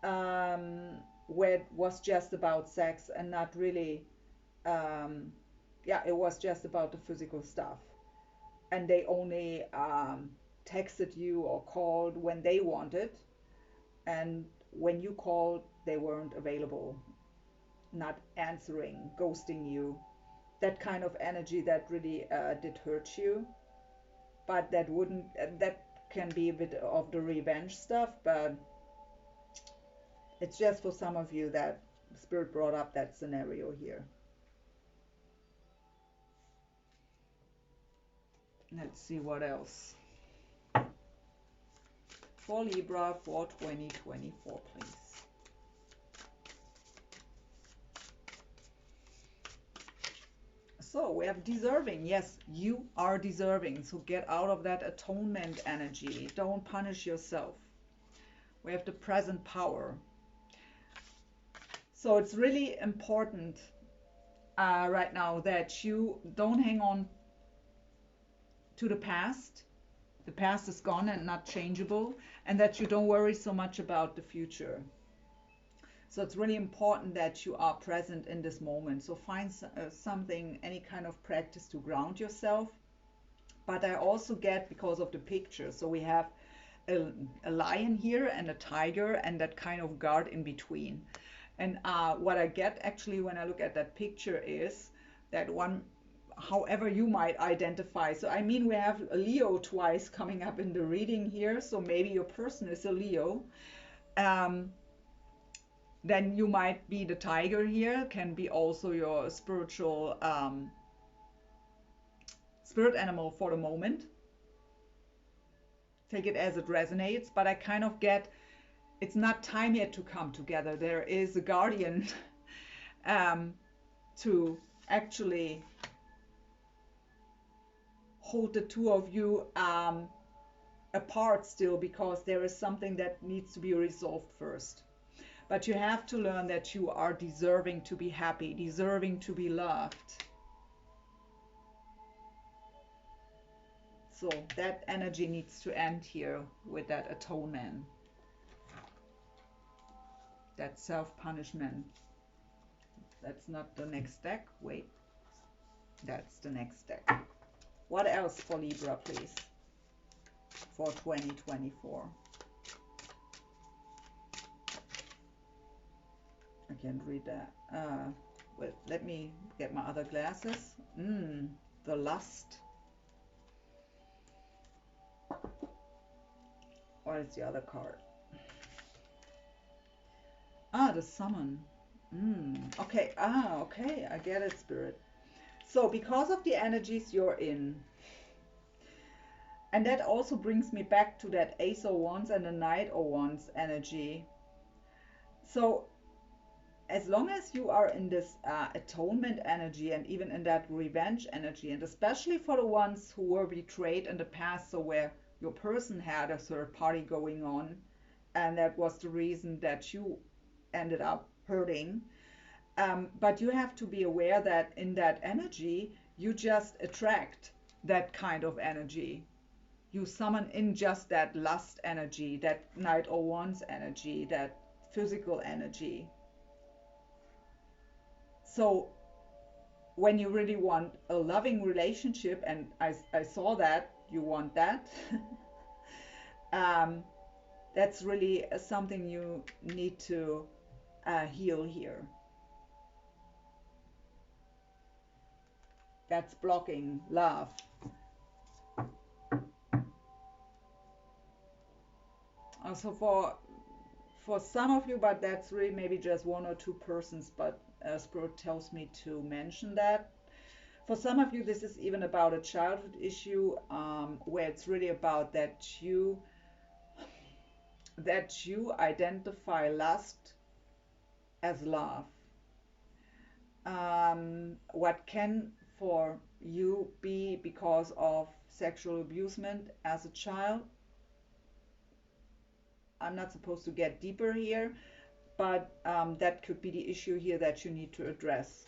Speaker 1: where it was just about sex and not really yeah, it was just about the physical stuff. And they only texted you or called when they wanted. And when you called, they weren't available, not answering, ghosting you. That kind of energy that really did hurt you. But that wouldn't, that can be a bit of the revenge stuff, but it's just for some of you that Spirit brought up that scenario here. Let's see what else. For Libra for 2024, please. So we have deserving. Yes, you are deserving. So get out of that atonement energy. Don't punish yourself. We have the present power. So it's really important right now that you don't hang on to the past. The past is gone and not changeable, and that you don't worry so much about the future. So it's really important that you are present in this moment. So find something, any kind of practice to ground yourself. But I also get, because of the picture, so we have a lion here and a tiger and that kind of guard in between. And what I get actually when I look at that picture is that one, however you might identify. So I mean, we have a Leo twice coming up in the reading here. So maybe your person is a Leo. Then you might be the tiger here, can be also your spiritual spirit animal for the moment. Take it as it resonates, but I kind of get, it's not time yet to come together. There is a guardian to actually hold the two of you apart still, because there is something that needs to be resolved first. But you have to learn that you are deserving to be happy, deserving to be loved. So that energy needs to end here with that atonement, that self-punishment. That's not the next deck. Wait, that's the next deck. What else for Libra, please, for 2024? I can't read that. Well, let me get my other glasses. The lust. What is the other card? The summon. Okay. Okay. I get it, Spirit. So because of the energies you're in, and that also brings me back to that Ace of Wands and the Knight of Wands energy. So as long as you are in this atonement energy and even in that revenge energy, and especially for the ones who were betrayed in the past, so where your person had a third party going on, and that was the reason that you ended up hurting. But you have to be aware that in that energy, you just attract that kind of energy. You summon in just that lust energy, that night or once energy, that physical energy. So when you really want a loving relationship, and I saw that you want that, that's really something you need to heal here. That's blocking love. Also for some of you, but that's really maybe just one or two persons, but Spirit tells me to mention that. For some of you, this is even about a childhood issue, where it's really about that you identify lust as love. What can for you be because of sexual abusement as a child. I'm not supposed to get deeper here, but that could be the issue here that you need to address.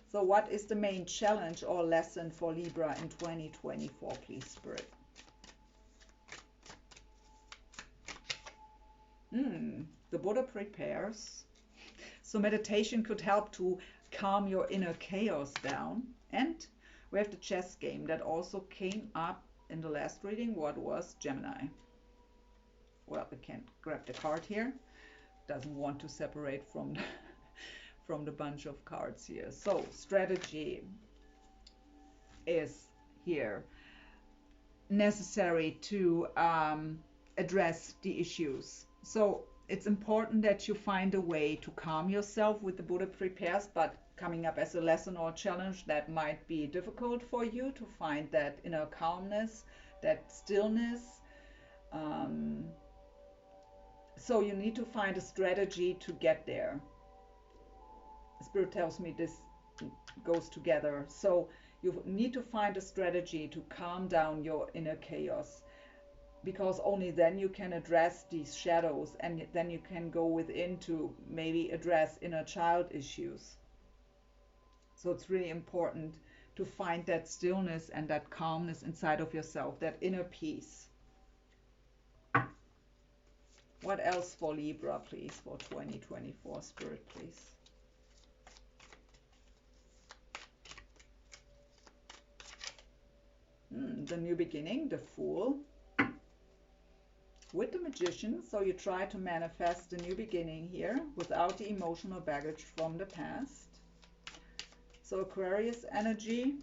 Speaker 1: So what is the main challenge or lesson for Libra in 2024, please, Spirit? The Buddha prepares. So meditation could help to calm your inner chaos down. And we have the chess game that also came up in the last reading. What was Gemini? Well, I can't grab the card here. Doesn't want to separate from the bunch of cards here. So strategy is here necessary to address the issues. So it's important that you find a way to calm yourself with the Buddha prepares, but coming up as a lesson or challenge, that might be difficult for you to find that inner calmness, that stillness. So you need to find a strategy to get there. Spirit tells me this goes together. So you need to find a strategy to calm down your inner chaos, because only then you can address these shadows, and then you can go within to maybe address inner child issues. So it's really important to find that stillness and that calmness inside of yourself, that inner peace. What else for Libra, please, for 2024, Spirit, please? The new beginning, the Fool. With the Magician, so you try to manifest the new beginning here without the emotional baggage from the past. So Aquarius energy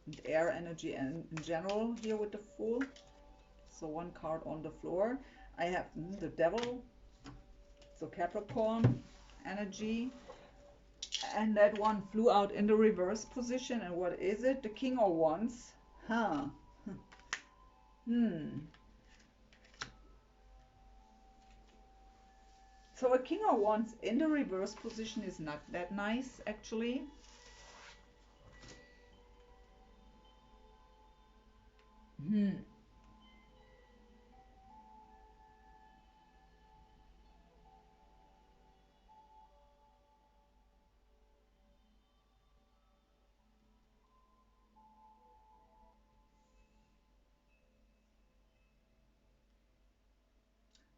Speaker 1: and air energy in general here with the Fool. So one card on the floor. I have the Devil, so Capricorn energy, and that one flew out in the reverse position. And what is it? The King of Wands. So a King of Wands in the reverse position is not that nice, actually.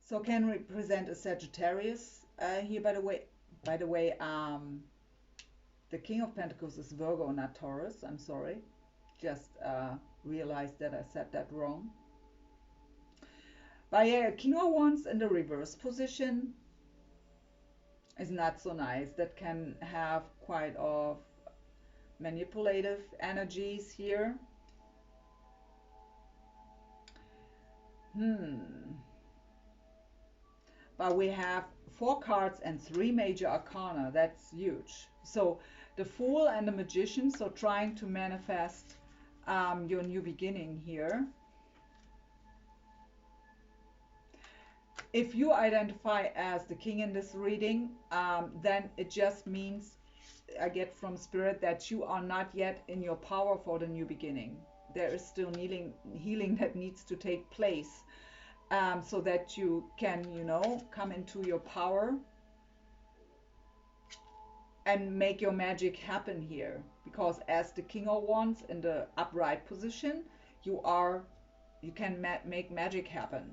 Speaker 1: So can represent a Sagittarius here, by the way. The King of Pentacles is Virgo, not Taurus. I'm sorry. Just realized that I said that wrong. But yeah, King of Wands in the reverse position is not so nice. That can have quite of manipulative energies here. But we have 4 cards and 3 major arcana. That's huge. So the Fool and the Magician, so trying to manifest your new beginning here. If you identify as the king in this reading, then it just means, I get from spirit, that you are not yet in your power for the new beginning. There is still healing that needs to take place, so that you can, come into your power and make your magic happen here. Because as the King of Wands in the upright position, you can make magic happen.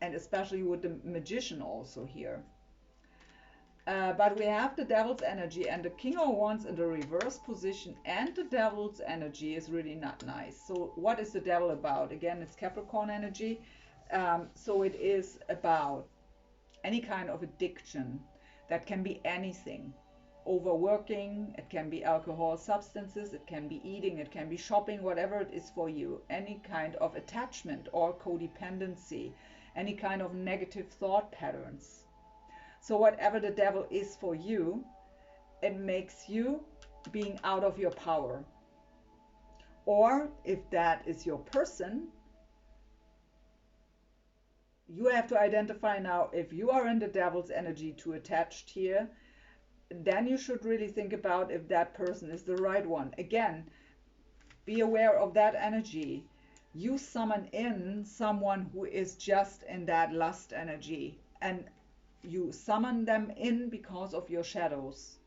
Speaker 1: And especially with the magician also here. But we have the devil's energy, and the King of Wands in the reverse position, and the devil's energy is really not nice. So what is the devil about? Again, it's Capricorn energy. So it is about any kind of addiction. That can be anything. Overworking, it can be alcohol, substances, it can be eating, it can be shopping, whatever it is for you. Any kind of attachment or codependency, any kind of negative thought patterns. So whatever the devil is for you, it makes you being out of your power. Or if that is your person, you have to identify now, if you are in the devil's energy too attached here, then you should really think about if that person is the right one. Again, be aware of that energy. You summon in someone who is just in that lust energy, and you summon them in because of your shadows.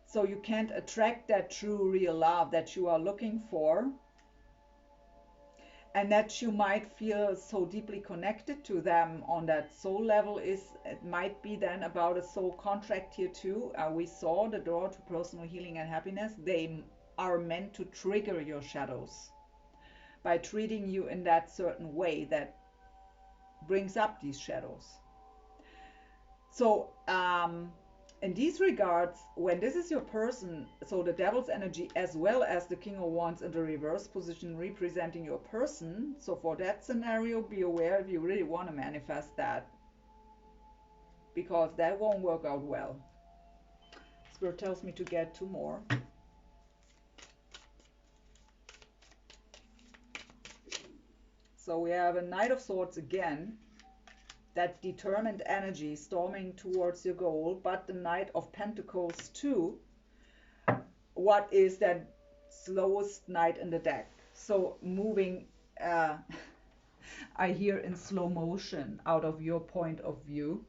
Speaker 1: So you can't attract that true real love that you are looking for, and that you might feel so deeply connected to them on that soul level. It might be then about a soul contract here too. We saw the door to personal healing and happiness. They are meant to trigger your shadows by treating you in that certain way that brings up these shadows. So in these regards, when this is your person, so the devil's energy as well as the King of Wands in the reverse position representing your person, so for that scenario, be aware if you really want to manifest that, because that won't work out well. Spirit tells me to get 2 more. So we have a Knight of Swords again, that determined energy storming towards your goal, but the Knight of Pentacles too. What is that slowest knight in the deck? So moving, I hear in slow motion out of your point of view.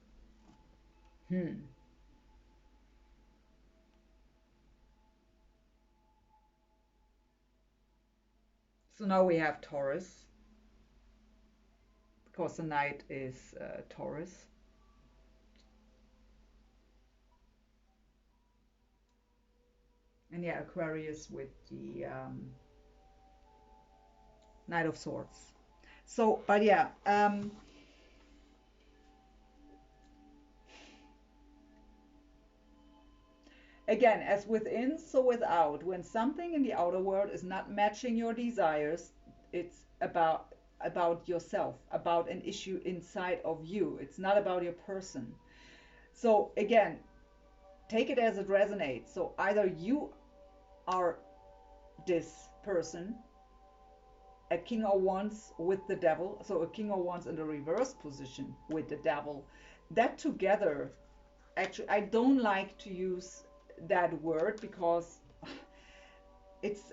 Speaker 1: So now we have Taurus, because the knight is Taurus. And yeah, Aquarius with the Knight of Swords. So, but yeah, again, as within, so without. When something in the outer world is not matching your desires, it's about yourself, about an issue inside of you. It's not about your person. So again, take it as it resonates. So either you are this person, a King of Wands with the devil, so a King of Wands in the reverse position with the devil. That together, actually, I don't like to use that word because it's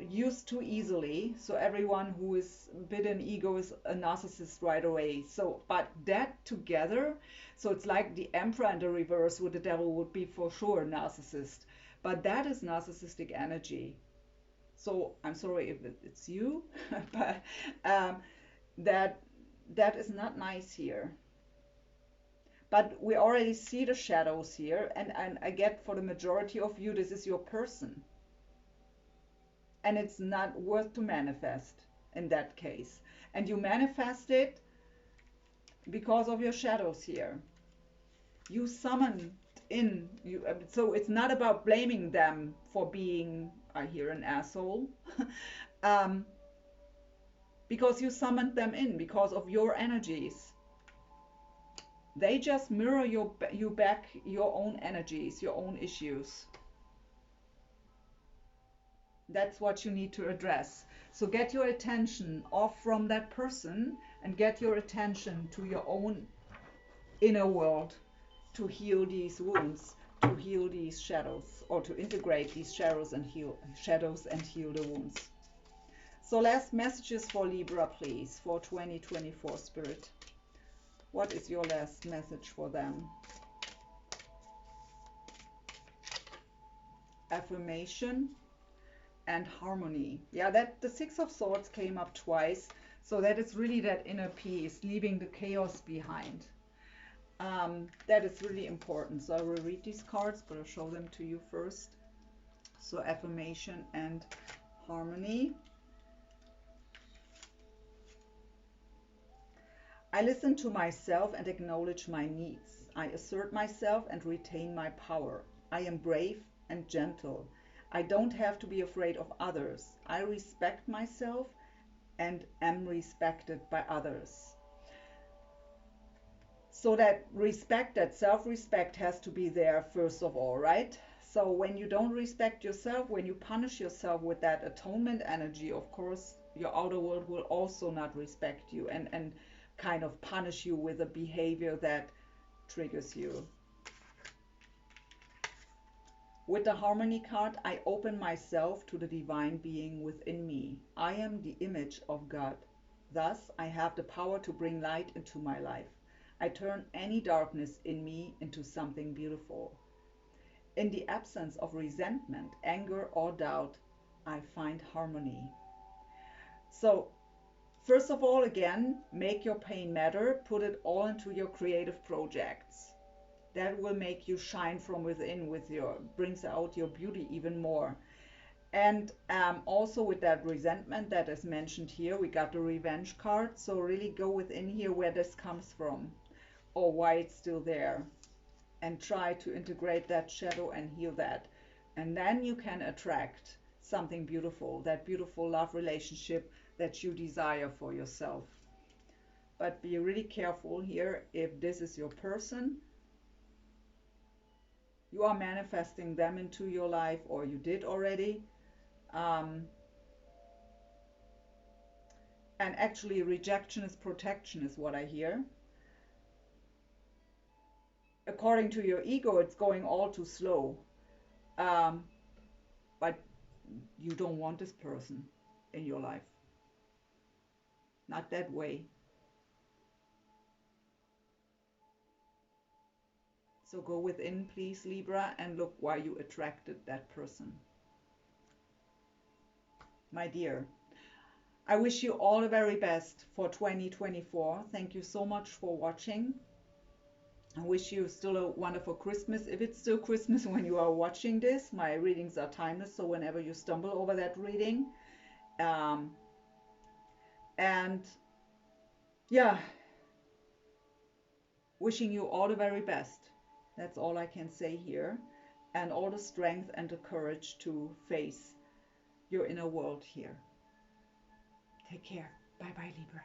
Speaker 1: used too easily. So everyone who is bitten ego is a narcissist right away. So, but that together, so it's like the Emperor in the reverse with the devil would be for sure a narcissist. But that is narcissistic energy. So I'm sorry if it's you, but that is not nice here. But we already see the shadows here, and I get for the majority of you, this is your person. And it's not worth to manifest in that case. And you manifest it because of your shadows here. You summoned in, so it's not about blaming them for being, I hear, an asshole. Because you summoned them in because of your energies. They just mirror you back your own energies, your own issues. That's what you need to address. So get your attention off from that person and get your attention to your own inner world to heal these wounds, to heal these shadows, or to integrate these shadows and heal the wounds. So last messages for Libra, please, for 2024, Spirit. What is your last message for them? Affirmation and harmony. Yeah, that the Six of Swords came up twice. So that is really that inner peace, leaving the chaos behind. That is really important. So I will read these cards, but I'll show them to you first. So affirmation and harmony. I listen to myself and acknowledge my needs. I assert myself and retain my power. I am brave and gentle. I don't have to be afraid of others. I respect myself and am respected by others. So that respect, that self-respect has to be there first of all, right? So when you don't respect yourself, when you punish yourself with that atonement energy, of course, your outer world will also not respect you and kind of punish you with a behavior that triggers you. With the harmony card, I open myself to the divine being within me. I am the image of God. Thus, I have the power to bring light into my life. I turn any darkness in me into something beautiful. In the absence of resentment, anger, or doubt, I find harmony. So, first of all, again, make your pain matter. Put it all into your creative projects. That will make you shine from within, brings out your beauty even more. And also with that resentment that is mentioned here, we got the revenge card. So really go within here where this comes from or why it's still there. And try to integrate that shadow and heal that. And then you can attract something beautiful, that beautiful love relationship that you desire for yourself. But be really careful here. If this is your person, you are manifesting them into your life, or you did already. And actually, rejection is protection, is what I hear. According to your ego, it's going all too slow. But you don't want this person in your life. Not that way. So go within, please, Libra, and look why you attracted that person. My dear, I wish you all the very best for 2024. Thank you so much for watching. I wish you still a wonderful Christmas. If it's still Christmas when you are watching this, my readings are timeless, so whenever you stumble over that reading. And yeah, wishing you all the very best. That's all I can say here. And all the strength and the courage to face your inner world here. Take care. Bye-bye, Libra.